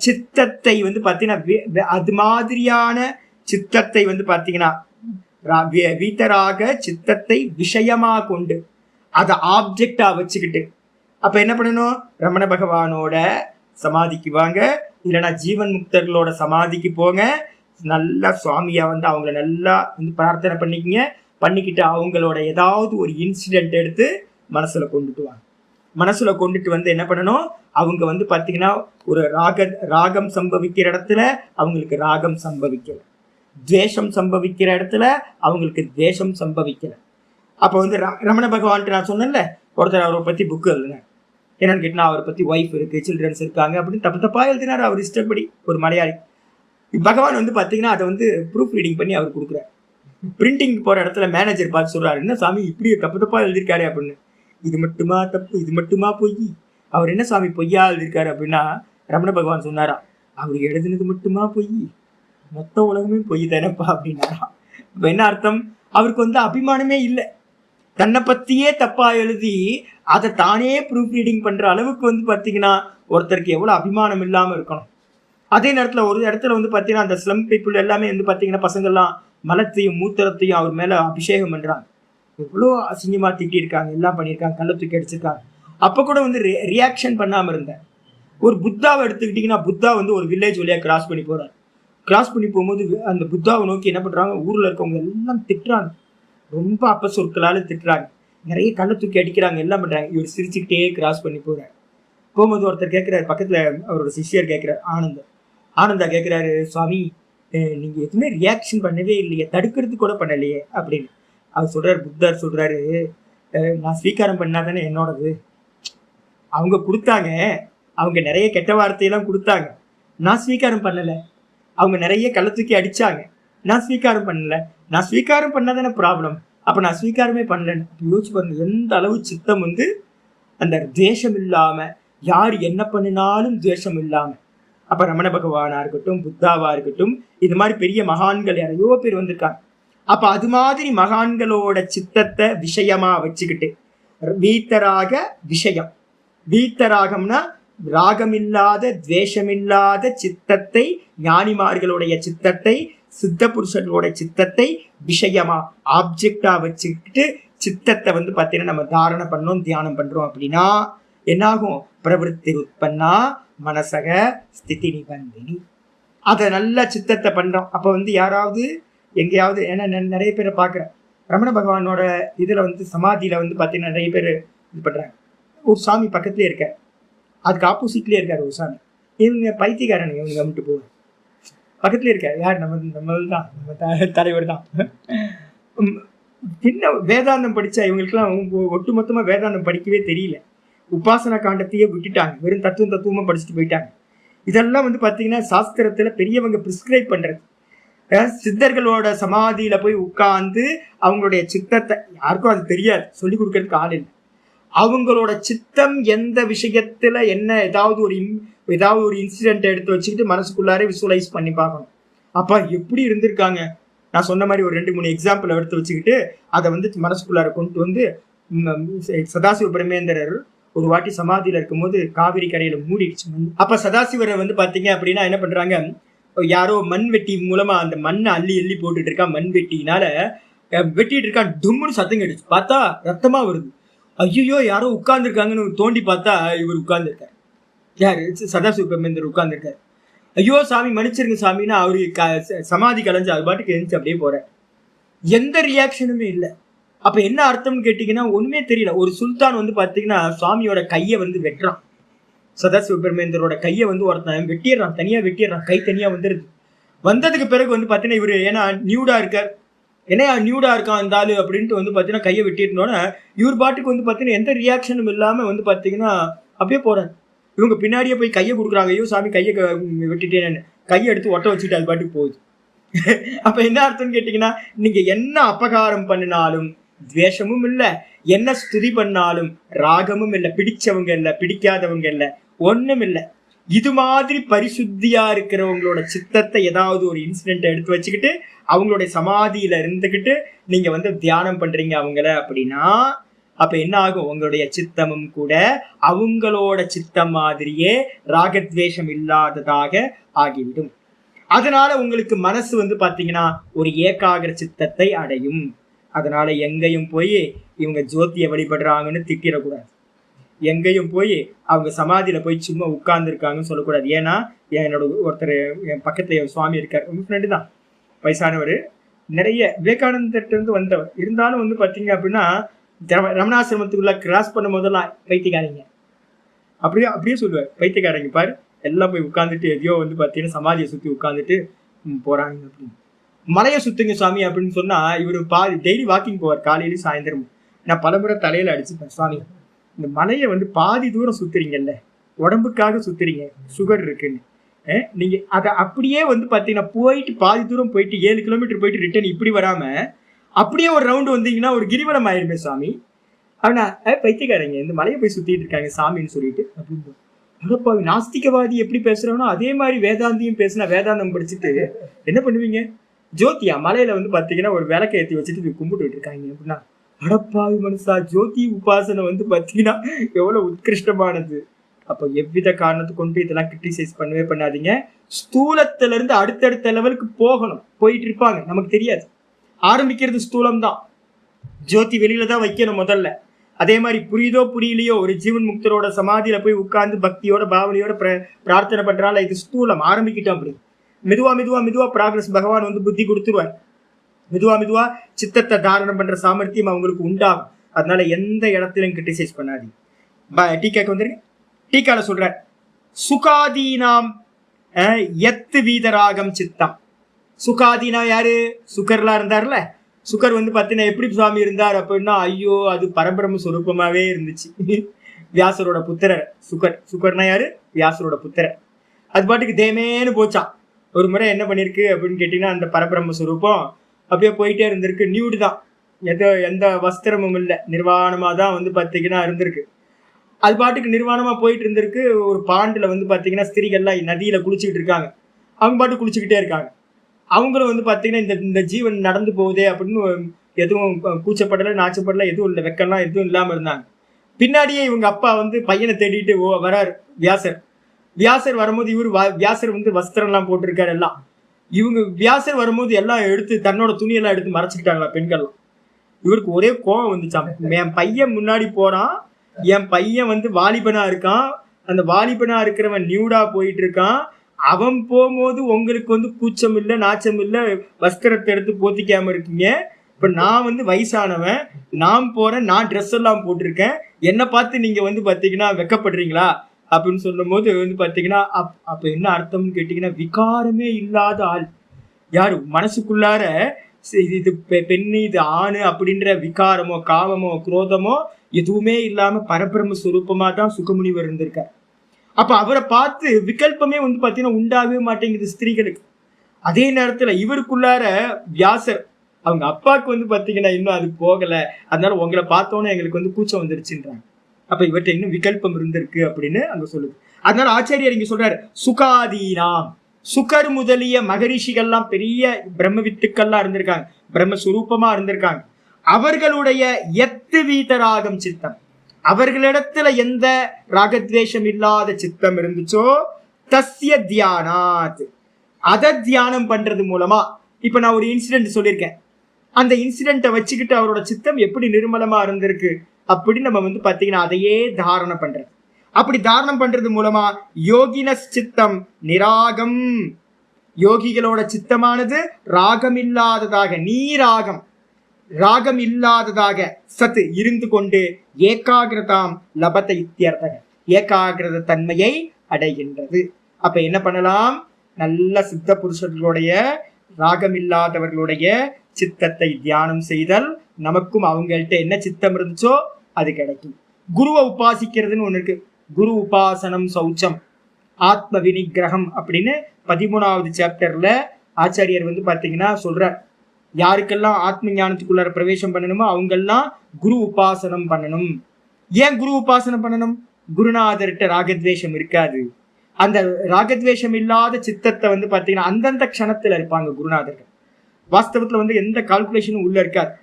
சித்தத்தை வந்து பார்த்தீங்கன்னா அது மாதிரியான சித்தத்தை வந்து பார்த்தீங்கன்னா வீதராக சித்தத்தை விஷயமா கொண்டு அதை ஆப்ஜெக்டா வச்சுக்கிட்டு அப்ப என்ன பண்ணணும், ரமண பகவானோட சமாதிக்கு வாங்க, இல்லைன்னா ஜீவன் முக்தர்களோட சமாதிக்கு போங்க, நல்லா சுவாமியா வந்து அவங்கள நல்லா வந்து பிரார்த்தனை பண்ணிக்கிட்டு அவங்களோட ஏதாவது ஒரு இன்சிடென்ட் எடுத்து மனசுல கொண்டுட்டு வாங்க. மனசுல கொண்டுட்டு வந்து என்ன பண்ணணும், அவங்க வந்து பாத்தீங்கன்னா ஒரு ராகம் சம்பவிக்கிற இடத்துல அவங்களுக்கு ராகம் சம்பவிக்கல, துவேஷம் சம்பவிக்கிற இடத்துல அவங்களுக்கு துவேஷம் சம்பவிக்கல. அப்ப வந்து ரமண பகவான்ட்டு நான் சொன்னேன்ல, ஒருத்தர் அவரை பத்தி புக்கு எழுதினார். என்னன்னு கேட்டா அவரை பத்தி ஒய்ஃப் இருக்கு, சில்ட்ரன்ஸ் இருக்காங்க அப்படின்னு தப்பா எழுதினார் அவர் இஷ்டப்படி. ஒரு மலையாளி பகவான் வந்து பாத்தீங்கன்னா அதை வந்து ப்ரூஃப் ரீடிங் பண்ணி அவர் கொடுக்குறாரு. பிரிண்டிங் போற இடத்துல மேனேஜர் பார்த்து சொல்றாரு, என்ன சாமி இப்படி தப்பா எழுதியிருக்காரு அப்படின்னு. இது மட்டுமா தப்பு, இது மட்டுமா பொய், அவர் என்ன சாமி பொய்யா எழுதியிருக்காரு அப்படின்னா, ரமண பகவான் சொன்னாரா, அவர் எழுதுனது மட்டுமா பொய், மொத்த உலகமே பொய் தானப்பா அப்படின்னாரா. இப்ப என்ன அர்த்தம், அவருக்கு வந்து அபிமானமே இல்லை, தன்னை பத்தியே தப்பா எழுதி அதை தானே ப்ரூஃப் ரீடிங் பண்ற அளவுக்கு வந்து பாத்தீங்கன்னா ஒருத்தருக்கு எவ்வளவு அபிமானம் இல்லாம இருக்கணும். அதே நேரத்துல ஒரு இடத்துல வந்து பாத்தீங்கன்னா அந்த ஸ்லம் பீப்புள் எல்லாமே வந்து பாத்தீங்கன்னா பசங்கள்லாம் மலத்தையும் மூத்திரத்தையும் அவர் மேல அபிஷேகம் பண்றாங்க, எவ்வளோ அசிங்கமா திட்டி இருக்காங்க, எல்லாம் பண்ணியிருக்காங்க, கள்ள தூக்கி அடிச்சிருக்காங்க. அப்ப கூட வந்து ரியாக்ஷன் பண்ணாம இருந்தேன். ஒரு புத்தாவை எடுத்துக்கிட்டீங்கன்னா, புத்தா வந்து ஒரு வில்லேஜ் வழியா கிராஸ் பண்ணி போறாரு. கிராஸ் பண்ணி போகும்போது அந்த புத்தாவை நோக்கி என்ன பண்றாங்க, ஊர்ல இருக்கவங்க எல்லாம் திட்டுறாங்க, ரொம்ப அப்ப சொற்களால திட்டுறாங்க, நிறைய கள்ள தூக்கி அடிக்கிறாங்க, எல்லாம் பண்றாங்க. இவர் சிரிச்சுக்கிட்டே கிராஸ் பண்ணி போறாரு. போகும்போது ஒருத்தர் கேட்கிறாரு, பக்கத்துல அவரோட சிஷ்யர் கேட்கிறார், ஆனந்தா கேட்கிறாரு, சுவாமி நீங்க எதுவுமே ரியாக்ஷன் பண்ணவே இல்லையே, தடுக்கிறது கூட பண்ணலையே அப்படின்னு. அவர் சொல்றாரு, புத்தர் சொல்றாரு, நான் ஸ்வீகாரம் பண்ணாதானே என்னோடது, அவங்க கொடுத்தாங்க, அவங்க நிறைய கெட்ட வார்த்தையெல்லாம் கொடுத்தாங்க, நான் ஸ்வீகாரம் பண்ணல, அவங்க நிறைய கள்ள தூக்கி அடிச்சாங்க, நான் ஸ்வீகாரம் பண்ணல, நான் ஸ்வீகாரம் பண்ணாதானே ப்ராப்ளம், அப்ப நான் ஸ்வீகாரமே பண்ணலன்னு. யோசிச்சு பாருங்க எந்த அளவு சித்தம் வந்து அந்த துவேஷம் இல்லாம, யார் என்ன பண்ணினாலும் துவேஷம் இல்லாம. அப்ப ரமண பகவானா இருக்கட்டும், புத்தாவா இருக்கட்டும், இது மாதிரி பெரிய மகான்கள் நிறைய பேர் வந்திருக்காங்க. அப்ப அது மாதிரி மகான்களோட சித்தத்தை விஷயமா வச்சுக்கிட்டு, வீத்தராக விஷயம், வீத்தராகம்னா ராகமில்லாத துவேஷமில்லாத சித்தத்தை, ஞானிமார்களுடைய சித்தத்தை, சித்த புருஷர்களோட சித்தத்தை விஷயமா ஆப்ஜெக்டா வச்சுக்கிட்டு சித்தத்தை வந்து பார்த்தீங்கன்னா நம்ம தாரணை பண்ணோம், தியானம் பண்றோம் அப்படின்னா என்னாகும், பிரவருத்தி உற்பன்னா மனசக ஸ்திதி நிபந்தினி. அதை நல்ல சித்தத்தை பண்றோம். அப்ப வந்து யாராவது எங்கேயாவது, ஏன்னா நிறைய பேரை பார்க்குறேன் ரமண பகவானோட இதுல வந்து சமாதியில வந்து பார்த்தீங்கன்னா நிறைய பேர் இது பண்றாங்க. ஒரு சாமி பக்கத்துலேயே இருக்கார், அதுக்கு ஆப்போசிட்லேயே இருக்காரு ஒரு சாமி. இவங்க பைத்தியக்காரனுங்க, இவங்க கமிட்டு போவாங்க, பக்கத்துலேயே இருக்காரு. யார், நம்ம தான், நம்ம தலைவர் தான். என்ன வேதாந்தம் படிச்சா இவங்களுக்குலாம் ஒட்டுமொத்தமா வேதாந்தம் படிக்கவே தெரியல, உபாசனா காண்டத்தையே விட்டுட்டாங்க, வெறும் தத்துவமா படிச்சுட்டு போயிட்டாங்க. இதெல்லாம் வந்து பாத்தீங்கன்னா சாஸ்திரத்துல பெரியவங்க பிரிஸ்கிரைப் பண்றது. சித்தர்களோட சமாதியில போய் உட்கார்ந்து அவங்களுடைய சித்தத்தை, யாருக்கும் அது தெரியாது, சொல்லி கொடுக்கறதுக்கு ஆள் இல்லை. அவங்களோட சித்தம் எந்த விஷயத்துல என்ன, ஏதாவது ஒரு இன்சிடென்ட் எடுத்து வச்சுக்கிட்டு மனசுக்குள்ளாரே விசுவலைஸ் பண்ணி பார்க்கணும். அப்பா எப்படி இருந்திருக்காங்க, நான் சொன்ன மாதிரி ஒரு 2-3 எக்ஸாம்பிள் எடுத்து வச்சுக்கிட்டு அதை வந்து மனசுக்குள்ளார கொண்டு வந்து, சதாசிவ பிரமேந்திரர் ஒரு வாட்டி சமாதியில இருக்கும்போது காவிரி கரையில மூடிடுச்சு. அப்ப சதாசிவரை வந்து பாத்தீங்க அப்படின்னா என்ன பண்றாங்க, யாரோ மண் வெட்டி மூலமா அந்த மண்ணை அள்ளி போட்டுட்டு இருக்கான், மண் வெட்டினால வெட்டிட்டு இருக்கான், தும்முன்னு சத்தம் கேட்டுச்சு, பார்த்தா ரத்தமா வருது. ஐயோ யாரோ உட்கார்ந்துருக்காங்கன்னு தோண்டி பார்த்தா இவர் உட்கார்ந்துருக்காரு. யாரு, சதாசிவ பிரமேந்திரர் உட்கார்ந்துருக்காரு. ஐயோ சாமி மன்னிச்சிருங்க சாமின்னா அவரு சமாதி கலைஞ்சு அது பாட்டுக்கு எழுந்து அப்படியே போற, எந்த ரியாக்ஷனுமே இல்லை. அப்ப என்ன அர்த்தம்னு கேட்டீங்கன்னா ஒண்ணுமே தெரியல. ஒரு சுல்தான் வந்து பாத்தீங்கன்னா சுவாமியோட கையை வந்து வெட்டுறான், சதாசிவ பிரமேந்திரோட கையை வந்து ஒருத்தன் வெட்டிடுறான், தனியா வெட்டிடுறான், கை தனியா வந்துருது. வந்ததுக்கு பிறகு வந்து பாத்தீங்கன்னா இவரு ஏன்னா நியூடா இருக்கார், ஏன்னா நியூடா இருக்கான் அந்த ஆளு அப்படின்ட்டு வந்து பாத்தீங்கன்னா கையை வெட்டிருந்தோன்னா இவர் பாட்டுக்கு வந்து பாத்தீங்கன்னா எந்த ரியாக்ஷனும் இல்லாம வந்து பாத்தீங்கன்னா அப்படியே போறாரு. இவங்க பின்னாடியே போய் கையை கொடுக்குறாங்க, ஐயோ சாமி கையை வெட்டிட்டேன்னு, கையை எடுத்து ஒட்ட வச்சுட்டு அது பாட்டுக்கு போகுது. அப்ப என்ன அர்த்தம்னு கேட்டீங்கன்னா, நீங்க என்ன அபகாரம் பண்ணினாலும் துவேஷமும் இல்லை, என்ன ஸ்துதி பண்ணாலும் ராகமும் இல்லை, பிடிச்சவங்க இல்லை பிடிக்காதவங்க இல்லை, ஒண்ணும் இல்லை. இது மாதிரி பரிசுத்தியா இருக்கிறவங்களோட சித்தத்தை ஏதாவது ஒரு இன்சிடென்ட் எடுத்து வச்சுக்கிட்டு அவங்களுடைய சமாதியில இருந்துகிட்டு நீங்க வந்து தியானம் பண்றீங்க அவங்கள அப்படின்னா, அப்ப என்ன ஆகும், உங்களுடைய சித்தமும் கூட அவங்களோட சித்தம் மாதிரியே ராகத்வேஷம் இல்லாததாக ஆகிவிடும். அதனால உங்களுக்கு மனசு வந்து பாத்தீங்கன்னா ஒரு ஏகாகிர சித்தத்தை அடையும். அதனால எங்கேயும் போய் இவங்க ஜோதியை வழிபடுறாங்கன்னு திட்டிடக்கூடாது. எங்கேயும் போய் அவங்க சமாதியில போய் சும்மா உட்கார்ந்துருக்காங்கன்னு சொல்லக்கூடாது. ஏன்னா என்னோட ஒருத்தர் என் பக்கத்துல என் சுவாமி இருக்கார், உங்க ஃப்ரெண்டு தான், வயசானவர், நிறைய விவேகானந்தர்கிட்ட இருந்து வந்தவர். இருந்தாலும் வந்து பார்த்தீங்க அப்படின்னா ரமணாசிரமத்துக்குள்ள கிராஸ் பண்ணும் போதெல்லாம் பைத்தியக்காரங்க அப்படியே சொல்லுவார், பைத்தியக்காரங்க பாரு எல்லாம் போய் உட்காந்துட்டு எதையோ வந்து பார்த்தீங்கன்னா சமாதியை சுற்றி உட்காந்துட்டு போறாங்க அப்படின்னு. மலையை சுத்துங்க சுவாமி அப்படின்னு சொன்னா இவர் டெய்லி வாக்கிங் போவார் காலையிலும் சாயந்தரமும். நான் பலமுறை தலையில அடிச்சுப்பேன், சுவாமி இந்த மலையை வந்து பாதி தூரம் சுத்துறீங்கல்ல, உடம்புக்காக சுத்துறீங்க, சுகர் இருக்குன்னு, நீங்க அதை அப்படியே வந்து பாத்தீங்கன்னா போயிட்டு பாதி தூரம் போயிட்டு 7 கிலோமீட்டர் போயிட்டு ரிட்டர்ன் இப்படி வராம அப்படியே ஒரு ரவுண்டு வந்தீங்கன்னா ஒரு கிரிவலம் ஆயிருமே சாமி. ஆனா பைத்தியக்காரங்க இந்த மலையை போய் சுத்திட்டு இருக்காங்க சாமின்னு சொல்லிட்டு அப்படின்னு. அடப்பாவி, நாஸ்திகவாதி எப்படி பேசுறோம்னா அதே மாதிரி வேதாந்தியும் பேசினா வேதாந்தம் படிச்சுட்டு என்ன பண்ணுவீங்க? ஜோதியா மலையில வந்து பாத்தீங்கன்னா ஒரு விளக்கை ஏற்றி வச்சுட்டு கும்பிட்டு இருக்காங்க அப்படின்னா, அடப்பாவி மனுஷா, ஜோதி உபாசனை வந்து பாத்தீங்கன்னா எவ்வளவு உத்கிருஷ்டமானது. அப்போ எவ்வித காரணத்தை கொண்டு இதெல்லாம் கிரிட்டிசைஸ் பண்ணவே பண்ணாதீங்க. ஸ்தூலத்துல இருந்து அடுத்தடுத்த லெவலுக்கு போகணும், போயிட்டு இருப்பாங்க, நமக்கு தெரியாது. ஆரம்பிக்கிறது ஸ்தூலம் தான், ஜோதி வெளியில தான் வைக்கணும் முதல்ல. அதே மாதிரி புரியுதோ புரியலையோ ஒரு ஜீவன் முக்தரோட சமாதியில போய் உட்கார்ந்து பக்தியோட பாவனையோட பிரார்த்தனை பண்றால இது ஸ்தூலம், ஆரம்பிக்கிட்டோம். அப்படி மெதுவா மெதுவா மெதுவா ப்ராக்ரஸ் பகவான் வந்து புத்தி கொடுத்துருவார். மெதுவா மெதுவா சித்தத்தை தாரணம் பண்ற சாமர்த்தியம் அவங்களுக்கு உண்டாகும். அதனால எந்த இடத்திலும் கிரிட்டிசைஸ் பண்ணாதீங்க. டீக்காக்கு வந்துருங்க. டீக்கால சொல்ற சுகாதீனாம் எத்து வீதராகம் சித்தம். சுகாதீனா யாரு? சுகர்லாம் இருந்தார்ல, சுகர் வந்து பார்த்தீங்கன்னா எப்படி சுவாமி இருந்தார் அப்படின்னா, ஐயோ அது பரபிரம்ம சொரூபமாவே இருந்துச்சு. வியாசரோட புத்திரர் சுகர். சுகர்னா யாரு? வியாசரோட புத்திரர். அது பாட்டுக்கு தேமேன்னு போச்சான். ஒரு முறை என்ன பண்ணிருக்கு அப்படின்னு கேட்டீங்கன்னா, அந்த பரபிரம்ம சொரூபம் அப்படியே போயிட்டே இருந்திருக்கு. நியூடு தான், எந்த வஸ்திரமும் இல்லை, நிர்வாணமா தான் வந்து பார்த்தீங்கன்னா இருந்திருக்கு. அது பாட்டுக்கு நிர்வாணமா போயிட்டு இருந்திருக்கு. ஒரு பாண்டில் வந்து பார்த்தீங்கன்னா ஸ்திரீகள்லாம் நதியில குளிச்சுக்கிட்டு இருக்காங்க. அவங்க பாட்டு குளிச்சுக்கிட்டே இருக்காங்க. அவங்களும் வந்து பார்த்தீங்கன்னா இந்த ஜீவன் நடந்து போகுதே அப்படின்னு எதுவும் கூச்சப்படலை, நாச்சப்படலை, எதுவும் இல்லை, வெக்கம்லாம் எதுவும் இல்லாமல் இருந்தாங்க. பின்னாடியே இவங்க அப்பா வந்து பையனை தேடிட்டு வராரு வியாசர். வியாசர் வரும்போது வியாசர் வந்து வஸ்திரம்லாம் போட்டிருக்காரு எல்லாம். இவங்க வியாசர் வரும்போது எல்லாம் எடுத்து தன்னோட துணியெல்லாம் எடுத்து மறைச்சிக்கிட்டாங்களா பெண்கள்லாம். இவருக்கு ஒரே கோபம் வந்துச்சான். என் பையன் முன்னாடி போறான், என் பையன் வந்து வாலிபனா இருக்கான், அந்த வாலிபனா இருக்கிறவன் நியூடா போயிட்டு இருக்கான், அவன் போகும்போது உங்களுக்கு வந்து கூச்சம் இல்லை, நாச்சம் இல்லை, வஸ்திரத்தை எடுத்து போத்திக்காம இருக்கீங்க. இப்ப நான் வந்து வயசானவன், நான் போறேன், நான் ட்ரெஸ் எல்லாம் போட்டிருக்கேன், என்னை பார்த்து நீங்க வந்து பாத்தீங்கன்னா வெக்கப்படுறீங்களா அப்படின்னு சொல்லும் போது வந்து பாத்தீங்கன்னா அப்ப என்ன அர்த்தம்னு கேட்டீங்கன்னா, விகாரமே இல்லாத ஆள் யாரு? மனசுக்குள்ளார இது பெண்ணு இது ஆணு அப்படின்ற விகாரமோ காமமோ குரோதமோ எதுவுமே இல்லாம பரபிரம்ம சுரூபமா தான் சுகமுனிவர் இருந்திருக்கார். அப்ப அவரை பார்த்து விகல்பமே வந்து பாத்தீங்கன்னா உண்டாகவே மாட்டேங்குது ஸ்திரீகளுக்கு. அதே நேரத்துல இவருக்குள்ளார வியாசர் அவங்க அப்பாவுக்கு வந்து பாத்தீங்கன்னா இன்னும் அது போகல, அதனால உங்களை பார்த்தோன்னே எங்களுக்கு வந்து கூச்சம் வந்துருச்சுன்றாங்க. அப்ப இவர்கிட்ட இன்னும் விகல்பம் இருந்திருக்கு அப்படின்னு அங்க சொல்லுது. அதனால ஆச்சாரியர் இங்க சொல்றாரு சுகாதீனாம். சுகர் முதலிய மகரிஷிகள்லாம் பெரிய பிரம்ம வித்துக்கள்லாம் இருந்திருக்காங்க, பிரம்மஸ்வரூபமா இருந்திருக்காங்க. அவர்களுடைய எத்து வீதராகம் சித்தம், அவர்களிடத்துல எந்த ராகத்வேஷம் இல்லாத சித்தம் இருந்துச்சோ தஸ்ய தியானாத், அதை தியானம் பண்றது மூலமா. இப்ப நான் ஒரு இன்சிடென்ட் சொல்லியிருக்கேன், அந்த இன்சிடென்ட்டை வச்சுக்கிட்டு அவரோட சித்தம் எப்படி நிர்மலமா இருந்திருக்கு அப்படின்னு நம்ம வந்து பாத்தீங்கன்னா அதையே தாரணம் பண்றது. அப்படி தாரணம் பண்றது மூலமா யோகின சித்தம் நிராகம், யோகிகளோட சித்தமானது ராகம் இல்லாததாக, நீராகம் ராகம் இல்லாததாக சத்து இருந்து கொண்டு ஏகாகிரதாம் லபத இத்தியர்த்தக, ஏகாகிரத தன்மையை அடைகின்றது. அப்ப என்ன பண்ணலாம்? நல்ல சித்த புருஷர்களுடைய ராகம் இல்லாதவர்களுடைய சித்தத்தை தியானம் செய்தல், நமக்கும் அவங்கள்ட்ட என்ன சித்தம் இருந்துச்சோ அது கிடைக்கும். குருவை உபாசிக்கிறதுன்னு ஒண்ணு இருக்கு, குரு உபாசனம் சௌச்சம் ஆத்ம வினிகிரகம் அப்படின்னு 13வது சாப்டர்ல ஆச்சாரியர் வந்து பாத்தீங்கன்னா சொல்றார். யாருக்கெல்லாம் ஆத்ம ஞானத்துக்குள்ளார பிரவேசம் பண்ணணுமோ அவங்கெல்லாம் குரு உபாசனம் பண்ணணும். ஏன் குரு உபாசனம் பண்ணணும்? குருநாதர்கிட்ட ராகத்வேஷம் இருக்காது. அந்த ராகத்வேஷம் இல்லாத சித்தத்தை வந்து பாத்தீங்கன்னா அந்தந்த க்ஷணத்துல இருப்பாங்க குருநாதர்கள். வாஸ்தவத்துல வந்து எந்த கால்குலேஷனும் உள்ள இருக்காது,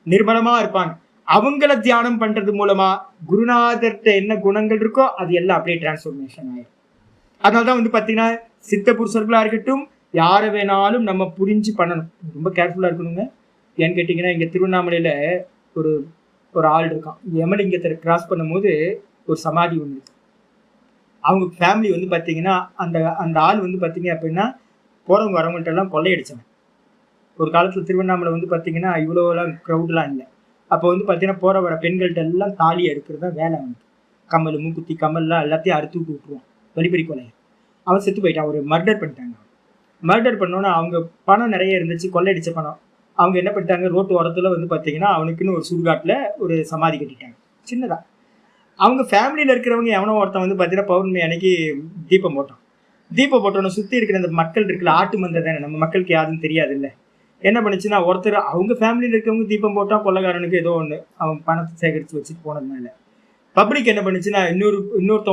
நிர்மலமா இருப்பாங்க. அவங்கள தியானம் பண்றது மூலமா குருநாதர்கிட்ட என்ன குணங்கள் இருக்கோ அது எல்லாம் அப்படியே டிரான்ஸ்ஃபர்மேஷன் ஆயிடும். அதனாலதான் வந்து பாத்தீங்கன்னா சித்த புருஷர்களா இருக்கட்டும் யாரை வேணாலும் நம்ம புரிஞ்சு பண்ணணும், ரொம்ப கேர்ஃபுல்லா இருக்கணுங்க. ஏன்னு கேட்டீங்கன்னா இங்க திருவண்ணாமலையில ஒரு ஆள் இருக்கான், யமலிங்கத்தை கிராஸ் பண்ணும்போது ஒரு சமாதி ஒன்று. அவங்க ஃபேமிலி வந்து பார்த்தீங்கன்னா அந்த அந்த ஆள் வந்து பார்த்தீங்க அப்படின்னா போகிறவங்க வரவங்கள்ட்ட எல்லாம் கொள்ளையடிச்சவன். ஒரு காலத்தில் திருவண்ணாமலை வந்து பார்த்தீங்கன்னா இவ்வளோலாம் க்ரௌட்லாம் இல்லை. அப்போ வந்து பார்த்தீங்கன்னா போகிற வர பெண்கள்கிட்ட எல்லாம் தாலியை எடுக்கிறது தான் வேலை. அவனுக்கு கம்மல் மூக்குத்தி கம்மல்லாம் எல்லாத்தையும் அறுத்து விட்டுருவான். வழிபறி கொலை. அவன் செத்து போயிட்டான். ஒரு மர்டர் பண்ணிட்டாங்க. மர்டர் பண்ணோன்னா அவங்க பணம் நிறைய இருந்துச்சு, கொள்ளையடிச்ச பணம். அவங்க என்ன பண்ணிட்டாங்க, ரோட்டு ஓரத்தில் வந்து பார்த்தீங்கன்னா அவனுக்குன்னு ஒரு சுடுகாட்டில் ஒரு சமாதி கட்டிட்டாங்க சின்னதாக. அவங்க ஃபேமிலியில் இருக்கிறவங்க எவனோ ஒருத்தன் வந்து பார்த்தீங்கன்னா பௌர்ணமி அன்னைக்கு தீபம் போட்டான். தீபம் போட்டோன்னு சுற்றி இருக்கிற அந்த மக்கள் இருக்குல்ல, ஆட்டு மந்தை தானே, நம்ம மக்களுக்கு யாருன்னு தெரியாது இல்லை. என்ன பண்ணுச்சுன்னா ஒருத்தர் அவங்க ஃபேமிலியில் இருக்கிறவங்க தீபம் போட்டால் கொள்ளைக்காரனுக்கு ஏதோ ஒன்று அவன் பணத்தை சேகரித்து வச்சுட்டு போனதுனால பப்ளிக் என்ன பண்ணுச்சுன்னா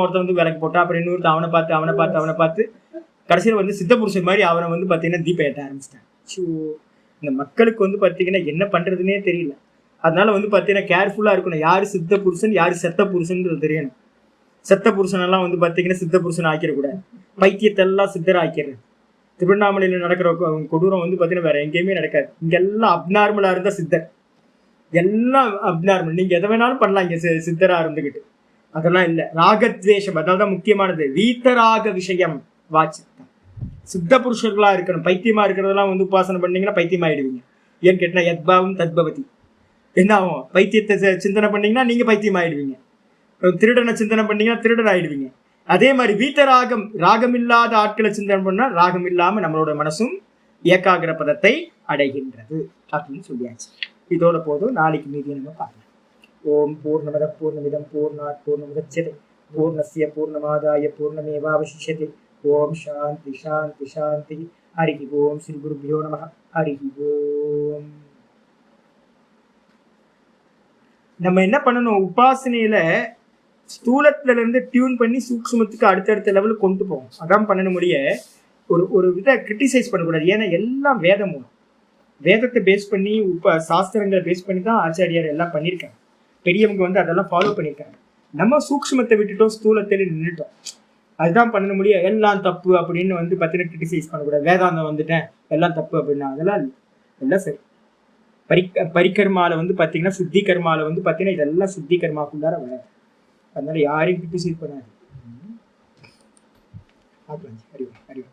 ஒருத்தன் வந்து விலைக்கு போட்டான். அப்புறம் இன்னொருத்தன் அவனை பார்த்து கடைசியில் வந்து சித்தபுருஷன் மாதிரி அவனை வந்து பார்த்தீங்கன்னா தீபம் ஏற்ற ஆரம்பிச்சிட்டான். ஸோ இந்த மக்களுக்கு வந்து பார்த்தீங்கன்னா என்ன பண்ணுறதுனே தெரியல. அதனால வந்து பார்த்தீங்கன்னா கேர்ஃபுல்லாக இருக்கணும். யார் சித்த புருஷன் யார் செத்த புருஷன்றது தெரியணும். செத்த புருஷனெல்லாம் வந்து பார்த்தீங்கன்னா சித்த புருஷன் ஆக்கிடக்கூடாது. பைத்தியத்தெல்லாம் சித்தர் ஆக்கிடுறது. திருவண்ணாமலையில் நடக்கிற கொடூரம் வந்து பார்த்தீங்கன்னா வேற எங்கேயுமே நடக்காது. இங்கெல்லாம் அப்நார்மலாக இருந்தால் சித்தர், எல்லாம் அப்நார்மல். நீங்கள் எதை வேணாலும் பண்ணலாம் இங்கே சித்தராக இருந்துக்கிட்டு. அதெல்லாம் இல்லை. ராகத்வேஷம் அதனால்தான் முக்கியமானது. வீத்தராக விஷயம் வாட்சித்தான். சித்த புருஷர்களாக இருக்கணும். பைத்தியமாக இருக்கிறதெல்லாம் வந்து உபாசனை பண்ணீங்கன்னா பைத்தியமாயிடுவீங்க. ஏன்னு கேட்டால் யத்பாவம் தத்பவதி. என்ன ஆகும், பைத்தியத்தை சிந்தனை பண்ணீங்கன்னா நீங்கள் பைத்தியமாயிடுவீங்க. திருடனை சிந்தனை பண்ணீங்கன்னா திருடன் ஆயிடுவீங்க. அதே மாதிரி வீத்தராகம், ராகம் இல்லாத ஆட்களை சிந்தனை பண்ணால் ராகம் இல்லாமல் நம்மளோட மனசும் ஏகாகிர பதத்தை அடைகின்றது அப்படின்னு சொல்லியாச்சு. இதோட போதும். நாளைக்கு மீதியை நம்ம பார்க்கலாம். ஓம் பூர்ணமத பூர்ணமிதம் பூர்ணாத் பூர்ணமுதச்யதே பூர்ணஸ்ய பூர்ணமாதாய பூர்ணமேவாவசிஷ்யதே. ஓம் சாந்தி சாந்தி சாந்தி. ஹரி ஓம். ஸ்ரீ குருபியோ நமஹ. ஹரி ஓம். நம்ம என்ன பண்ணணும், உபாசனையில ஸ்தூலத்துல இருந்து டியூன் பண்ணி சூக்ஷ்மத்துக்கு அடுத்தடுத்த லெவலுக்கு கொண்டு போகும். அதான் பண்ணணும். முடிய ஒரு வித கிரிட்டிசைஸ் பண்ணக்கூடாது. ஏன்னா எல்லாம் வேதம் மூலம், வேதத்தை பேஸ் பண்ணி சாஸ்திரங்களை பேஸ் பண்ணி தான் ஆச்சாரியார் எல்லாம் பண்ணியிருக்காங்க. பெரியவங்க வந்து அதெல்லாம் ஃபாலோ பண்ணியிருக்காங்க. நம்ம சூக்ஷ்மத்தை விட்டுட்டோம், ஸ்தூலத்தில் நின்றுட்டோம். அதுதான் பண்ண முடியும். எல்லாம் தப்பு அப்படின்னு வந்து பார்த்தீங்கன்னா கிரிட்டிசைஸ் பண்ணக்கூடாது. வேதாந்தம் வந்துட்டேன் எல்லாம் தப்பு அப்படின்னா அதெல்லாம் இல்லை. எல்லாம் சரி. பரிகர்மால வந்து பார்த்தீங்கன்னா சுத்தி கர்மால வந்து பார்த்தீங்கன்னா இதெல்லாம் சுத்தி கர்மாக்குள்ளார வராது. அதனால யாரையும் கிரிட்டிசைஸ் பண்ணாது. அறிவு அறிவு.